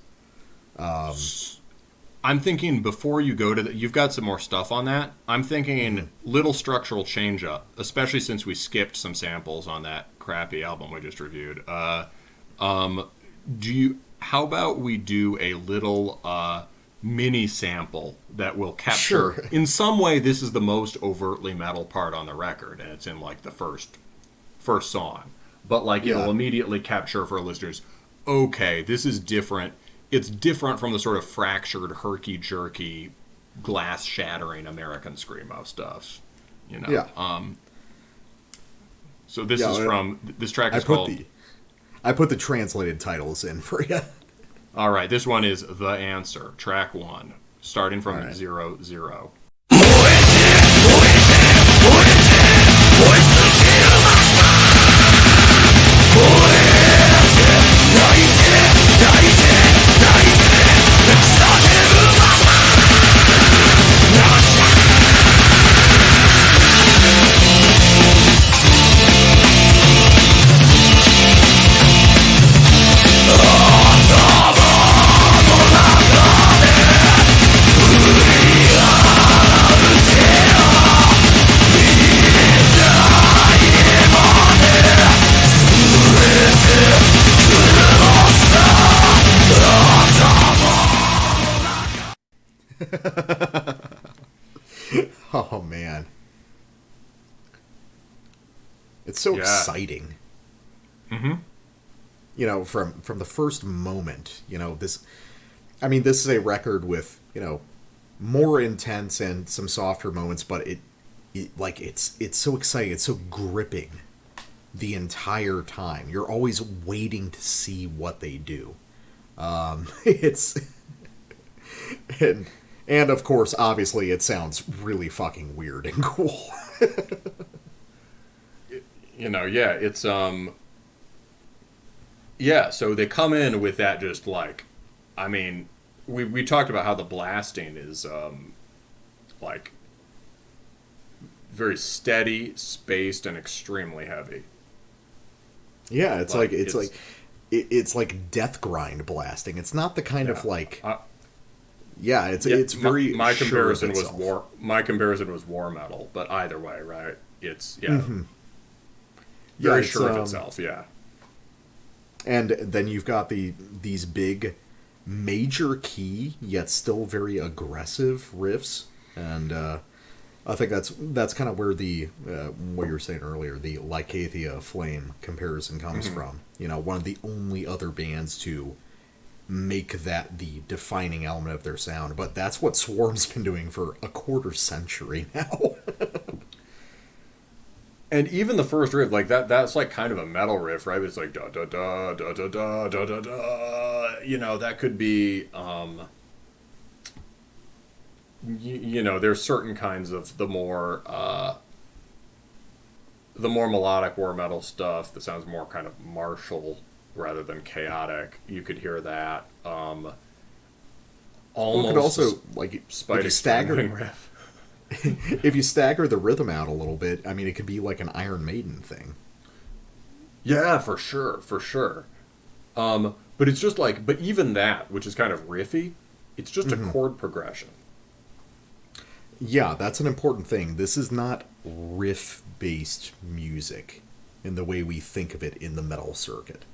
I'm thinking, before you go to you've got some more stuff on that. I'm thinking little structural change up, especially since we skipped some samples on that crappy album we just reviewed. How about we do a little mini sample that will capture... Sure. In some way, this is the most overtly metal part on the record, and it's in, like, the first song. But, like, it'll immediately capture for listeners, okay, this is different. It's different from the sort of fractured, herky-jerky, glass-shattering American screamo stuff. Yeah. So this is from... This track is called... I put the translated titles in for you. All right, this one is The Answer, track 1, starting from 0, 0. Oh, man. It's so exciting. Mm-hmm. From the first moment, this... I mean, this is a record with, more intense and some softer moments, but it's so exciting. It's so gripping the entire time. You're always waiting to see what they do. It's... And of course, obviously, it sounds really fucking weird and cool. It's so they come in with that just like, I mean, we talked about how the blasting is like very steady, spaced, and extremely heavy. Yeah, it's it's like death grind blasting. It's not the kind of like it's very my comparison sure was war metal, but either way, right? It's very sure of itself, yeah. And then you've got these big major key yet still very aggressive riffs, and I think that's kind of where the what you were saying earlier, the Lycathia Flame comparison comes from. You know, one of the only other bands to make that the defining element of their sound, but that's what Swarrrm's been doing for a quarter century now. And even the first riff, like that's like kind of a metal riff, right? It's like da da da da da da da da da. You know, that could be you know, there's certain kinds of the more melodic war metal stuff that sounds more kind of martial rather than chaotic. You could hear that. Almost could also like Spidey staggering riff. If you stagger the rhythm out a little bit, I mean, it could be like an Iron Maiden thing. Yeah, for sure. But it's just like, but even that, which is kind of riffy, it's just a chord progression. Yeah, that's an important thing. This is not riff-based music in the way we think of it in the metal circuit.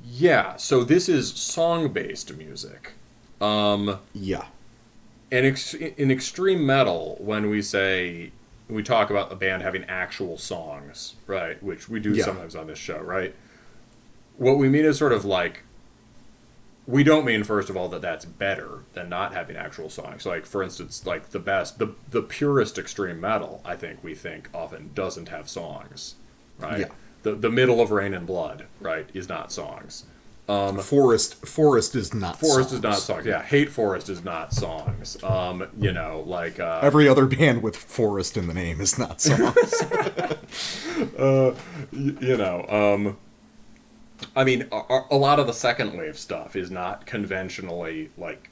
Yeah, so this is song-based music. Yeah. And in extreme metal, when we talk about the band having actual songs, right, which we do sometimes on this show, right, what we mean is sort of like, we don't mean, first of all, that that's better than not having actual songs. Like, for instance, like the purest extreme metal, I think we think often doesn't have songs, right? Yeah. The middle of Rain and Blood, right, is not songs. Forest is not Forest songs. is not songs. Yeah, Hate Forest is not songs. You know, like every other band with Forest in the name is not songs. you know, I mean, a lot of the second wave stuff is not conventionally like.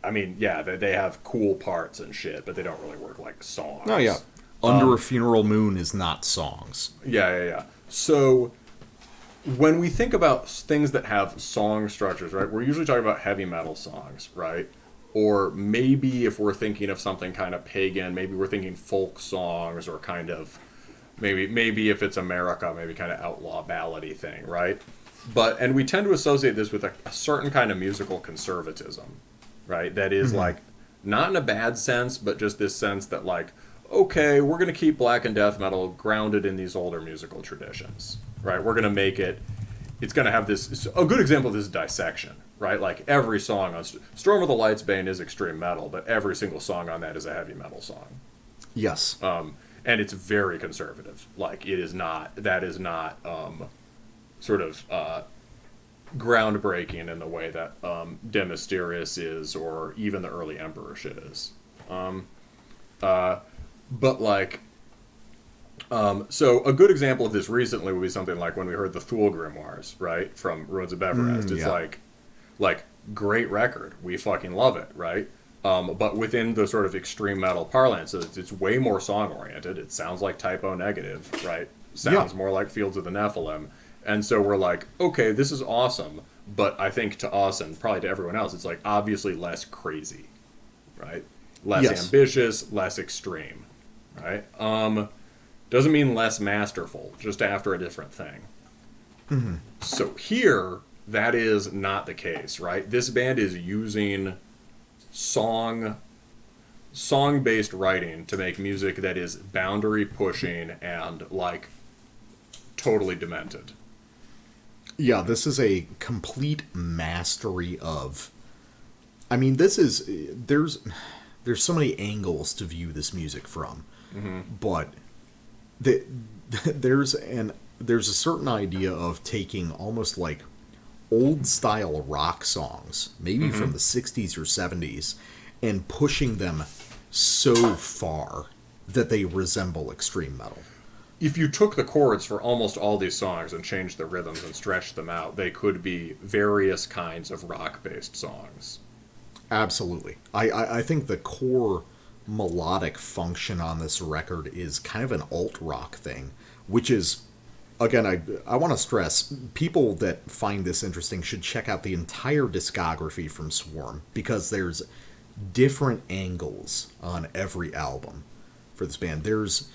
I mean, yeah, they have cool parts and shit, but they don't really work like songs. Oh yeah, Under a Funeral Moon is not songs. Yeah. So, when we think about things that have song structures, right, we're usually talking about heavy metal songs, right? Or maybe if we're thinking of something kind of pagan, maybe we're thinking folk songs, or kind of, maybe if it's America, maybe kind of outlaw ballady thing, right? And we tend to associate this with a certain kind of musical conservatism, right? That is like, not in a bad sense, but just this sense that like, okay, we're going to keep black and death metal grounded in these older musical traditions, right? We're going to make it's going to have this, a good example of this is Dissection, right? Like every song on Storm of the Light's Bane is extreme metal, but every single song on that is a heavy metal song. Yes. And it's very conservative. Like that is not sort of groundbreaking in the way that De Mysterious is, or even the early Emperor shit is. But like, so a good example of this recently would be something like when we heard the Thule Grimoires, right, from Roads of Everest. It's like great record, we fucking love it, right? But within the sort of extreme metal parlance, it's way more song oriented. It sounds like Typo Negative, right? Sounds more like Fields of the Nephilim, and so we're like, okay, this is awesome. But I think to us and probably to everyone else, it's like obviously less crazy, right? Less ambitious, less extreme. Right? Doesn't mean less masterful, just after a different thing. So here, that is not the case, right? This band is using song-based writing to make music that is boundary pushing and like totally demented. Yeah, this is a complete mastery of. I mean, there's so many angles to view this music from. But there's a certain idea of taking almost like old style rock songs, maybe from the 60s or 70s, and pushing them so far that they resemble extreme metal. If you took the chords for almost all these songs and changed the rhythms and stretched them out, they could be various kinds of rock-based songs. Absolutely. I think the core melodic function on this record is kind of an alt rock thing, which is again, I want to stress, people that find this interesting should check out the entire discography from Swarrrm, because there's different angles on every album for this band. There's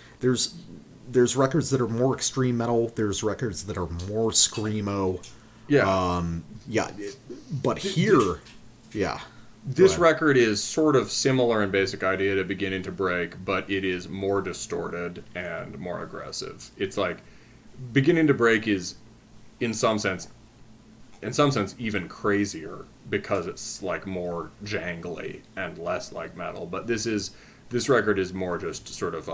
records that are more extreme metal. There's records that are more screamo. Yeah. But here, yeah. This record is sort of similar in basic idea to Beginning to Break, but it is more distorted and more aggressive. It's like Beginning to Break is, in some sense, even crazier because it's like more jangly and less like metal. But this record is more just sort of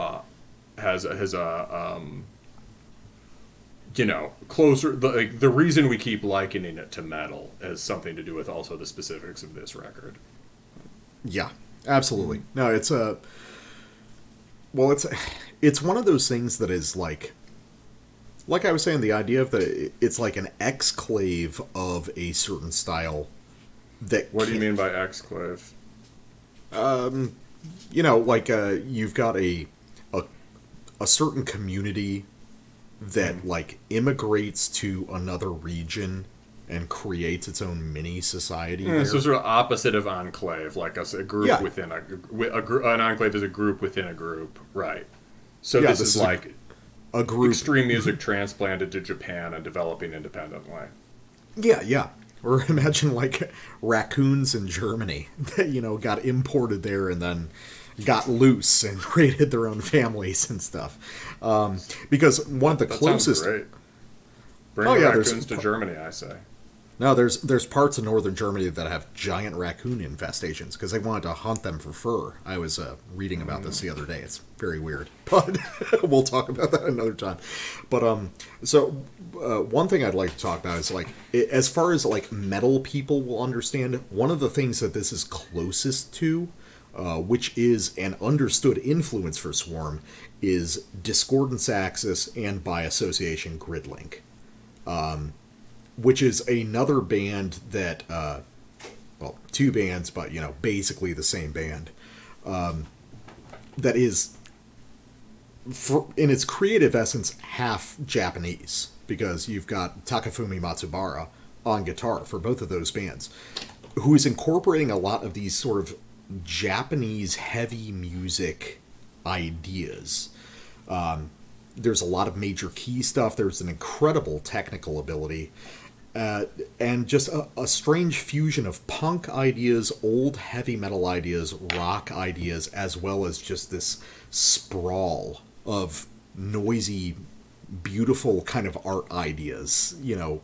has a closer. The reason we keep likening it to metal has something to do with also the specifics of this record. Yeah, absolutely. No, it's one of those things that is like I was saying, the idea of it's like an exclave of a certain style. What do you mean by exclave? You've got a certain community that like immigrates to another region and creates its own mini society. So sort of opposite of enclave, like a group within an enclave is a group within a group, right? So this is like a group, extreme music transplanted to Japan and developing independently. Yeah. Or imagine like raccoons in Germany that got imported there and then got loose and created their own families and stuff. Because one of the closest... Sounds great. Bring raccoons to Germany, I say. No, there's parts of northern Germany that have giant raccoon infestations because they wanted to hunt them for fur. I was reading about this the other day. It's very weird, but we'll talk about that another time. But one thing I'd like to talk about is like as far as like metal people will understand, one of the things that this is closest to, which is an understood influence for Swarrrm, is Discordance Axis and by association Gridlink. Which is another band that, two bands, but, basically the same band, that is, in its creative essence, half Japanese, because you've got Takafumi Matsubara on guitar for both of those bands, who is incorporating a lot of these sort of Japanese heavy music ideas. There's a lot of major key stuff. There's an incredible technical ability. And just a strange fusion of punk ideas, old heavy metal ideas, rock ideas, as well as just this sprawl of noisy, beautiful kind of art ideas,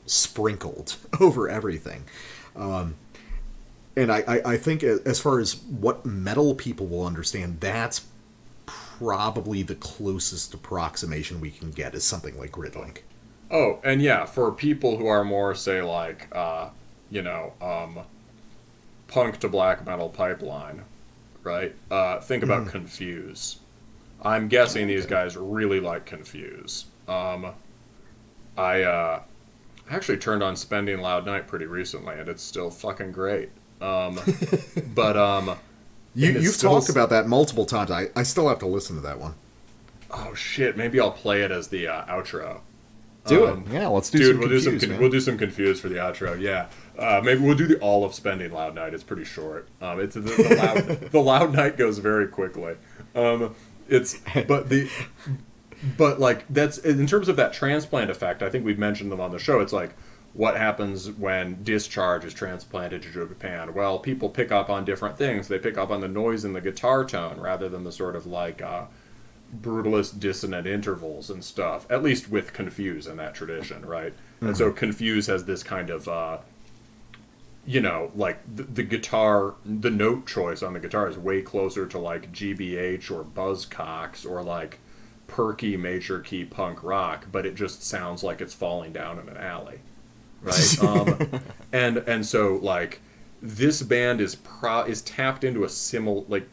sprinkled over everything. And I think as far as what metal people will understand, that's probably the closest approximation we can get is something like Gridlink. Oh, and yeah, for people who are more, say, like, punk to black metal pipeline, right? Think about Confuse. I'm guessing these guys really like Confuse. I actually turned on Spending Loud Night pretty recently, and it's still fucking great. You've talked about that multiple times. I still have to listen to that one. Oh, shit. Maybe I'll play it as the outro. Do it. Yeah, let's do some Confuse, we'll do some Confuse for the outro, yeah. Maybe we'll do all of Spending Loud Night. It's pretty short. The Loud Night goes very quickly. But that's, in terms of that transplant effect, I think we've mentioned them on the show. It's like, what happens when Discharge is transplanted to Japan? Well, people pick up on different things. They pick up on the noise in the guitar tone rather than the sort of like brutalist dissonant intervals and stuff, at least with Confuse in that tradition, right? Mm-hmm. And so Confuse has this kind of like the guitar, the note choice on the guitar is way closer to like GBH or Buzzcocks or like perky major key punk rock, but it just sounds like it's falling down in an alley, right? And so like this band is tapped into a similar, like,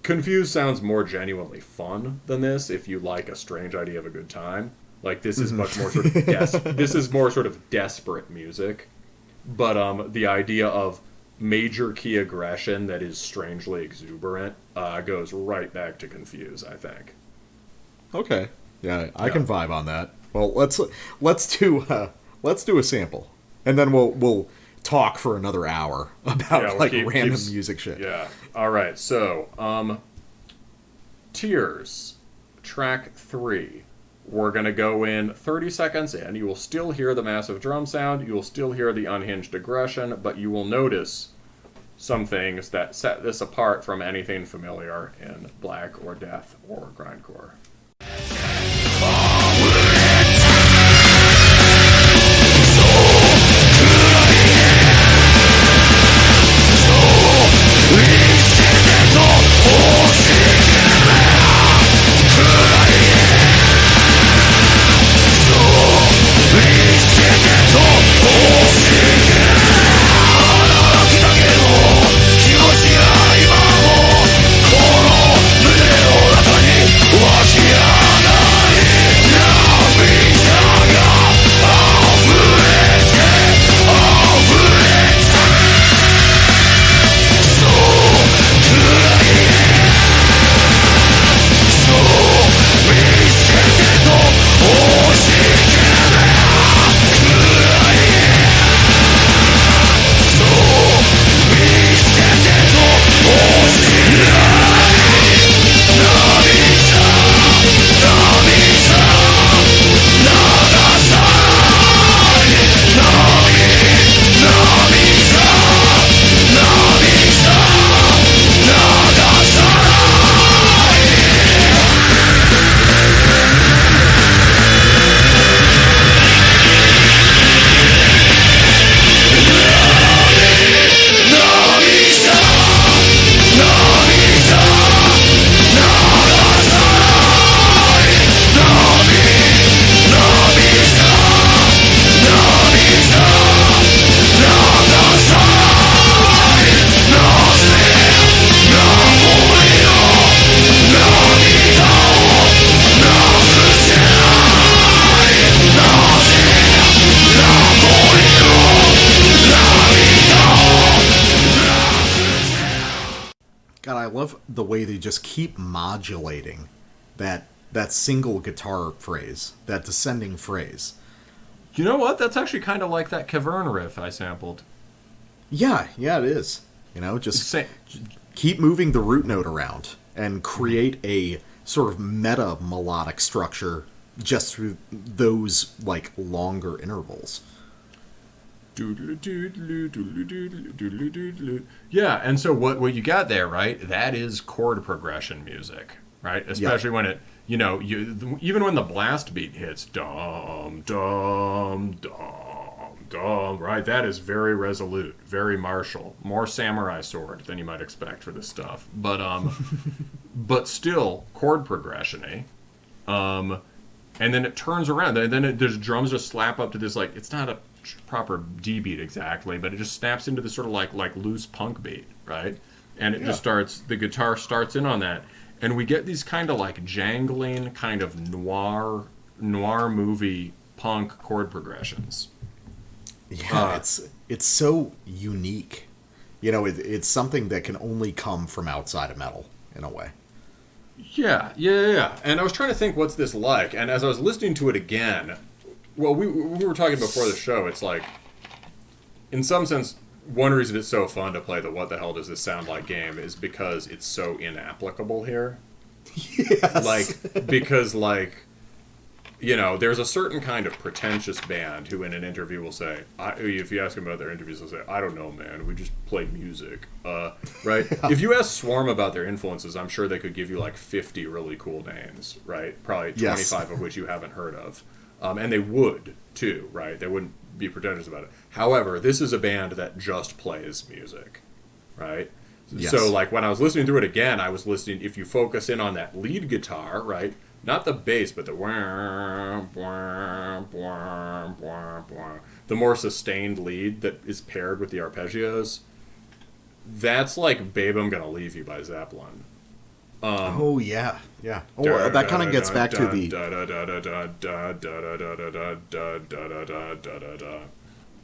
Confused sounds more genuinely fun than this if you like a strange idea of a good time. Like, this is much more sort of this is more sort of desperate music. But the idea of major key aggression that is strangely exuberant goes right back to Confuse, I think. Okay. Yeah, I can vibe on that. Well, let's do a sample, and then we'll talk for another hour about random music shit. Yeah. All right. So, Tears, track 3. We're gonna go in 30 seconds in. You will still hear the massive drum sound. You will still hear the unhinged aggression, but you will notice some things that set this apart from anything familiar in black or death or grindcore. The way they just keep modulating that single guitar phrase, that descending phrase. You know what? That's actually kind of like that Caverne riff I sampled. Yeah, it is. Just keep moving the root note around and create a sort of meta melodic structure just through those longer intervals. Yeah, and so what you got there, right? That is chord progression music, right? Especially when it, even when the blast beat hits, dum dum dum dum, right? That is very resolute, very martial, more samurai sword than you might expect for this stuff. But but still chord progression-y. And then it turns around, and then there's drums just slap up to this it's not a proper D beat exactly, but it just snaps into this sort of like loose punk beat, right? And it just starts, the guitar starts in on that, and we get these kind of jangling, kind of noir movie punk chord progressions. Yeah, it's so unique. It's something that can only come from outside of metal in a way. Yeah. And I was trying to think, what's this like? And as I was listening to it again, well, we were talking before the show, it's in some sense, one reason it's so fun to play the what the hell does this sound like game is because it's so inapplicable here. Yes. Because there's a certain kind of pretentious band who in an interview will say, if you ask them about their interviews, they'll say, I don't know, man, we just play music. Right? Yeah. If you ask Swarrrm about their influences, I'm sure they could give you 50 really cool names, right? Probably 25 of which you haven't heard of. And they would, too, right? They wouldn't be pretentious about it. However, this is a band that just plays music, right? Yes. So, when I was listening through it again, I was listening, if you focus in on that lead guitar, right? Not the bass, but the wah, wah, wah, wah, wah, the more sustained lead that is paired with the arpeggios. That's like Babe, I'm Gonna Leave You by Zeppelin. Oh, yeah. Oh, that kind of gets back to the...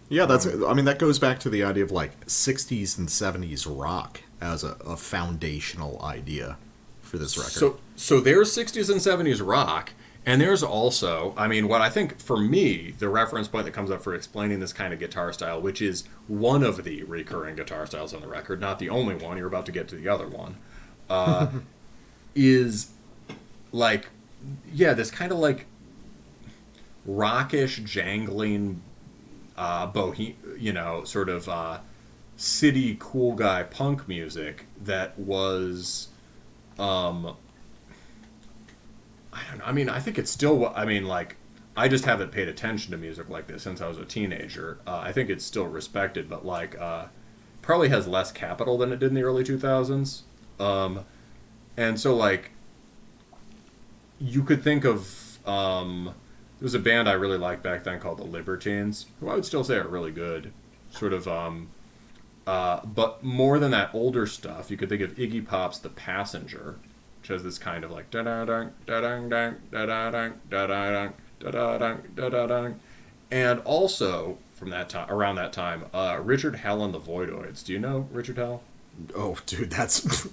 Yeah, that goes back to the idea of 60s and 70s rock as a foundational idea for this record. So there's 60s and 70s rock, And there's also, I mean, what I think, for me, the reference point that comes up for explaining this kind of guitar style, which is one of the recurring guitar styles on the record, not the only one, you're about to get to the other one, is like, yeah, this kind of like rockish, jangling, sort of city cool guy punk music that was, I don't know. I mean, I think it's still. I mean, like, I just haven't paid attention to music like this since I was a teenager. I think it's still respected, but like, probably has less capital than it did in the early 2000s. And so, like, you could think of. There was a band I really liked back then called the Libertines, who I would still say are really good. Sort of. But more than that older stuff, you could think of Iggy Pop's "The Passenger," which has this kind of like da da da da da da da da da da da da da, and also from that time, around that time, Richard Hell and the Voidoids. Do you know Richard Hell? Oh, dude, that's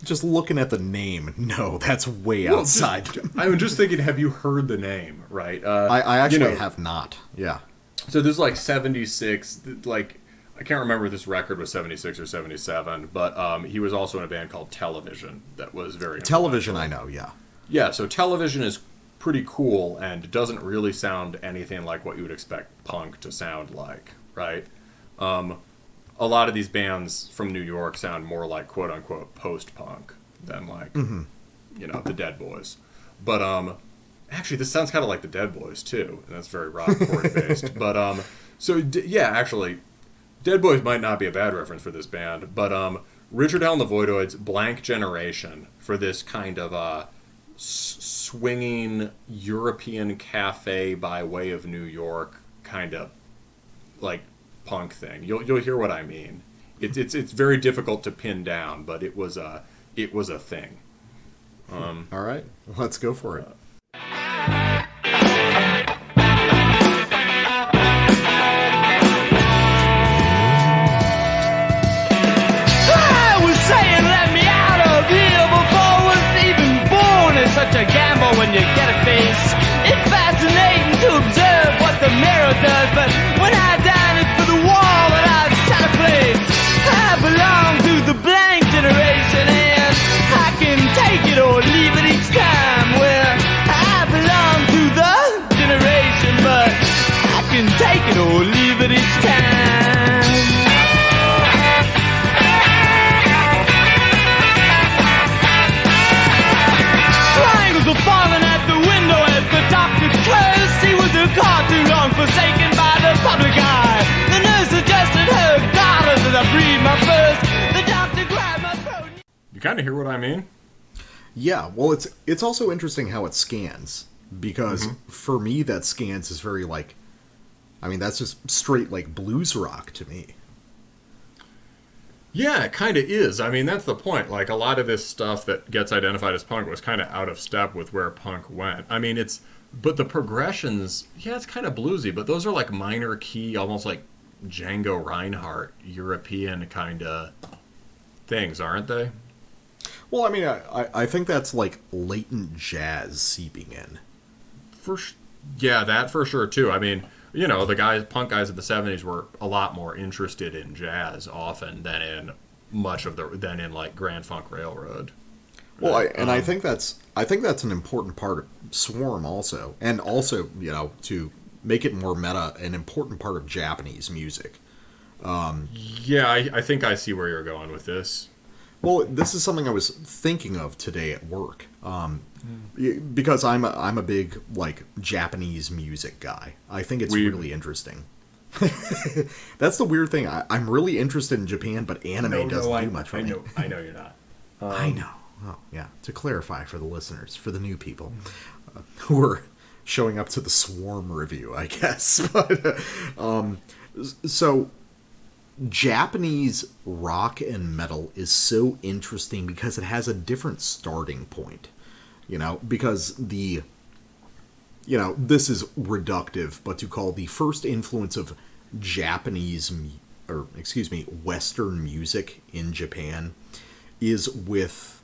just looking at the name. No, that's way outside. I'm just thinking, have you heard the name? Right? I actually have not. Yeah. So there's like 76, like. I can't remember if this record was 76 or 77, but he was also in a band called Television that was very Television, I know, yeah. Yeah, so Television is pretty cool and doesn't really sound anything like what you would expect punk to sound like, right? A lot of these bands from New York sound more like quote-unquote post-punk than like, the Dead Boys. But actually, this sounds kind of like the Dead Boys, too, and that's very rock-based. But, actually... Dead Boys might not be a bad reference for this band, but Richard Hell and the Voidoids, Blank Generation, for this kind of swinging European cafe by way of New York kind of like punk thing. You'll hear what I mean. It's very difficult to pin down, but it was a thing. All right, let's go for it. Such a gamble when you get a face. It's fascinating to observe what the mirror does, but when I dine it's for the wall that I've set a place. I belong to the blank generation and I can take it or leave it each time. Well, I belong to the generation, but I can take it or leave it each time. Were falling at the window as the doctor closed. He was a car too long forsaken by the public eye. The nurse adjusted her garters as I breathed my first. The doctor grabbed my throat. You kind of hear what I mean? Yeah, well, it's also interesting how it scans, because for me that scans is very like, I mean, that's just straight like blues rock to me. Yeah, it kind of is. I mean, that's the point. Like, a lot of this stuff that gets identified as punk was kind of out of step with where punk went. I mean, but the progressions, yeah, it's kind of bluesy, but those are like minor key, almost like Django Reinhardt, European kind of things, aren't they? Well, I mean, I think that's like latent jazz seeping in. Yeah, that for sure, too. I mean... the punk guys of the 70s were a lot more interested in jazz often than in like Grand Funk Railroad. Well, I think that's an important part of Swarrrm also, and also to make it more meta, an important part of Japanese music. I think I see where you're going with this. Well, this is something I was thinking of today at work, because I'm a big like Japanese music guy. I think it's really interesting. That's the weird thing. I'm really interested in Japan, but anime doesn't do much for me. I know you're not. I know. Oh, yeah. To clarify for the listeners, for the new people who are showing up to the Swarrrm review, I guess. But so. Japanese rock and metal is so interesting because it has a different starting point, because this is reductive, but to call the first influence of Western music in Japan is with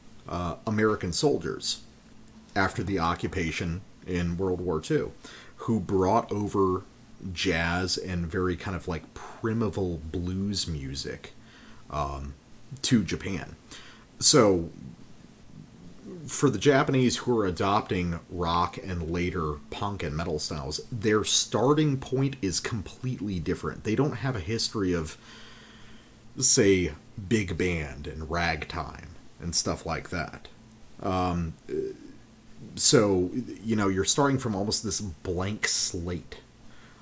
American soldiers after the occupation in World War II, who brought over jazz and very kind of like primeval blues music to Japan. So for the Japanese who are adopting rock and later punk and metal styles, their starting point is completely different. They don't have a history of, say, big band and ragtime and stuff like that. So, you know, you're starting from almost this blank slate,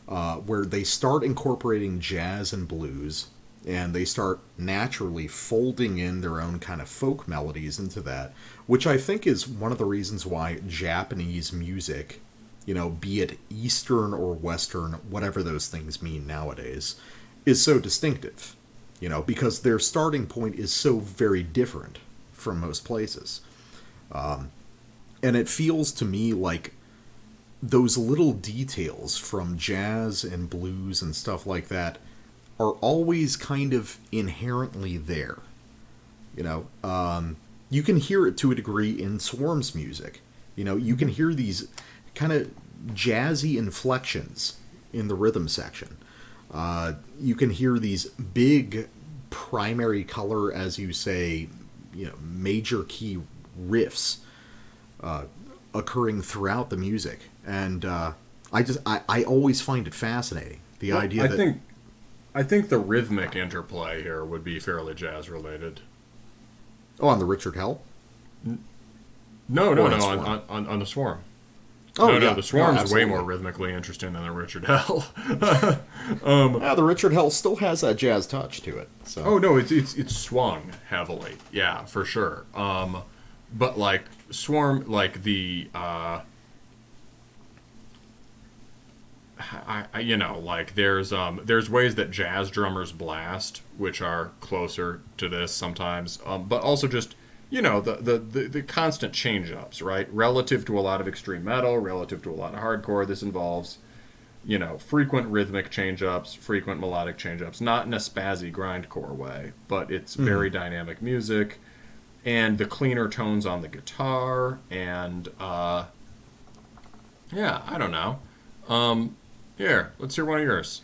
where they start incorporating jazz and blues, and they start naturally folding in their own kind of folk melodies into that, which I think is one of the reasons why Japanese music, you know, be it Eastern or Western, whatever those things mean nowadays, is so distinctive, you know, because their starting point is so very different from most places. And it feels to me like those little details from jazz and blues and stuff like that are always kind of inherently there. You know, you can hear it to a degree in Swarrrm's music. You know, you can hear these kind of jazzy inflections in the rhythm section. You can hear these big primary color, as you say, you know, major key riffs occurring throughout the music, and I always find it fascinating. The idea that I think the rhythmic interplay here would be fairly jazz related. Oh, on the Richard Hell? No, on the Swarrrm. Oh, no, yeah. the Swarrrm's No, way more rhythmically interesting than the Richard Hell. The Richard Hell still has that jazz touch to it. So. Oh no, it's swung heavily, yeah, for sure. But like Swarrrm, like the you know, like there's ways that jazz drummers blast, which are closer to this sometimes, but also just, you know, the constant change-ups, right? Relative to a lot of extreme metal, relative to a lot of hardcore, this involves, you know, frequent rhythmic change-ups, frequent melodic change-ups, not in a spazzy grindcore way, but it's very dynamic music, and the cleaner tones on the guitar, and yeah, I don't know. Here, let's hear one of yours.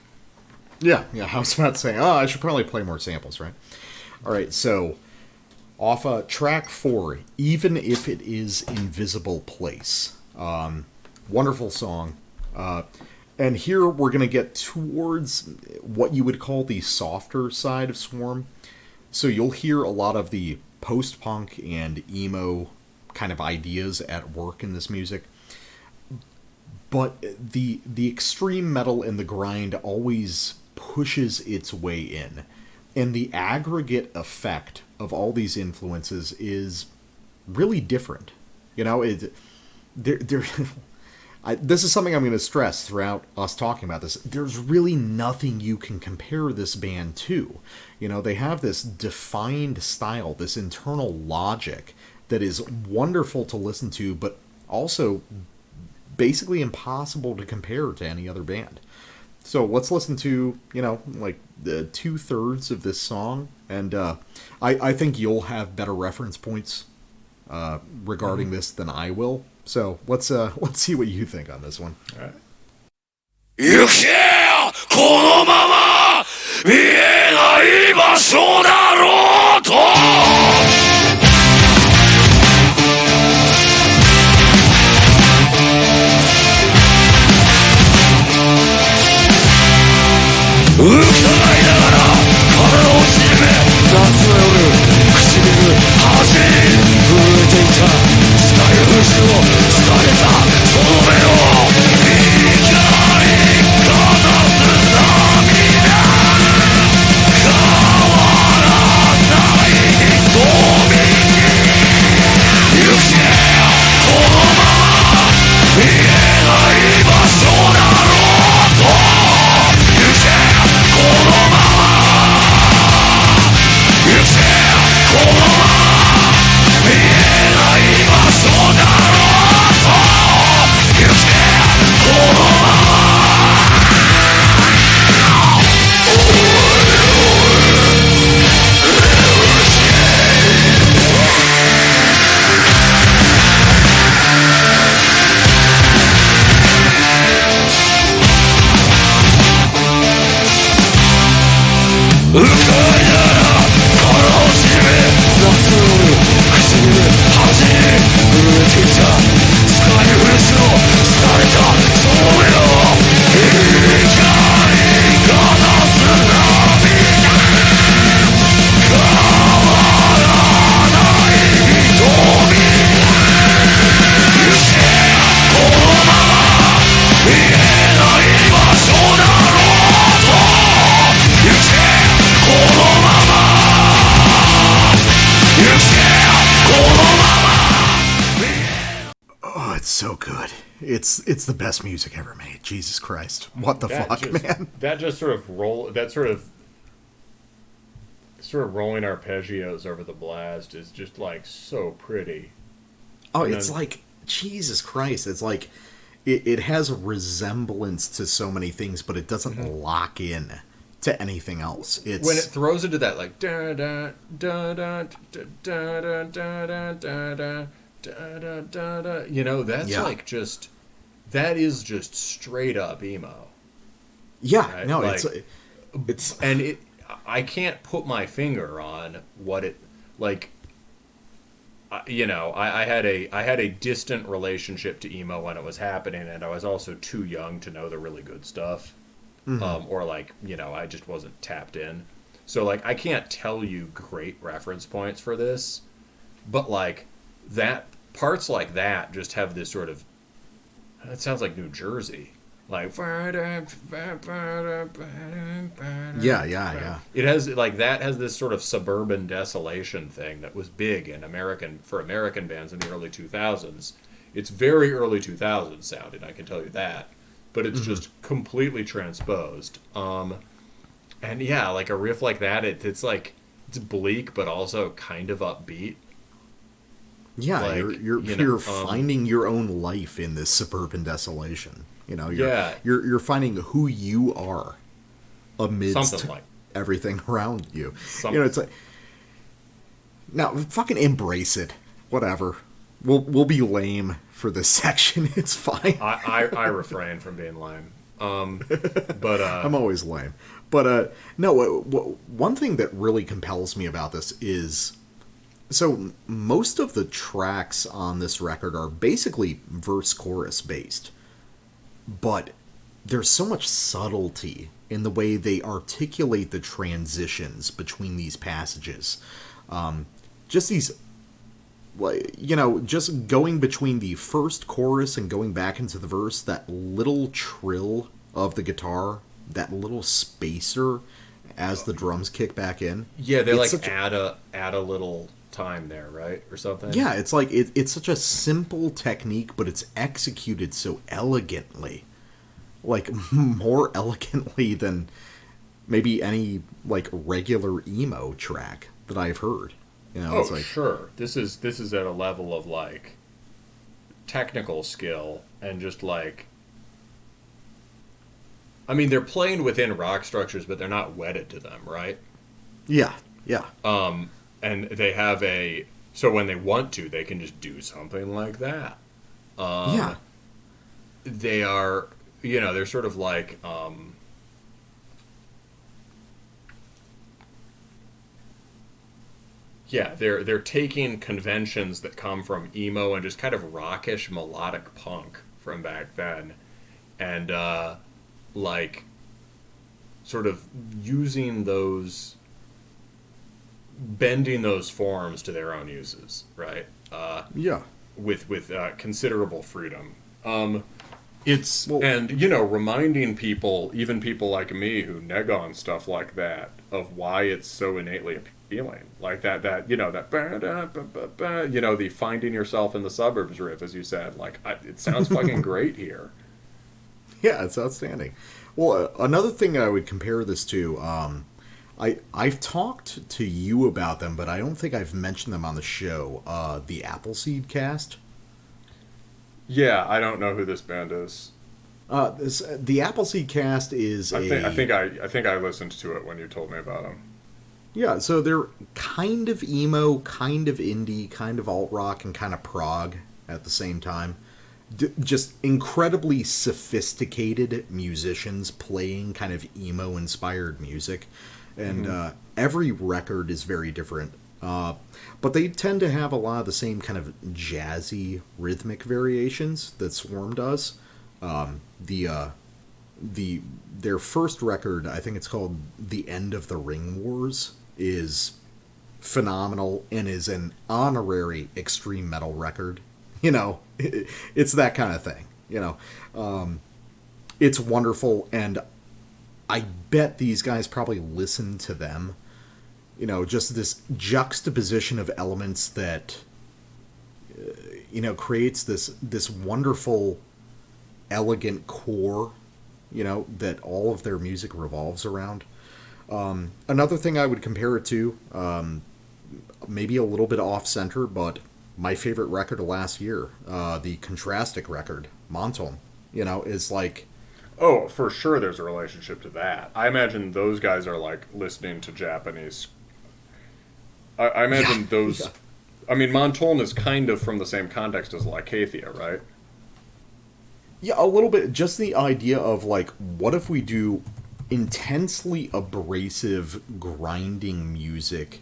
Yeah, I was about to say, I should probably play more samples, right? All right, so off track 4, Even If It Is Invisible Place. Wonderful song. And here we're going to get towards what you would call the softer side of Swarrrm. So you'll hear a lot of the post-punk and emo kind of ideas at work in this music. But the extreme metal and the grind always pushes its way in. And the aggregate effect of all these influences is really different. You know, this is something I'm going to stress throughout us talking about this. There's really nothing you can compare this band to. You know, they have this defined style, this internal logic that is wonderful to listen to, but also basically impossible to compare to any other band. So let's listen to, you know, like the 2/3 of this song, and I think you'll have better reference points regarding this than I will. So let's see what you think on this one. All right. 行けこのまま見えない場所だろうと浮かないながら体を縮め夏の夜唇走り震えていた伝える後ろ伝えたその目を光かざす涙変わらない瞳に行けこのまま見えない場所だろうとこのまま行けこのまま見えない場所だろうと行け愉快なら腹をしめ夏の夜唇恥に震えていたスカイフレッシュの廃れたその目を光がなす涙変わらない瞳行けこのまま見えない場所だろうと行けこのまま行けこのまま Oh, it's so good. It's the best music ever made. Jesus Christ. What the fuck, man? That just sort of rolling arpeggios over the blast is just like so pretty. Oh, it's like, Jesus Christ. It's like, it has a resemblance to so many things, but it doesn't lock in to anything else. It's When it throws into that like da da da da da da da da da da da da da da, you know, that's like just, that is just straight up emo. Yeah, right? no, like, it's and it, I can't put my finger on what it, like, you know, I had a distant relationship to emo when it was happening, and I was also too young to know the really good stuff, or like, you know, I just wasn't tapped in. So like, I can't tell you great reference points for this, but like that parts like that just have this sort of, it sounds like New Jersey. Like yeah. It has like that has this sort of suburban desolation thing that was big in American bands in the early 2000s. It's very early 2000s sounding, I can tell you that, but it's just completely transposed. And yeah, like a riff like that, it's like it's bleak but also kind of upbeat. Yeah, like, you're finding your own life in this suburban desolation. You know, you're finding who you are amidst like everything around you. You know, it's like, now fucking embrace it. Whatever. We'll be lame for this section. It's fine. I refrain from being lame. But I'm always lame. But no, one thing that really compels me about this is, so most of the tracks on this record are basically verse-chorus based. But there's so much subtlety in the way they articulate the transitions between these passages. Just these, you know, just going between the first chorus and going back into the verse, that little trill of the guitar, that little spacer as the drums kick back in. Yeah, they like add a little time there, right, or something. Yeah, it's like it's such a simple technique, but it's executed so elegantly, like more elegantly than maybe any like regular emo track that I've heard. You know, it's like, sure. This is at a level of like technical skill and just like, I mean, they're playing within rock structures, but they're not wedded to them, right? Yeah. And they have so when they want to, they can just do something like that. They are, you know, they're sort of like, they're taking conventions that come from emo and just kind of rockish melodic punk from back then, and like sort of using those, bending those forms to their own uses, right? With considerable freedom. And you know, reminding people, even people like me who neg on stuff like that, of why it's so innately appealing. Like that you know, that you know, the finding yourself in the suburbs riff, as you said. Like, it sounds fucking great here. Yeah, it's outstanding. Well, another thing I would compare this to, I've talked to you about them, but I don't think I've mentioned them on the show. The Appleseed Cast. Yeah, I don't know who this band is. The Appleseed Cast is I think I listened to it when you told me about them. Yeah, so they're kind of emo, kind of indie, kind of alt rock, and kind of prog at the same time. just incredibly sophisticated musicians playing kind of emo-inspired music. And every record is very different. But they tend to have a lot of the same kind of jazzy, rhythmic variations that Swarrrm does. Their first record, I think it's called The End of the Ring Wars, is phenomenal and is an honorary extreme metal record. You know, it's that kind of thing, you know. It's wonderful, and I bet these guys probably listen to them. You know, just this juxtaposition of elements that, you know, creates this wonderful, elegant core, you know, that all of their music revolves around. Another thing I would compare it to, maybe a little bit off-center, but my favorite record of last year, the Contrastic record, Monton, you know, is like... Oh, for sure there's a relationship to that. I imagine those guys are, like, listening to Japanese... I imagine those... Yeah. I mean, Monton is kind of from the same context as Lycathia, right? Yeah, a little bit. Just the idea of, like, what if we do intensely abrasive, grinding music...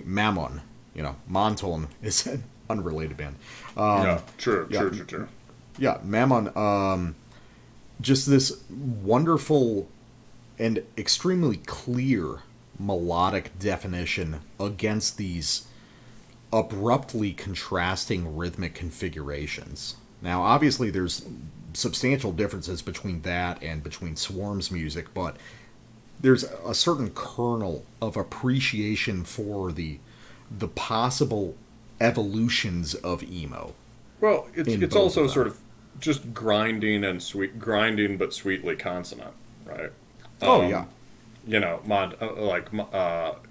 Mammon. You know, Monton is an unrelated band. Yeah, true. Yeah, Mammon, just this wonderful and extremely clear melodic definition against these abruptly contrasting rhythmic configurations. Now, obviously, there's substantial differences between that and between Swarrrm's music, but there's a certain kernel of appreciation for the possible evolutions of emo. Well, it's also sort of just grinding but sweetly consonant, right? Yeah. You know,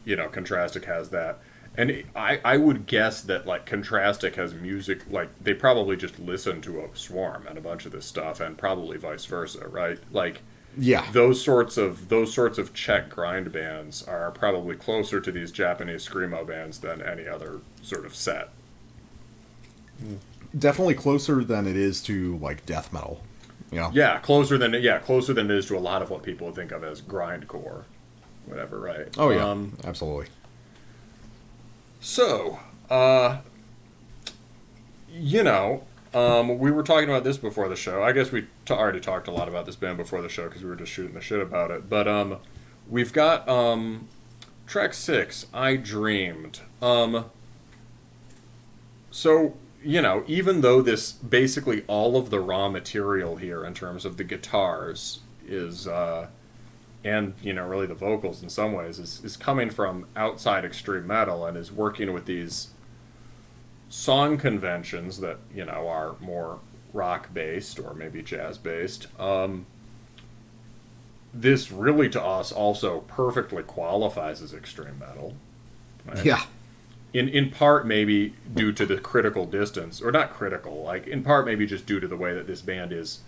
you know, Contrastic has that. And I would guess that, like, Contrastic has music, like, they probably just listen to a Swarrrm and a bunch of this stuff, and probably vice versa, right? Like, yeah, those sorts of Czech grind bands are probably closer to these Japanese screamo bands than any other sort of set. Definitely closer than it is to, like, death metal. You know? Yeah, closer than it is to a lot of what people would think of as grindcore, whatever, right? Oh yeah, absolutely. So, you know, we were talking about this before the show. I guess we already talked a lot about this band before the show because we were just shooting the shit about it. But we've got track 6, I Dreamed. So, you know, even though this basically all of the raw material here in terms of the guitars is, and, you know, really the vocals in some ways, is coming from outside extreme metal and is working with these song conventions that, you know, are more rock-based or maybe jazz-based. This really, to us, also perfectly qualifies as extreme metal. Right? Yeah. In part, maybe due to the critical distance, or not critical, like, in part maybe just due to the way that this band is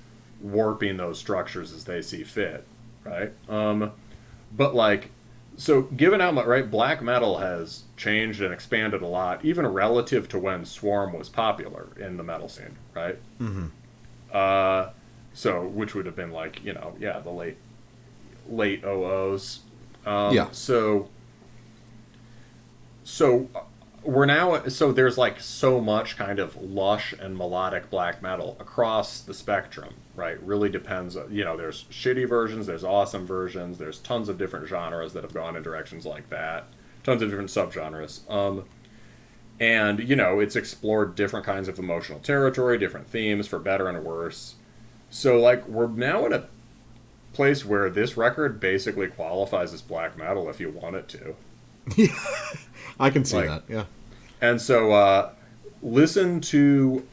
warping those structures as they see fit, right? But, like, so given how much, right, black metal has changed and expanded a lot, even relative to when Swarrrm was popular in the metal scene, right? Mm-hmm. So, which would have been, like, you know, yeah, the late 00s. Yeah. So we're now, so there's, like, so much kind of lush and melodic black metal across the spectrum, right? Really depends, you know, there's shitty versions, there's awesome versions, there's tons of different genres that have gone in directions like that, tons of different subgenres. And, you know, it's explored different kinds of emotional territory, different themes, for better and worse. So, like, we're now in a place where this record basically qualifies as black metal if you want it to. Yeah, I can see that, yeah. And so, listen to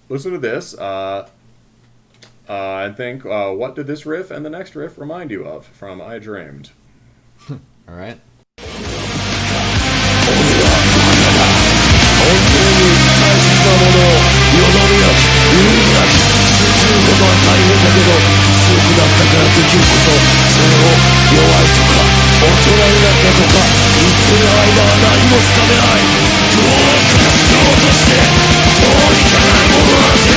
this, and think, what did this riff and the next riff remind you of from I Dreamed? All right. どうかしようとしてどうにかなるものなんて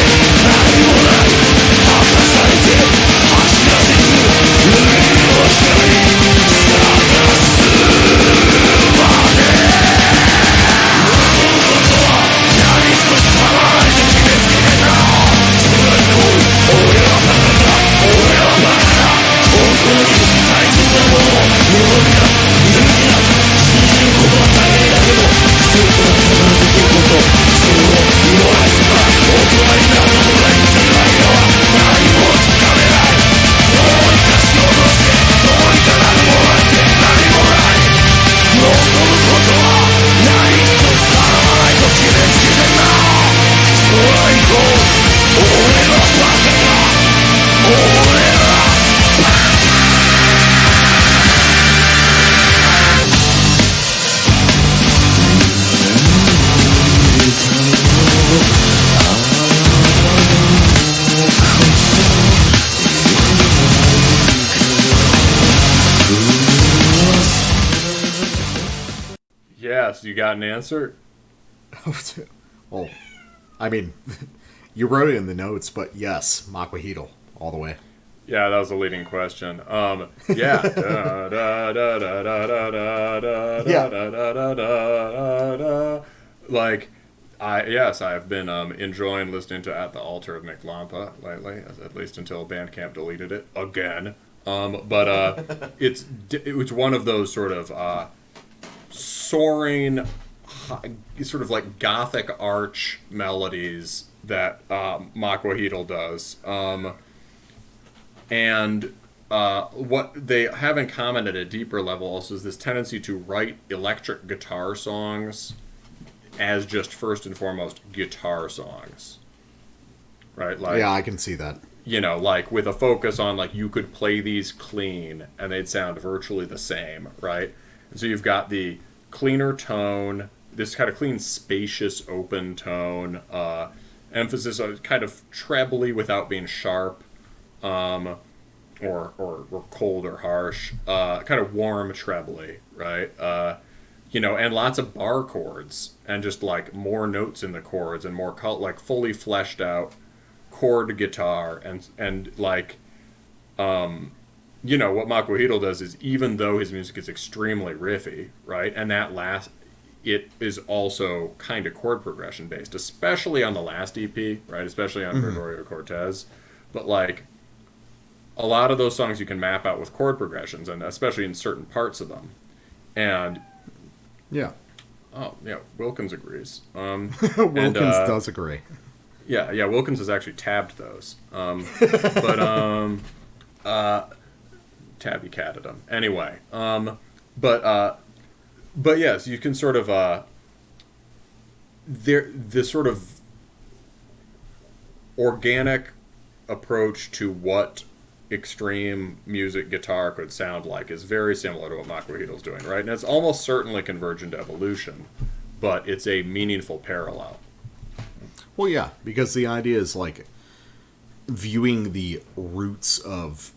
Gas, you got an answer? Well, I mean, you wrote it in the notes, but yes, Maquahital, all the way. Yeah, that was a leading question. Yeah. Da, da, da, da, da, da, da, da, Yeah. da, da, da, da, da. Like, I've been enjoying listening to At the Altar of McLampa lately, at least until Bandcamp deleted it again. But it's one of those sort of soaring, sort of like gothic arch melodies that Maquahital does. And what they have in common at a deeper level also is this tendency to write electric guitar songs as just first and foremost guitar songs. Right? Like, Yeah, I can see that. You know, like with a focus on like you could play these clean and they'd sound virtually the same, right? And so you've got the cleaner tone, this kind of clean, spacious, open tone, emphasis on kind of trebly without being sharp, or cold or harsh, kind of warm trebly, right? You know, and lots of bar chords and just like more notes in the chords and more like fully fleshed out chord guitar and like you know what Maquahital does is even though his music is extremely riffy, right, and it is also kind of chord progression based, especially on the last EP, right, especially on Gregorio Cortez, but like a lot of those songs you can map out with chord progressions, and especially in certain parts of them. And Yeah. oh yeah, Wilkins agrees. Wilkins does agree. Yeah, Wilkins has actually tabbed those. Tabby catted them. Anyway, but yes, you can sort of this sort of organic approach to what extreme music guitar could sound like is very similar to what Maquahital's doing, right? And it's almost certainly convergent evolution, but it's a meaningful parallel. Well, yeah, because the idea is like viewing the roots of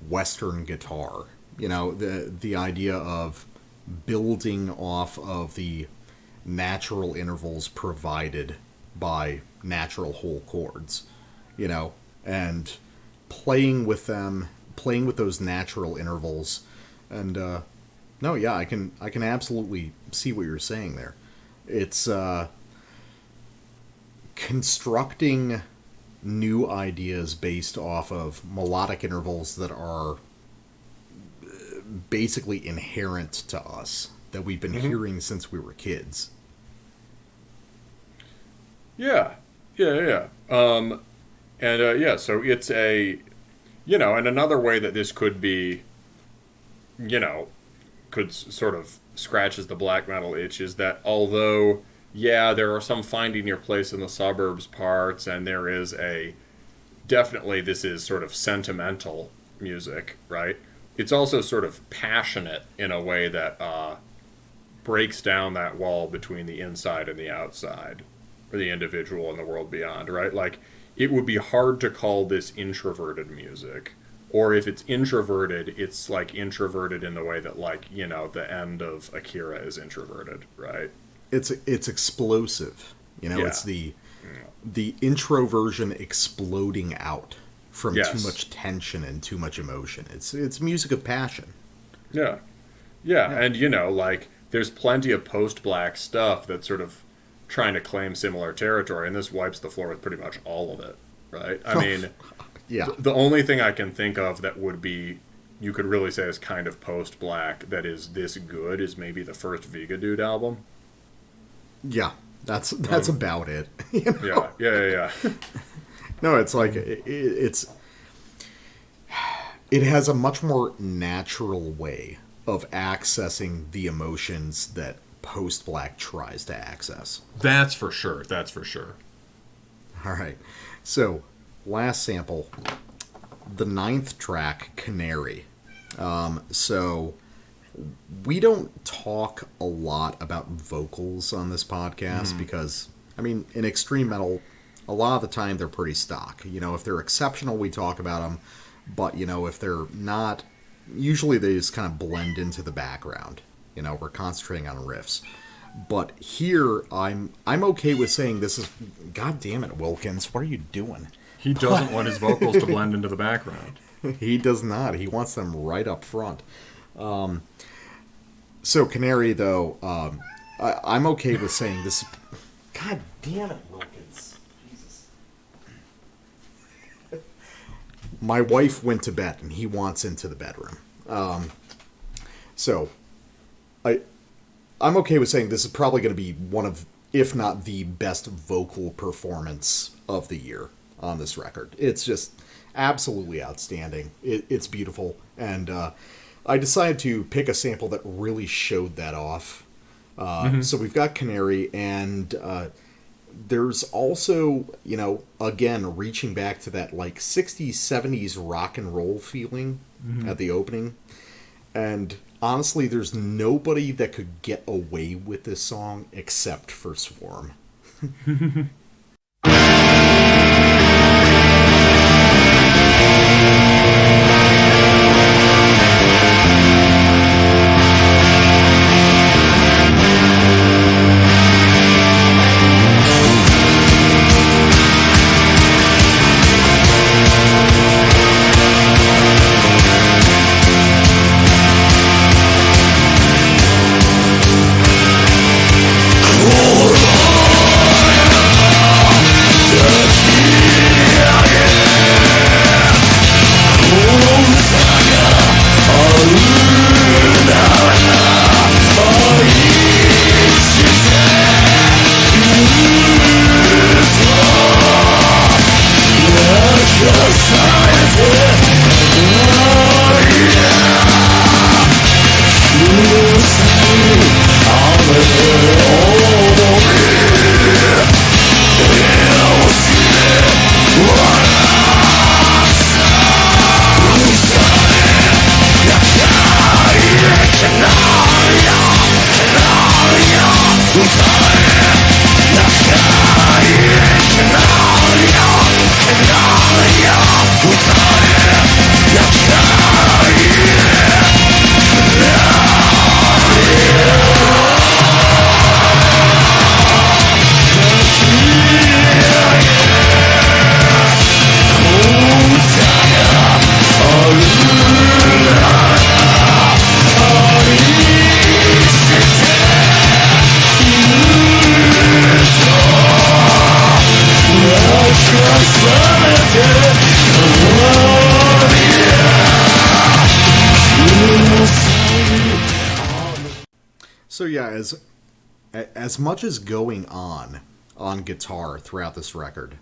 Western guitar. You know, the idea of building off of the natural intervals provided by natural whole chords. You know, and playing with them, playing with those natural intervals, and no, yeah, I can absolutely see what you're saying there. It's constructing new ideas based off of melodic intervals that are basically inherent to us, that we've been hearing since we were kids. Yeah. So it's a, you know, and another way that this could be, you know, could sort of scratches the black metal itch is that although, yeah, there are some finding your place in the suburbs parts, and there is definitely this is sort of sentimental music, right? It's also sort of passionate in a way that breaks down that wall between the inside and the outside, or the individual and the world beyond, right? Like, it would be hard to call this introverted music. Or if it's introverted, it's like introverted in the way that, like, you know, the end of Akira is introverted, right? It's explosive. You know, it's the introversion exploding out from too much tension and too much emotion. It's music of passion. Yeah, and you know, like, there's plenty of post-black stuff that's sort of trying to claim similar territory, and this wipes the floor with pretty much all of it, right? I mean, the only thing I can think of that would be, you could really say is kind of post-black that is this good is maybe the first Viga Dude album. Yeah, that's about it. You know? Yeah. No, it's like it has a much more natural way of accessing the emotions that post-black tries to access. That's for sure. All right. So, last sample, the 9th track, Canary. So, we don't talk a lot about vocals on this podcast because, I mean, in extreme metal, a lot of the time they're pretty stock. You know, if they're exceptional, we talk about them. But, you know, if they're not, usually they just kind of blend into the background. You know, we're concentrating on riffs. But here, I'm okay with saying this is... God damn it, Wilkins, what are you doing? He doesn't want his vocals to blend into the background. He does not. He wants them right up front. So Canary, though, I'm okay with saying this... God damn it, Wilkins. Jesus. My wife went to bed, and he wants into the bedroom. So, I'm okay with saying this is probably going to be one of, if not the best vocal performance of the year on this record. It's just absolutely outstanding. It's beautiful, and I decided to pick a sample that really showed that off. So we've got Canary, and there's also, you know, again, reaching back to that, like, 60s, 70s rock and roll feeling at the opening. And honestly, there's nobody that could get away with this song except for Swarrrm. So yeah, as much as going on guitar throughout this record,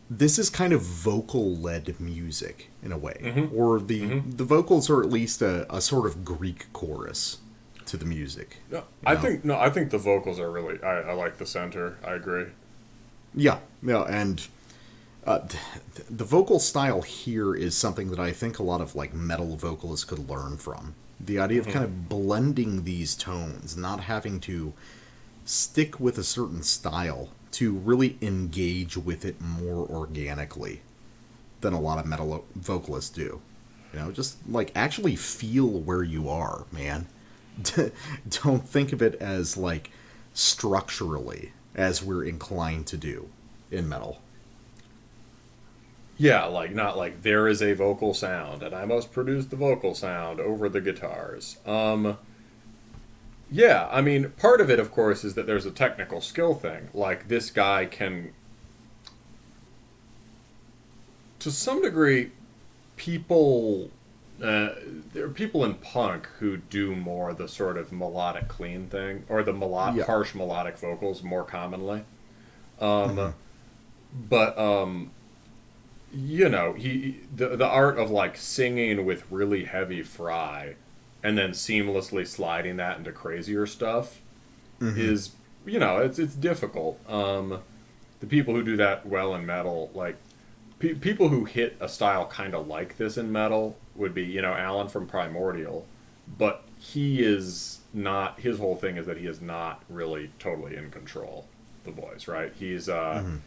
this is kind of vocal-led music in a way, or the vocals are at least a sort of Greek chorus to the music. No, I think the vocals are really. I like the center. I agree. Yeah, and the vocal style here is something that I think a lot of like metal vocalists could learn from. The idea of kind of blending these tones, not having to stick with a certain style to really engage with it more organically than a lot of metal vocalists do. You know, just like actually feel where you are, man. Don't think of it as like structurally as we're inclined to do in metal. Yeah, like not like there is a vocal sound and I must produce the vocal sound over the guitars. Yeah, I mean, part of it, of course, is that there's a technical skill thing. Like, this guy can... To some degree, people... there are people in punk who do more the sort of melodic clean thing, or the harsh melodic vocals more commonly. But, you know, the art of, like, singing with really heavy fry and then seamlessly sliding that into crazier stuff is, you know, it's difficult. The people who do that well in metal, like, people who hit a style kind of like this in metal would be, you know, Alan from Primordial, but he is not, his whole thing is that he is not really totally in control, the voice, right? He's a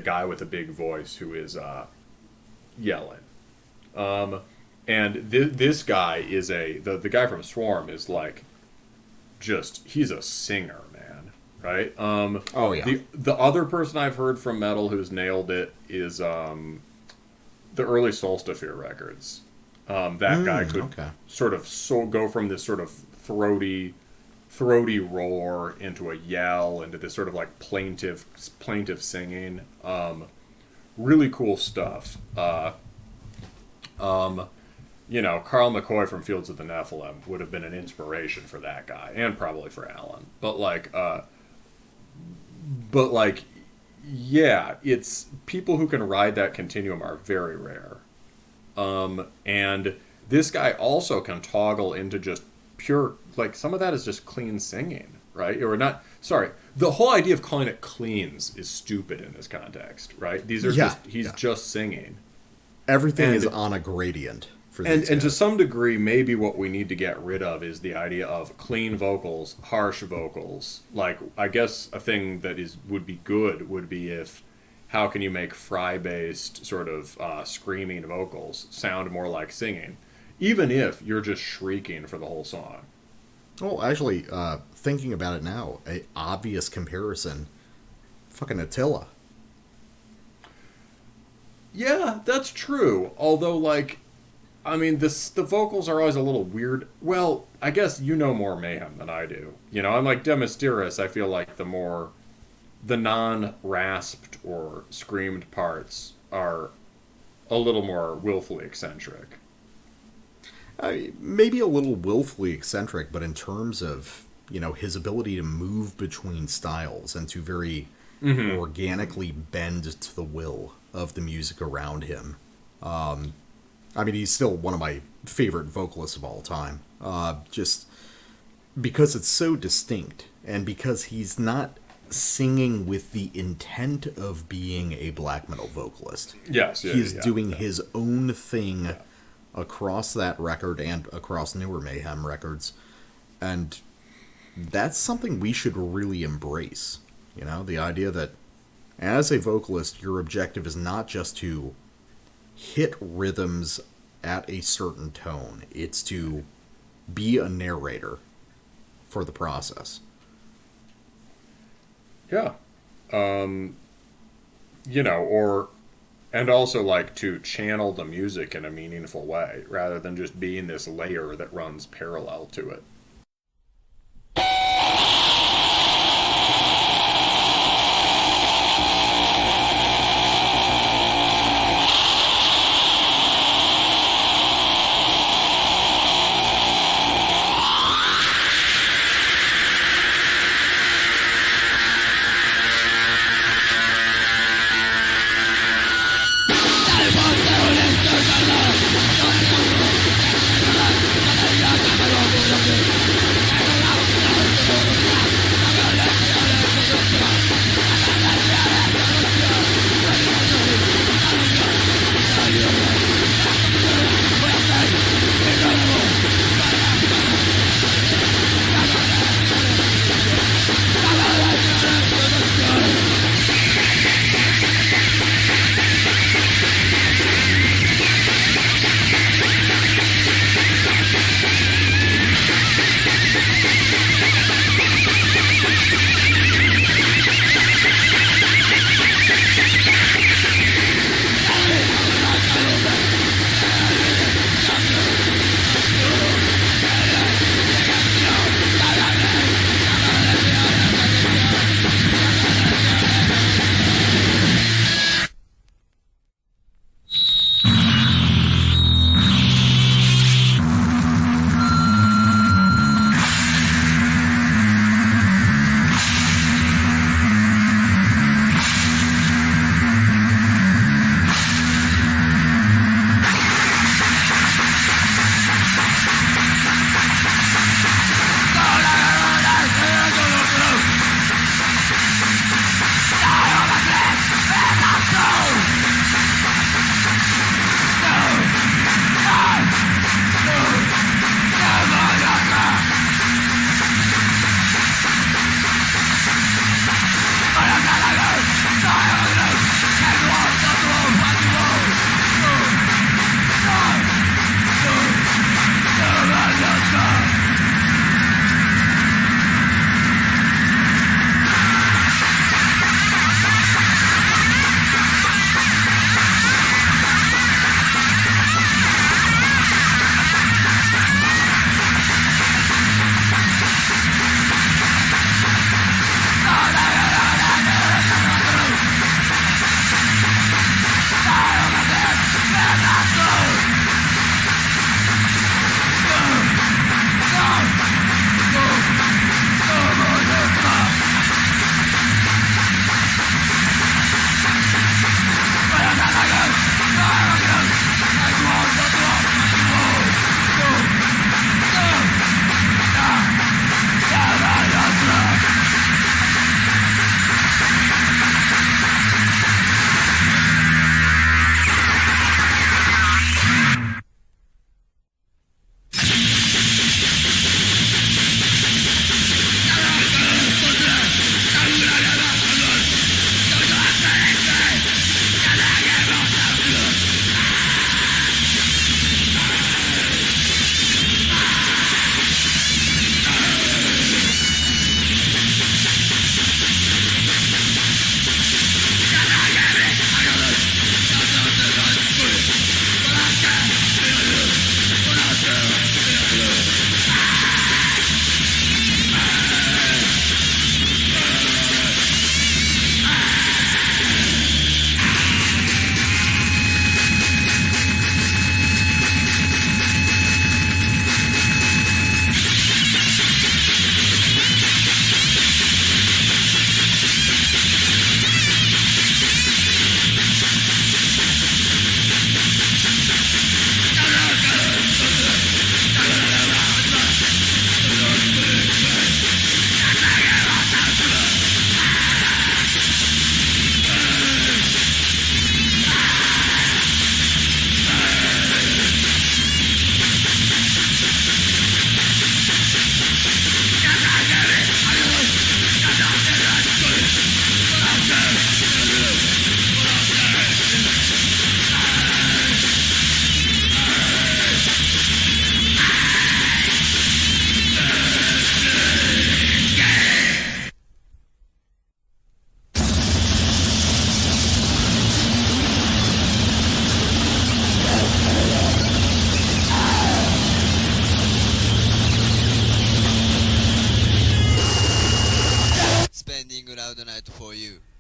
guy with a big voice who is yelling. And this guy is the guy from Swarrrm is like, he's a singer, man, right? Oh yeah. The other person I've heard from metal who's nailed it is the early Solstafir records. That guy could sort of go from this sort of throaty roar into a yell, into this sort of like plaintive singing. Really cool stuff. Carl McCoy from Fields of the Nephilim would have been an inspiration for that guy, and probably for Alan. Yeah, it's people who can ride that continuum are very rare. And this guy also can toggle into just pure, like, some of that is just clean singing, right? Or not, sorry, the whole idea of calling it cleans is stupid in this context, right? These are he's just singing. Everything is on a gradient for these and guys. to some degree, maybe what we need to get rid of is the idea of clean vocals, harsh vocals. Like, I guess a thing that would be good would be if, how can you make fry-based sort of screaming vocals sound more like singing, even if you're just shrieking for the whole song? Well, actually, thinking about it now, an obvious comparison, fucking Attila. Yeah, that's true. Although, like, I mean, the vocals are always a little weird. Well, I guess you know more Mayhem than I do. I'm like Demisteris, I feel like the non-rasped or screamed parts are a little more willfully eccentric. Maybe a little willfully eccentric, but in terms of, his ability to move between styles and to very organically bend to the will of the music around him. I mean, he's still one of my favorite vocalists of all time. Just because it's so distinct, and because he's not singing with the intent of being a black metal vocalist. Yes, he's doing his own thing across that record and across newer Mayhem records, and that's something we should really embrace. The idea that as a vocalist, your objective is not just to hit rhythms at a certain tone, it's to be a narrator for the process. Yeah. And also, like, to channel the music in a meaningful way, rather than just being this layer that runs parallel to it. Thank you. midnight for you.